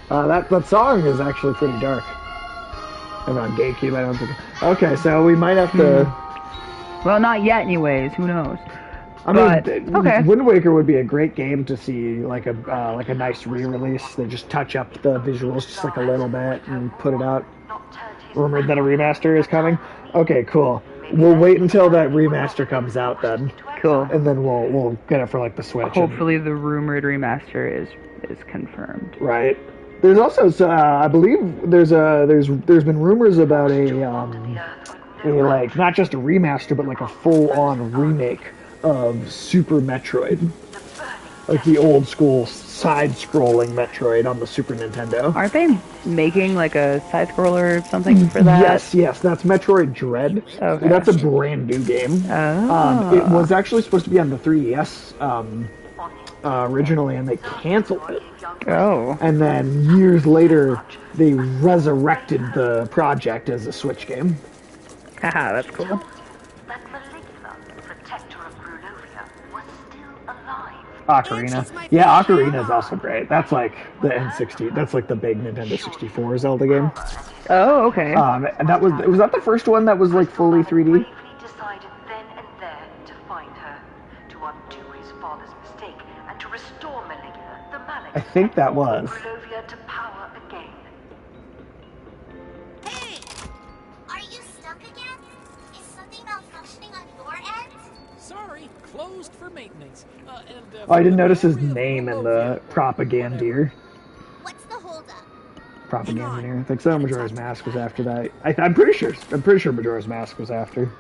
I: That song is actually pretty dark. And on GameCube, I don't think. Okay, so we might have to.
A: Well, not yet, anyways. Who knows?
I: I mean, okay. Wind Waker would be a great game to see, like a nice re-release. They just touch up the visuals just like a little bit and put it out. Rumored that a remaster is coming. Okay, cool. We'll wait until that remaster comes out then.
A: Cool.
I: And then we'll get it for like the Switch.
A: Hopefully, the rumored remaster is confirmed.
I: Right. There's also, I believe, there's been rumors about a like not just a remaster, but like a full-on remake of Super Metroid, like the old school side-scrolling Metroid on the Super Nintendo.
A: Aren't they making like a side-scroller or something for that?
I: Yes, that's Metroid Dread.
A: Okay.
I: That's a brand new game.
A: Oh.
I: It was actually supposed to be on the 3DS originally, and they canceled it.
A: Oh.
I: And then years later, they resurrected the project as a Switch game.
A: Haha, that's cool.
I: Ocarina. Yeah, Ocarina is also great. That's like the N60. That's like the big Nintendo 64 Zelda game.
A: Oh, okay.
I: And was that the first one that was like fully 3D?
R: Decided then and there to find her, to undo his father's mistake, and to restore Maligula, the Malik.
I: I think that was.
R: Barovia to power again.
C: Hey!
S: for maintenance.
I: Oh, I didn't notice his name in the propagandeer.
M: What's the holdup?
I: Propagandeer. I think so. Majora's Mask was after that. I'm pretty sure Majora's Mask was after.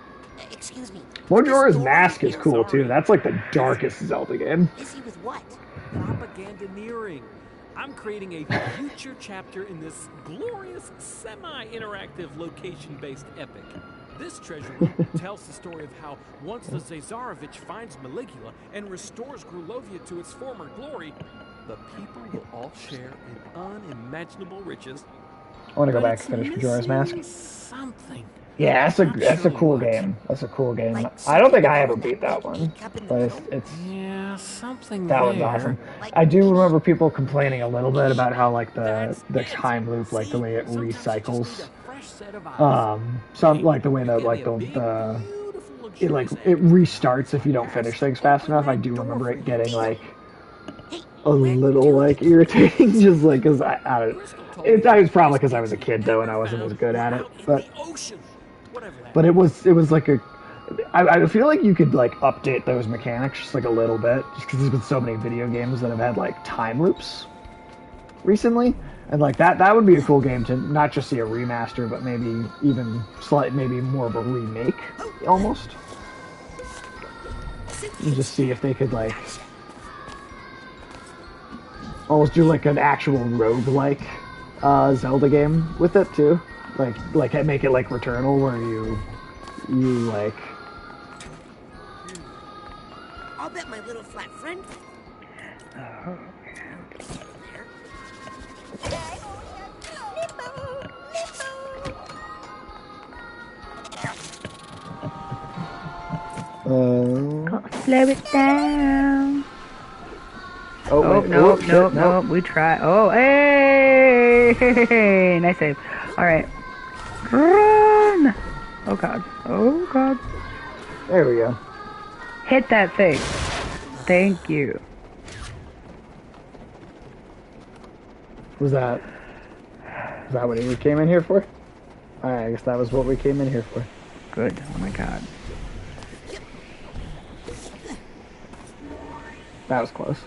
C: Excuse me.
I: Majora's Mask is cool too. That's like the darkest Zelda game.
C: Busy with what?
S: Propagandaneering. I'm creating a future chapter in this glorious, semi-interactive, location-based epic. This treasure room tells the story of how once the Zazarovich finds Maligula and restores Grulovia to its former glory, the people will all share in unimaginable riches.
I: I want to go back and finish Majora's Mask.
S: Something.
I: Yeah, that's a cool game. That's a cool game. I don't think I ever beat that one, but it's
S: yeah, something
I: that one's awesome. I do remember people complaining a little bit about how like the time loop, like the way it recycles, some like the way that like it restarts if you don't finish things fast enough. I do remember it getting like a little like irritating, just like because I was probably because I was a kid though and I wasn't as good at it, but it was like I feel like you could like update those mechanics just like a little bit, just because there's been so many video games that have had like time loops recently, and like that would be a cool game to not just see a remaster, but maybe even maybe more of a remake almost, and just see if they could like almost do like an actual roguelike Zelda game with it too. Like make it like Returnal, where you like.
C: I'll bet my little flat friend.
A: Slow it down.
I: Oh,
A: nope. We try. Oh, hey! Nice save. All right. Run! Oh god.
I: There we go.
A: Hit that thing. Thank you.
I: Was that what we came in here for? Alright, I guess that was what we came in here for.
A: Good. Oh my god.
I: That was close.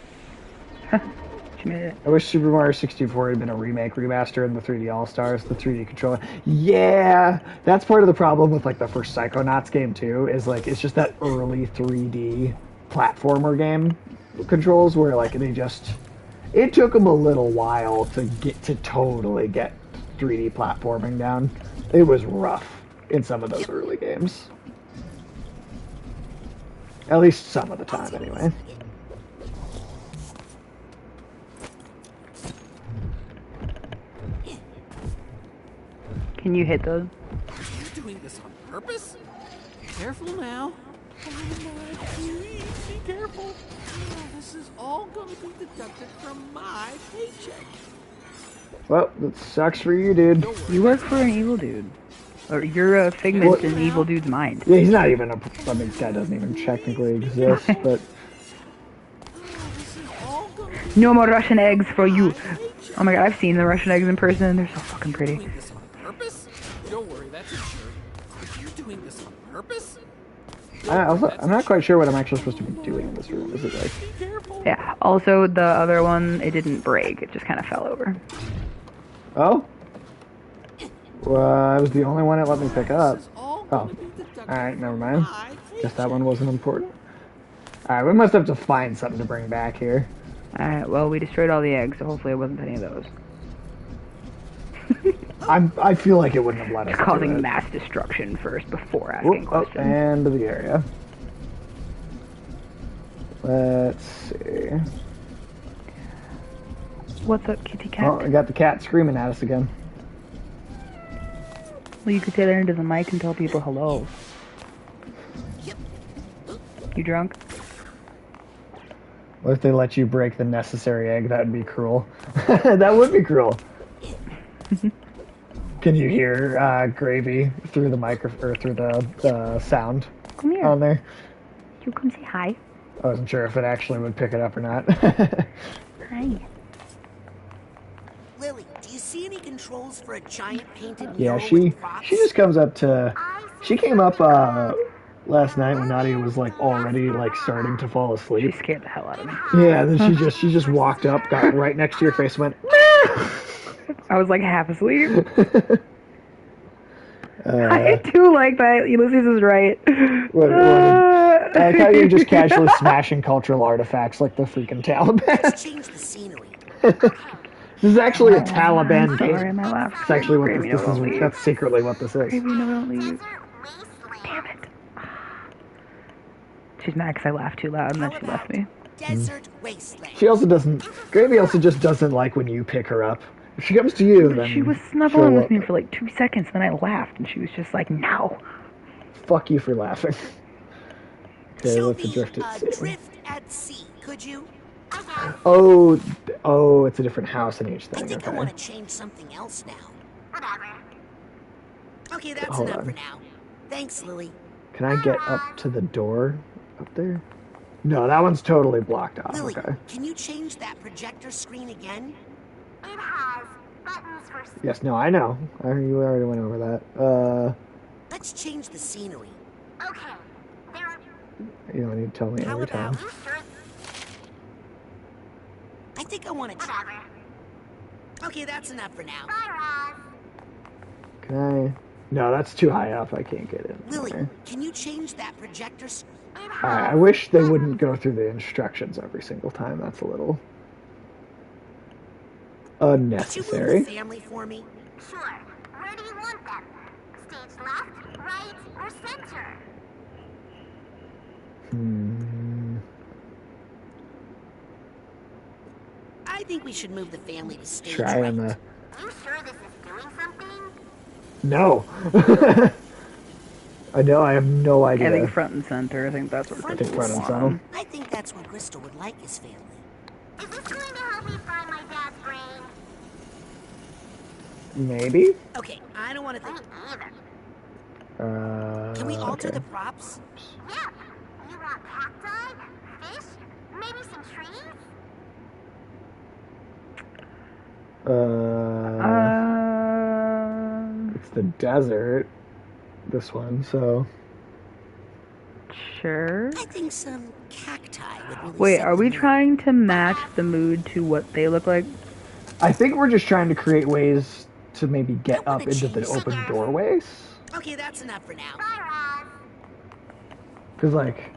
A: She made it.
I: I wish Super Mario 64 had been a remake, remaster, and the 3D All-Stars, the 3D controller. Yeah! That's part of the problem with, like, the first Psychonauts game, too, is, like, it's just that early 3D platformer game controls where, like, they just... It took them a little while to totally get 3D platforming down. It was rough in some of those early games. At least some of the time, anyway.
A: Can you hit those?
S: Are you doing this on purpose? Careful now. Oh my, please be careful. Oh, this is all going to be deducted from my paycheck.
I: Well, that sucks for you, dude.
A: You work for an evil dude. Or you're a figment in an evil dude's mind.
I: Yeah, he's not even I mean, this guy doesn't even technically exist, but...
A: No more Russian eggs for you. Oh my god, I've seen the Russian eggs in person. They're so fucking pretty.
S: Don't worry, that's insured. If you're doing this on purpose?
I: I'm not quite sure what I'm actually supposed to be doing in this room. Is it like...
A: Yeah, also the other one, it didn't break. It just kind of fell over.
I: Oh? Well, I was the only one that let me pick up. Oh. Alright, never mind. Guess that one wasn't important. Alright, we must have to find something to bring back here.
A: Alright, well, we destroyed all the eggs, so hopefully it wasn't any of those.
I: I feel like it wouldn't have let us
A: causing mass destruction first before asking questions.
I: And to the area. Let's see.
A: What's up, kitty cat?
I: Oh, I got the cat screaming at us again.
A: Well, you could say that into the mic and tell people hello. You drunk?
I: What if they let you break the necessary egg? That would be cruel. That would be cruel. Can you hear Gravy through the or through the sound
A: come here.
I: On there?
A: You come say hi.
I: I wasn't sure if it actually would pick it up or not.
A: Hi.
C: Lily, do you see any controls for a giant painted
I: Yeah,
C: mural
I: she
C: with rocks?
I: just comes up to. She came up last night when Nadia was like already like starting to fall asleep.
A: She scared the hell out of me.
I: Yeah, then she just walked up, got right next to your face, went.
A: I was like half asleep. I do like that. Ulysses is right.
I: I like how you're just casually smashing cultural artifacts like the freaking Taliban.
C: Let's change the scenery.
I: This is actually a Taliban game.
A: Sorry, my laugh.
I: It's actually what
A: Gravy,
I: this
A: no, don't
I: is.
A: leave.
I: That's secretly what this is.
A: Gravy, no, don't leave. Damn it. She's mad because I laughed too loud and then she left me.
C: Desert wasteland.
I: She also doesn't. Gravy also just doesn't like when you pick her up. If she comes to you, then
A: She was snuggling with me for like 2 seconds, then I laughed, and she was just like, "No."
I: Fuck you for laughing. Okay,
C: Show
I: let's
C: me
I: adrift at sea.
C: Drift at sea, could you?
I: Oh, it's a different house in each thing.
C: I think
I: Okay.
C: I want to change something else now. Whatever. Okay, that's
I: Hold
C: enough
I: on.
C: for now. Thanks, Lily.
I: Can I get up to the door up there? No, that one's totally blocked off.
C: Lily,
I: Okay.
C: can you change that projector screen again? It has buttons for...
I: Yes, no, I know. You already went over that.
C: Let's change the scenery. Okay.
I: You don't need to tell me every time.
C: I think I want to... Okay, that's enough for now.
I: Can I? No, that's too high up. I can't get in.
C: Lily,
I: Okay.
C: can you change that projector screen?
I: I wish they wouldn't go through the instructions every single time. That's a little
C: Could you
I: unnecessary.
C: move the family for me?
T: Sure. Where do you want them? Stage left, right, or center?
C: I think we should move the family to stage
I: Try
C: right.
I: on the.
T: You sure this is doing something?
I: No. I know. I have no idea.
A: I think front and center. I think that's where
I: I think
A: Crystal
I: front and
A: wants
I: center.
A: them.
C: I think that's what Crystal would like his family.
T: Is this going to help me find my dad's brain?
I: Maybe.
C: Okay, I don't want to think.
T: Either.
C: Can we alter
I: okay.
C: the props?
T: Yeah. You want cacti, fish, maybe some trees?
I: It's the desert. This one, so.
A: Sure.
C: I think some cacti would really
A: Wait,
C: set
A: are
C: the
A: we
C: mood.
A: trying to match the mood to what they look like?
I: I think we're just trying to create ways to maybe get up into the open doorways.
C: Okay, that's enough for now.
I: Cause like,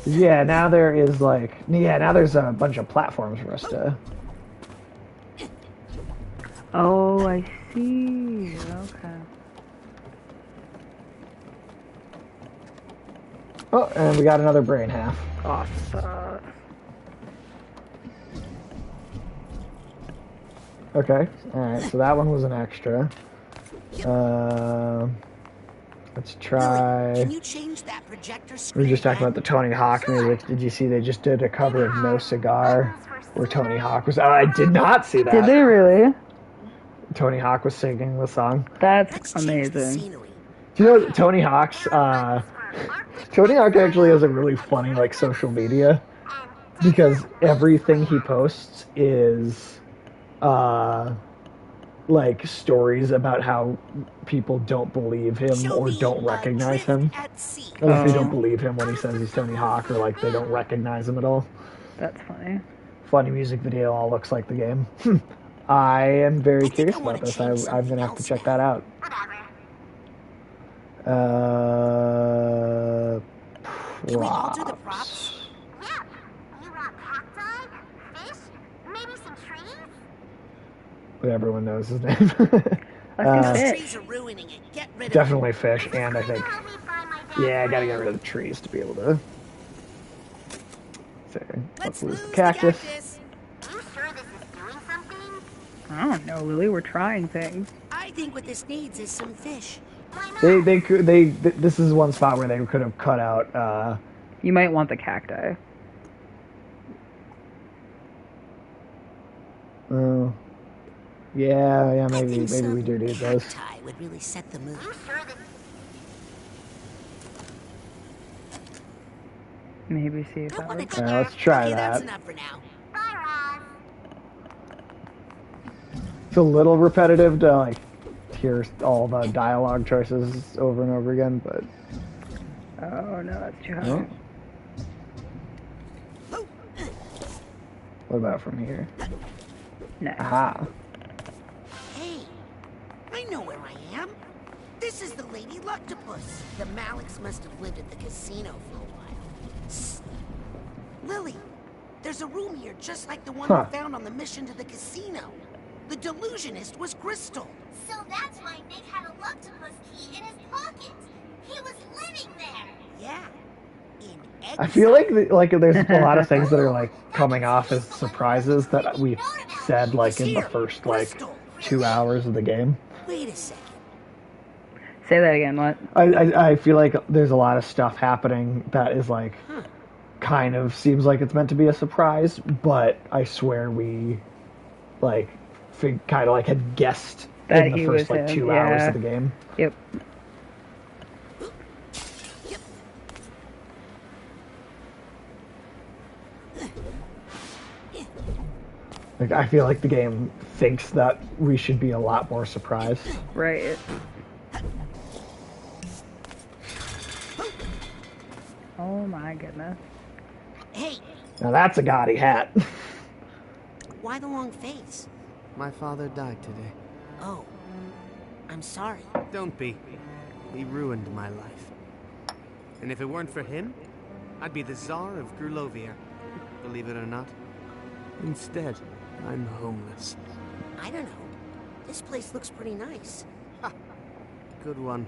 I: yeah, now there is like, yeah, now there's a bunch of platforms for us to.
A: Oh, I see. Okay.
I: Oh, and we got another brain half.
A: Awesome.
I: Okay, alright, so that one was an extra. Let's try.
C: Can you change that projector
I: We
C: screen?
I: were just talking about the Tony Hawk music. Did you see they just did a cover of No Cigar where Tony Hawk was. Oh, I did not see that.
A: Did they really?
I: Tony Hawk was singing the song.
A: That's amazing.
I: Do you know that Tony Hawk's Tony Hawk actually has a really funny like social media because everything he posts is like stories about how people don't believe him or don't recognize him. Or if they don't believe him when he says he's Tony Hawk, or like they don't recognize him at all.
A: That's funny.
I: Funny music video all looks like the game. I am very curious about this. I'm gonna have to check that out.
C: Can we alter the props?
T: Yeah. You want cacti, fish, maybe some trees?
I: But everyone knows his name.
C: Those trees are ruining it. Get rid of
I: Definitely fish, and I think, yeah, I gotta get rid of the trees to be able to. So, let's lose the cactus.
T: You sure this is doing something?
A: I don't know, Lily. We're trying things.
C: I think what this needs is some fish.
I: This is one spot where they could have cut out.
A: You might want the cacti.
I: Oh. Yeah, maybe we do need those.
C: Cacti would really set the mood.
A: Maybe see if that works.
I: Alright, let's try
C: Okay,
I: that.
C: that's enough for now.
I: It's a little repetitive to, like, hear all the dialogue choices over and over again, but
A: Oh no, that's too high.
I: Oh. What about from here?
A: Nice.
I: Aha.
C: Hey, I know where I am. This is the Lady Luctopus. The Maliks must have lived at the casino for a while. Shh. Lily, there's a room here just like the one we found on the mission to the casino. The delusionist was Crystal.
T: So that's why Nick had a Luctopus key in his pocket. He was living there.
C: Yeah.
I: I feel like there's a lot of things that are like coming off as surprises that we've said like in the first like 2 hours of the game.
C: Wait a second.
A: Say that again. What?
I: I feel like there's a lot of stuff happening that is like kind of seems like it's meant to be a surprise, but I swear we like kind of like had guessed
A: that
I: in the first like 2 hours of the game.
A: Yep.
I: Like, I feel like the game thinks that we should be a lot more surprised.
A: Right. Oh my goodness.
C: Hey,
I: Now that's a gaudy hat.
C: why the long face?
L: My father died today.
C: Oh, I'm sorry.
L: Don't be. He ruined my life. And if it weren't for him, I'd be the Tsar of Grulovia. Believe it or not. Instead, I'm homeless.
C: I don't know. This place looks pretty nice.
L: Good one.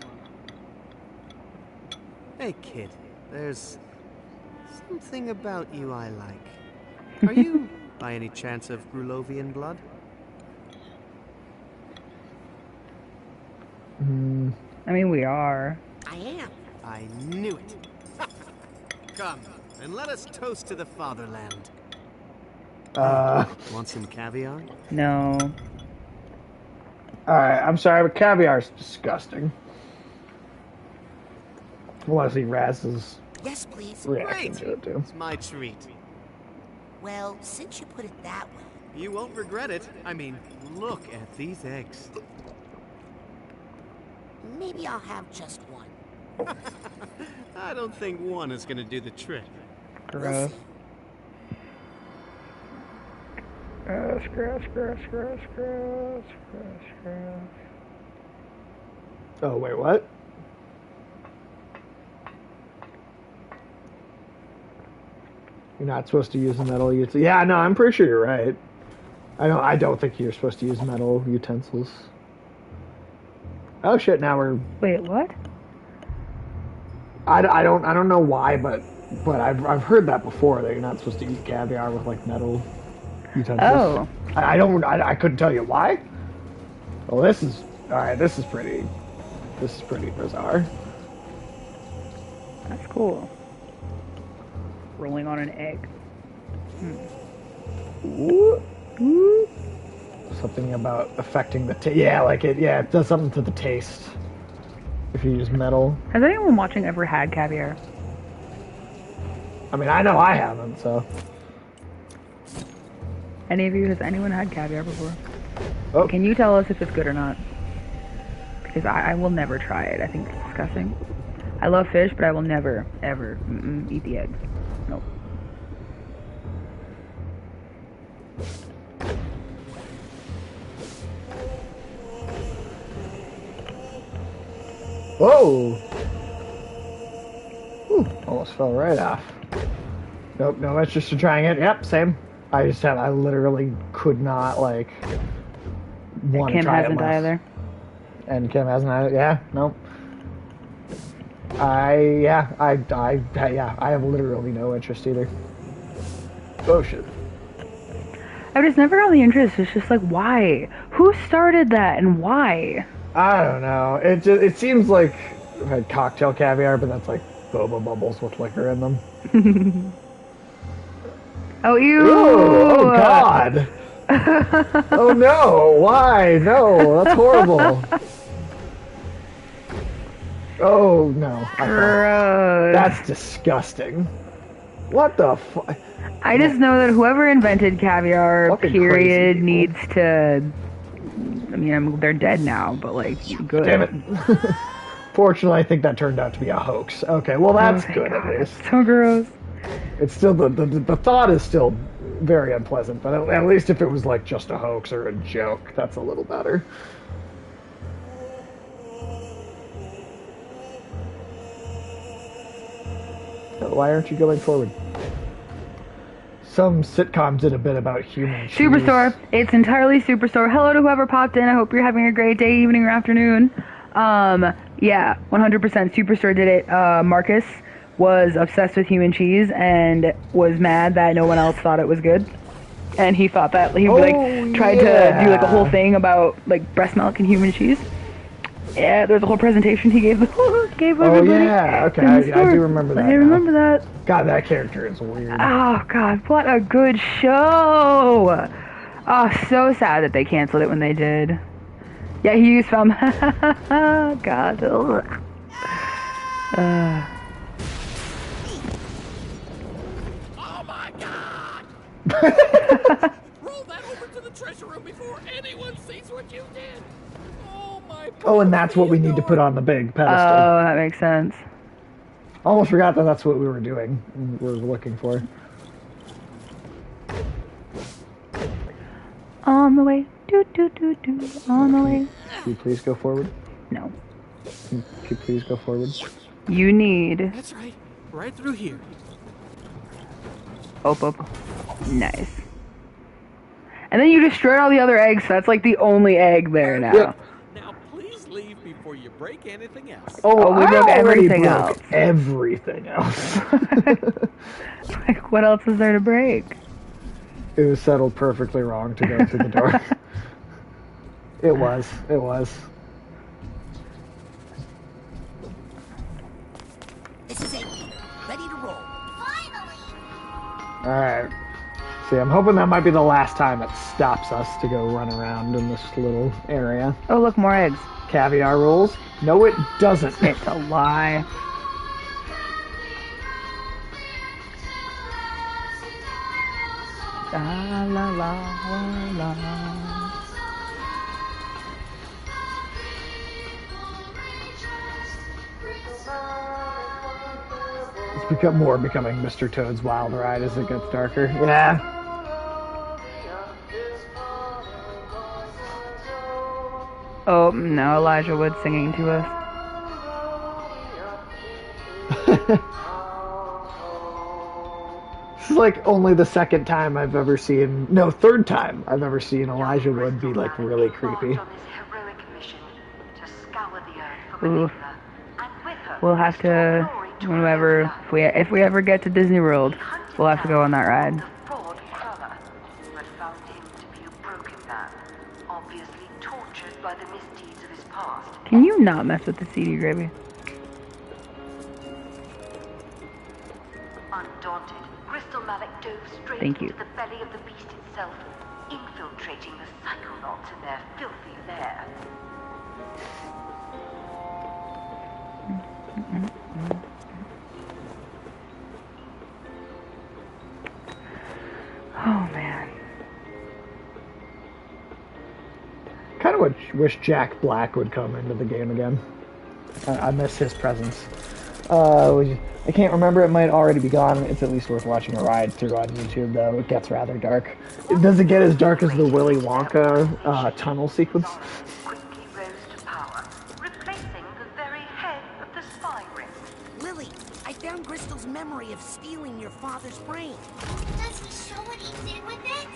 L: Hey, kid. There's something about you I like. Are you, by any chance, of Grulovian blood?
A: I mean, we are.
C: I am.
L: I knew it. Come, and let us toast to the fatherland. Want some caviar?
A: No.
I: Alright, I'm sorry, but caviar's disgusting. I want to see Raz's
C: Yes, please.
I: reaction to it, too.
L: It's my treat.
C: Well, since you put it that way.
L: You won't regret it. I mean, look at these eggs.
C: Maybe I'll have just one.
L: I don't think one is gonna do the trick.
A: Gross. Gross, gross, gross, gross, gross, gross, gross.
I: Oh, wait, what? You're not supposed to use metal utensils. Yeah, no, I'm pretty sure you're right. I don't think you're supposed to use metal utensils. Oh shit! Now we're.
A: Wait, what?
I: I don't know why, but I've heard that before, that you're not supposed to eat caviar with like metal utensils.
A: Oh.
I: I couldn't tell you why. Well, this is alright. This is pretty bizarre.
A: That's cool. Rolling on an egg.
I: Ooh. Ooh. Something about affecting the taste. Yeah, like it. Yeah, it does something to the taste if you use metal.
A: Has anyone watching ever had caviar?
I: I mean, I know I haven't. So.
A: Any of you? Has anyone had caviar before?
I: Oh.
A: Can you tell us if it's good or not? Because I will never try it. I think it's disgusting. I love fish, but I will never, ever eat the eggs. Nope.
I: Whoa! Ooh, almost fell right off. Nope, no interest in trying it. Yep, same. I literally could not, like, want to try it.
A: Kim hasn't either.
I: And Kim hasn't either. Yeah, nope. I have literally no interest either. Oh shit.
A: I've just never gotten the interest. It's just like, why? Who started that and why?
I: I don't know. It seems like I've had cocktail caviar, but that's like boba bubbles with liquor in them.
A: Oh, ew!
I: Oh God! Oh no! Why? No, that's horrible. Oh no!
A: Gross.
I: That's disgusting. What the fuck?
A: I just know that whoever invented caviar,
I: Fucking
A: period,
I: crazy
A: needs to. I mean, they're dead now, but like, good.
I: Damn it! Fortunately, I think that turned out to be a hoax. Okay, well that's
A: thank
I: good
A: God.
I: at least.
A: So gross.
I: It's still the thought is still very unpleasant, but at least if it was like just a hoax or a joke, that's a little better. Why aren't you going forward? Some sitcoms did a bit about human cheese.
A: Superstore. It's entirely Superstore. Hello to whoever popped in. I hope you're having a great day, evening, or afternoon. Yeah, 100% Superstore did it. Marcus was obsessed with human cheese and was mad that no one else thought it was good. And he thought that he tried to do like a whole thing about like breast milk and human cheese. Yeah, there's a whole presentation he gave everybody.
I: Oh yeah, okay, I do remember that.
A: I remember that.
I: God, that character is weird.
A: Oh God, what a good show! Oh, so sad that they canceled it when they did. Yeah, he used film. God. Oh
S: my God! Roll that over to the treasure room before anyone sees what you did. Oh my.
I: Oh, and that's what we need to put on the big pedestal.
A: Oh, that makes sense.
I: Almost forgot that that's what we were doing. We were looking for.
A: On the way. Do, do, do, do. On the way.
I: Can you please go forward?
A: No.
I: Can you please go forward?
A: You need.
S: That's right. Right through here.
A: Oh. Nice. And then you destroyed all the other eggs, so that's like the only egg there now.
I: Yep.
S: Now please leave before you break anything else.
I: Oh,
A: we
I: I
A: broke
I: already
A: everything
I: broke
A: else.
I: everything else.
A: Like, what else is there to break?
I: It was settled perfectly wrong to go through the door. It was.
C: This is it. Ready to roll.
I: Alright. See, I'm hoping that might be the last time it stops us to go run around in this little area.
A: Oh, look, more eggs.
I: Caviar rolls? No, it doesn't.
A: It's a lie. La la la la.
I: It's becoming Mr. Toad's Wild Ride as it gets darker. Yeah.
A: Oh, no, Elijah Wood singing to us.
I: This is like only the second time I've ever seen, no, third time I've ever seen Elijah Wood be like really creepy.
A: Ooh. We'll have to, whenever, if we ever get to Disney World, we'll have to go on that ride. Can you not mess with the CD gravy?
R: Undaunted, Crystal Malik dove straight
A: Thank you.
R: into the belly of the beast itself, infiltrating the Psychonauts in their filthy lair.
A: Oh man.
I: Kind of wish Jack Black would come into the game again. I miss his presence. I can't remember, it might already be gone. It's at least worth watching a ride through on YouTube, though. It gets rather dark. Does it get as dark as the Willy Wonka tunnel sequence?
R: Quickly rose to power, replacing the very head of the spy ring.
C: Lily, I found Crystal's memory of stealing your father's brain.
T: Does he show what he did with it?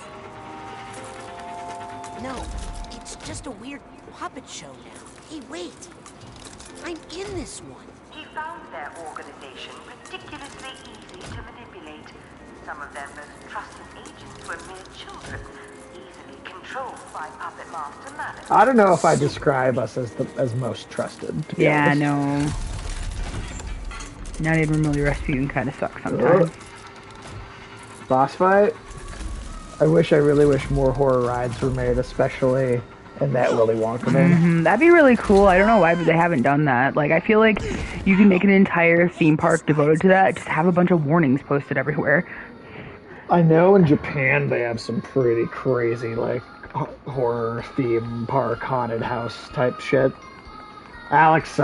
C: No, it's just a weird puppet show now. Hey, wait. I'm in this one.
R: He found their organization ridiculously easy to manipulate. Some of their most trusted agents were mere children, easily controlled by Puppet Master Malik.
I: I don't know if I describe us as most trusted, to be honest.
A: No. Not even really Rasputin kind of sucks sometimes.
I: Boss fight? I really wish more horror rides were made, especially in that Willy Wonka thing.
A: That'd be really cool. I don't know why, but they haven't done that. Like, I feel like you can make an entire theme park devoted to that. Just have a bunch of warnings posted everywhere.
I: I know in Japan they have some pretty crazy, like, horror theme park, haunted house type shit. Alex he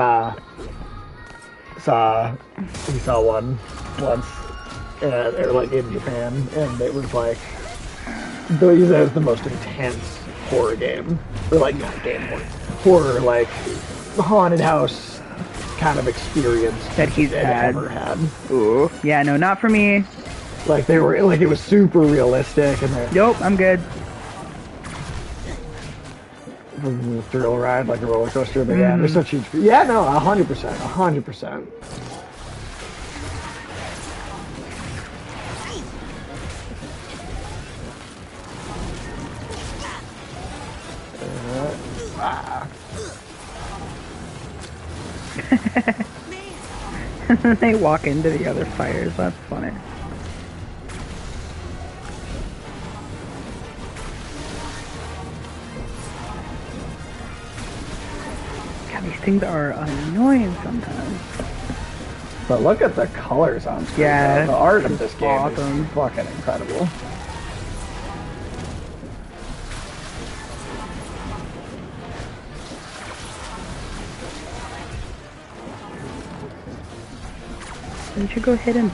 I: saw one once, or like in Japan, and it was like he said it was the most intense horror game, or like not game horror, like haunted house kind of experience
A: that he's
I: ever had.
A: Ooh, yeah, no, not for me.
I: Like they were like it was super realistic, and
A: nope, I'm good.
I: The thrill ride, like a roller coaster, but yeah, they're such huge. Yeah, no, 100%, 100%.
A: They walk into the other fires. That's funny. God, these things are annoying sometimes.
I: But look at the colors on screen.
A: Yeah,
I: the art of this game
A: awesome.
I: is fucking incredible.
A: You should go hit him.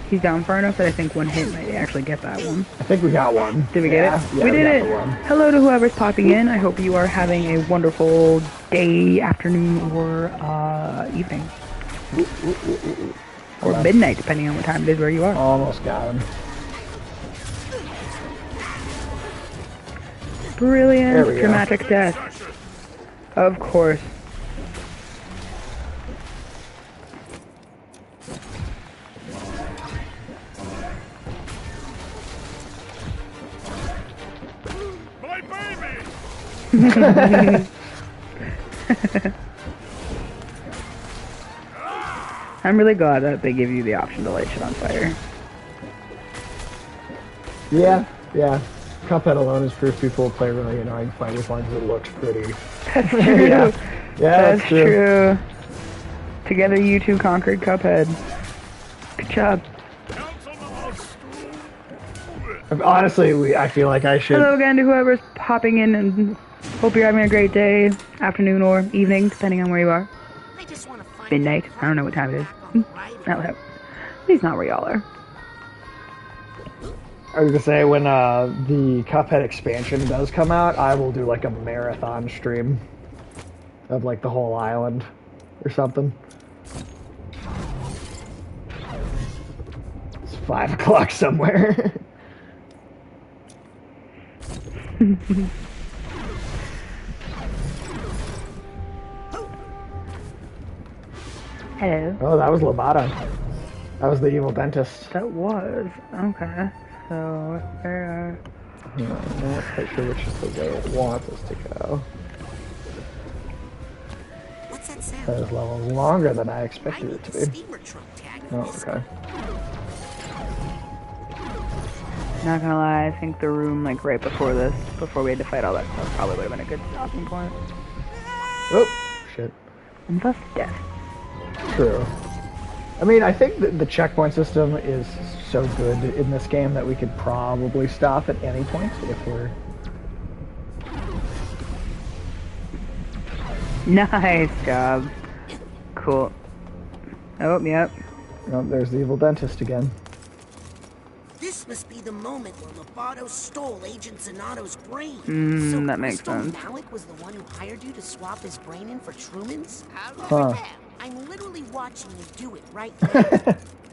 A: He's down far enough that I think one hit might actually get that one.
I: I think we got one.
A: Did we get it?
I: Yeah,
A: we did it. Hello to whoever's popping in. I hope you are having a wonderful day, afternoon, or evening. Or midnight, depending on what time it is where you are.
I: Almost got him.
A: Brilliant. Dramatic death. Of course. I'm really glad that they give you the option to light shit on fire.
I: Yeah, yeah. Cuphead alone is proof people play really annoying fighters as long as it looks pretty.
A: That's true.
I: Yeah,
A: that's true. Together you two conquered Cuphead. Good job.
I: Honestly, I feel like I should...
A: Hello again to whoever's popping in, and hope you're having a great day, afternoon or evening, depending on where you are. Midnight. I don't know what time it is. At least not where y'all are.
I: I was gonna say, when the Cuphead expansion does come out, I will do like a marathon stream of like the whole island or something. It's 5 o'clock somewhere.
A: Hello.
I: Oh, that was Loboto. That was the evil dentist.
A: That was. Okay. So, where
I: I'm not quite sure which is the way it wants us to go.
C: What's that sound?
I: That is level longer than I expected it to be. Oh, okay.
A: Not gonna lie, I think the room, like, right before this, before we had to fight all that stuff, probably would have been a good stopping point.
I: Oh, shit.
A: And thus death.
I: True. I mean, I think that the checkpoint system is so good in this game that we could probably stop at any point if we're...
A: Nice job. Cool. Oh, yep.
I: Oh, there's the evil dentist again.
C: This must be the moment where Loboto stole Agent Zanato's brain.
A: So that makes
C: Crystal
A: sense.
C: Malik was the one who hired you to swap his brain in for Truman's?
I: Huh.
C: I'm literally watching you do it right now.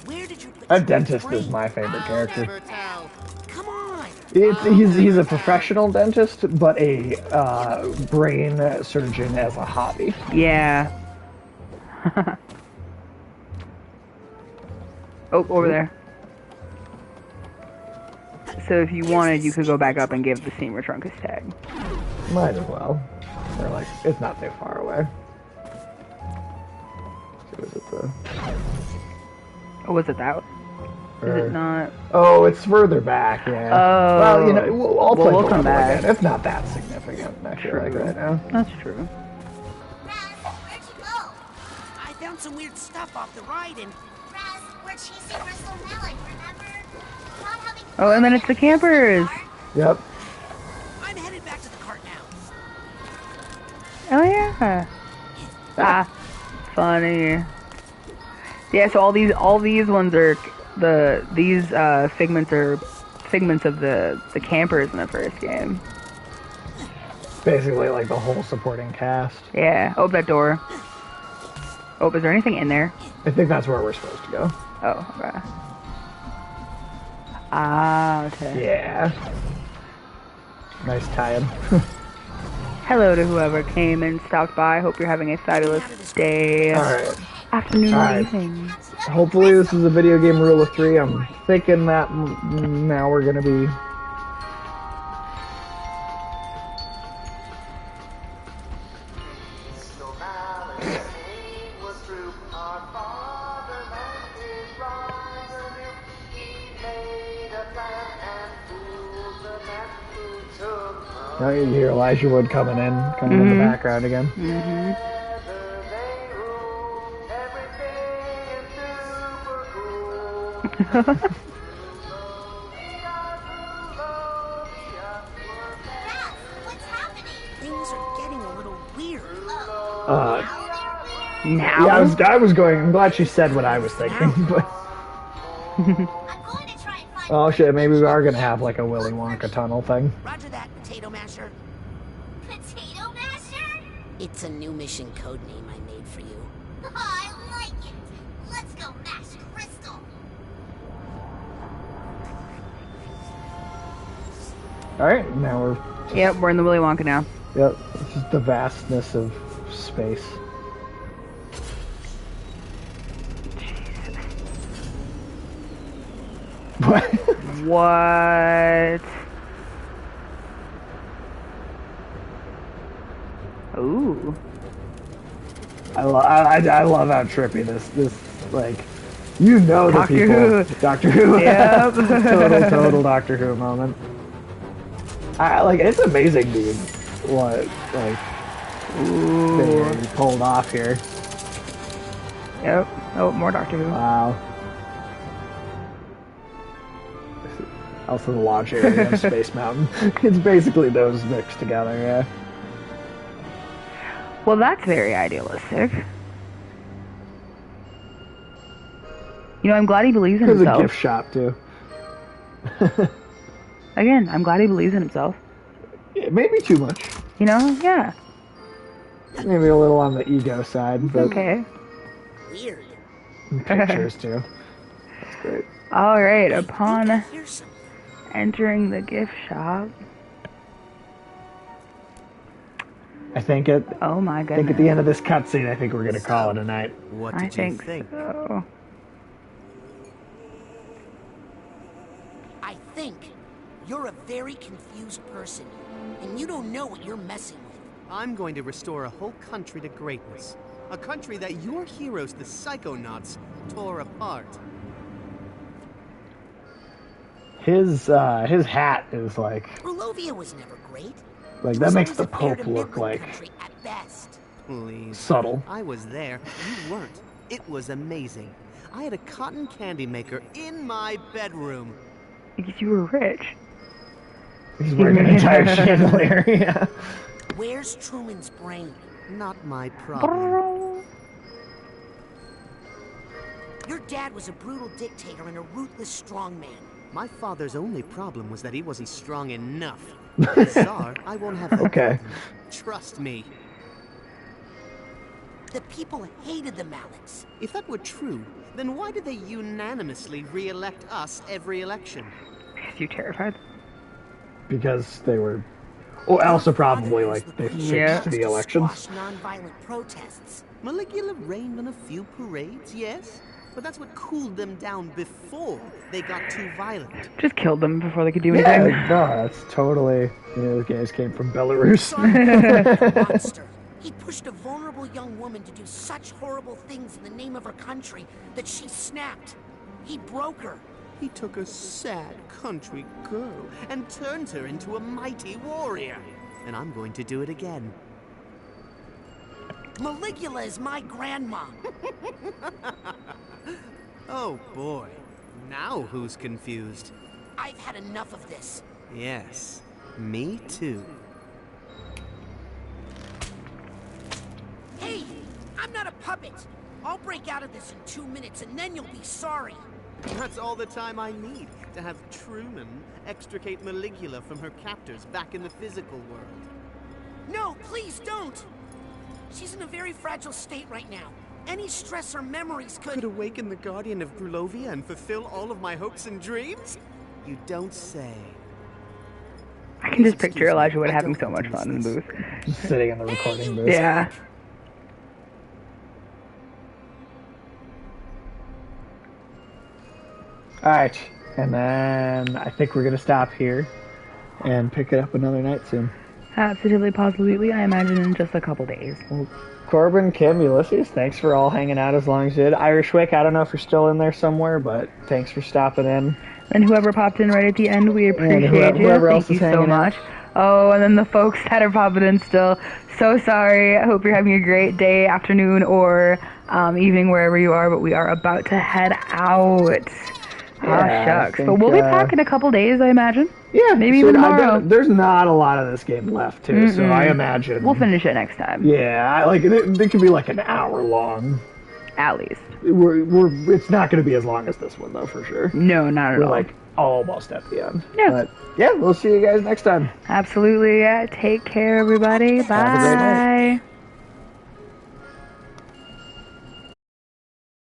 C: Where did you put
I: That dentist is my favorite character.
C: Come on.
I: He's a professional dentist, but a brain surgeon as a hobby.
A: Yeah. Oh, over there. So if you wanted, you could go back up and give the Seymour Trunk his tag.
I: Might as well. Or like, it's not too far away.
A: Oh, was it that? Is it not?
I: Oh, it's further back, yeah.
A: Oh.
I: Well, you know, I'll play
A: we'll
I: the
A: come
I: level
A: back.
I: again. It's not that significant, I feel like, right now.
A: That's true.
C: I found some weird stuff off the ride and...
T: Raz, we're chasing Crystal Malik, remember? Not having
A: Oh, and then it's the campers.
I: Yep.
C: I'm headed back to the cart now.
A: Oh, yeah. Ah, funny. Yeah, so all these ones are these figments are figments of the campers in the first game.
I: Basically, like the whole supporting cast.
A: Yeah. Open that door. Oh, is there anything in there?
I: I think that's where we're supposed to go.
A: Oh, okay. Ah, okay.
I: Yeah. Nice tie-in.
A: Hello to whoever came and stopped by. Hope you're having a fabulous day.
I: Alright.
A: Afternoon or
I: Alright.
A: evening.
I: Hopefully this is a video game rule of 3. I'm thinking that now we're gonna be... Now you hear Elijah Wood coming in the background again.
C: Things are getting a little weird.
A: Now?
I: Yeah, I was going. I'm glad she said what I was thinking, but. Oh shit, maybe we are gonna have like a Willy Wonka tunnel thing.
C: Roger that, Potato Masher.
T: Potato Masher?
C: It's a new mission code name I made for you.
T: Oh, I like it. Let's go mash Crystal.
I: Alright, now we're...
A: Yep, we're in the Willy Wonka now.
I: Yep, this is the vastness of space. What?
A: What? Ooh.
I: I love how trippy this like, you know, the
A: Doctor
I: people.
A: Who.
I: Doctor Who.
A: Yep.
I: total Doctor Who moment. Like, it's amazing, dude. What, like, they pulled off here.
A: Yep. Oh, more Doctor Who.
I: Wow. Also the launch area of Space Mountain. It's basically those mixed together, yeah.
A: Well, that's very idealistic. You know, I'm glad he believes in
I: There's
A: himself.
I: a gift shop, too.
A: Again, I'm glad he believes in himself.
I: Yeah, maybe too much.
A: You know? Yeah.
I: Maybe a little on the ego side, but...
A: Okay.
C: Weird.
I: Pictures, too. That's great.
A: Alright, upon entering the gift shop...
I: I think at
A: Oh my
I: I
A: goodness.
I: think at the end of this cutscene, I think we're gonna call it a night.
L: What
A: I
L: did you
A: think
L: think?
A: so.
C: I think you're a very confused person, and you don't know what you're messing with.
L: I'm going to restore a whole country to greatness. A country that your heroes, the Psychonauts, tore apart.
I: His hat is like
C: Grulovia was never great.
I: that makes the Pope look like
C: At best.
L: Please.
I: subtle.
L: I was there. You weren't. It was amazing. I had a cotton candy maker in my bedroom.
A: Because you were rich.
I: He's wearing an entire chandelier. Yeah.
C: Where's Truman's brain?
L: Not my problem.
C: Your dad was a brutal dictator and a ruthless strongman.
L: My father's only problem was that he wasn't strong enough. As Tsar, I won't have that
I: Okay.
L: problem. Trust me.
C: The people hated the Maliks.
L: If that were true, then why did they unanimously re-elect us every election?
A: Because you're terrified.
I: Because they were. Oh, also probably like they fixed
A: Yeah.
I: the elections.
C: Squash non-violent protests.
L: Maligula rained on a few parades, yes, but that's what cooled them down before they got too violent.
A: Just killed them before they could do
I: Yeah,
A: anything.
I: no, that's totally. Those guys came from Belarus.
C: Monster. He pushed a vulnerable young woman to do such horrible things in the name of her country that she snapped. He broke her.
L: He took a sad country girl and turned her into a mighty warrior. And I'm going to do it again.
C: Maligula is my grandma.
L: Oh boy. Now who's confused?
C: I've had enough of this.
L: Yes, me too.
C: Hey, I'm not a puppet. I'll break out of this in 2 minutes, and then you'll be sorry.
L: That's all the time I need to have Truman extricate Maligula from her captors back in the physical world.
C: No, please don't. She's in a very fragile state right now. Any stress or memories
L: Could awaken the Guardian of Grulovia and fulfill all of my hopes and dreams? You don't say.
A: I can just picture Elijah Wood having so much fun in the booth.
I: Just sitting in the recording booth.
A: Yeah.
I: Alright, and then I think we're going to stop here and pick it up another night soon.
A: Absolutely, positively, I imagine in just a couple days.
I: Well, Corbin, Kim, Ulysses, thanks for all hanging out as long as you did. Irish Wick, I don't know if you're still in there somewhere, but thanks for stopping in.
A: And whoever popped in right at the end, we appreciate you.
I: Whoever else
A: Thank
I: is
A: you so
I: hanging out.
A: much. Oh, and then the folks that are popping in still, so sorry. I hope you're having a great day, afternoon, or evening, wherever you are, but we are about to head out.
I: Yeah,
A: shucks.
I: think,
A: But we'll be back in a couple days, I imagine.
I: Yeah,
A: maybe
I: so
A: even tomorrow.
I: there's not a lot of this game left, too, so I imagine...
A: We'll finish it next time.
I: Yeah, it could be like an hour long.
A: At least.
I: It's not going to be as long as this one, though, for sure.
A: No, not at all.
I: We're, like, almost at the end.
A: Yeah.
I: But, yeah, we'll see you guys next time.
A: Absolutely. Take care, everybody. Bye.
I: Have a great night.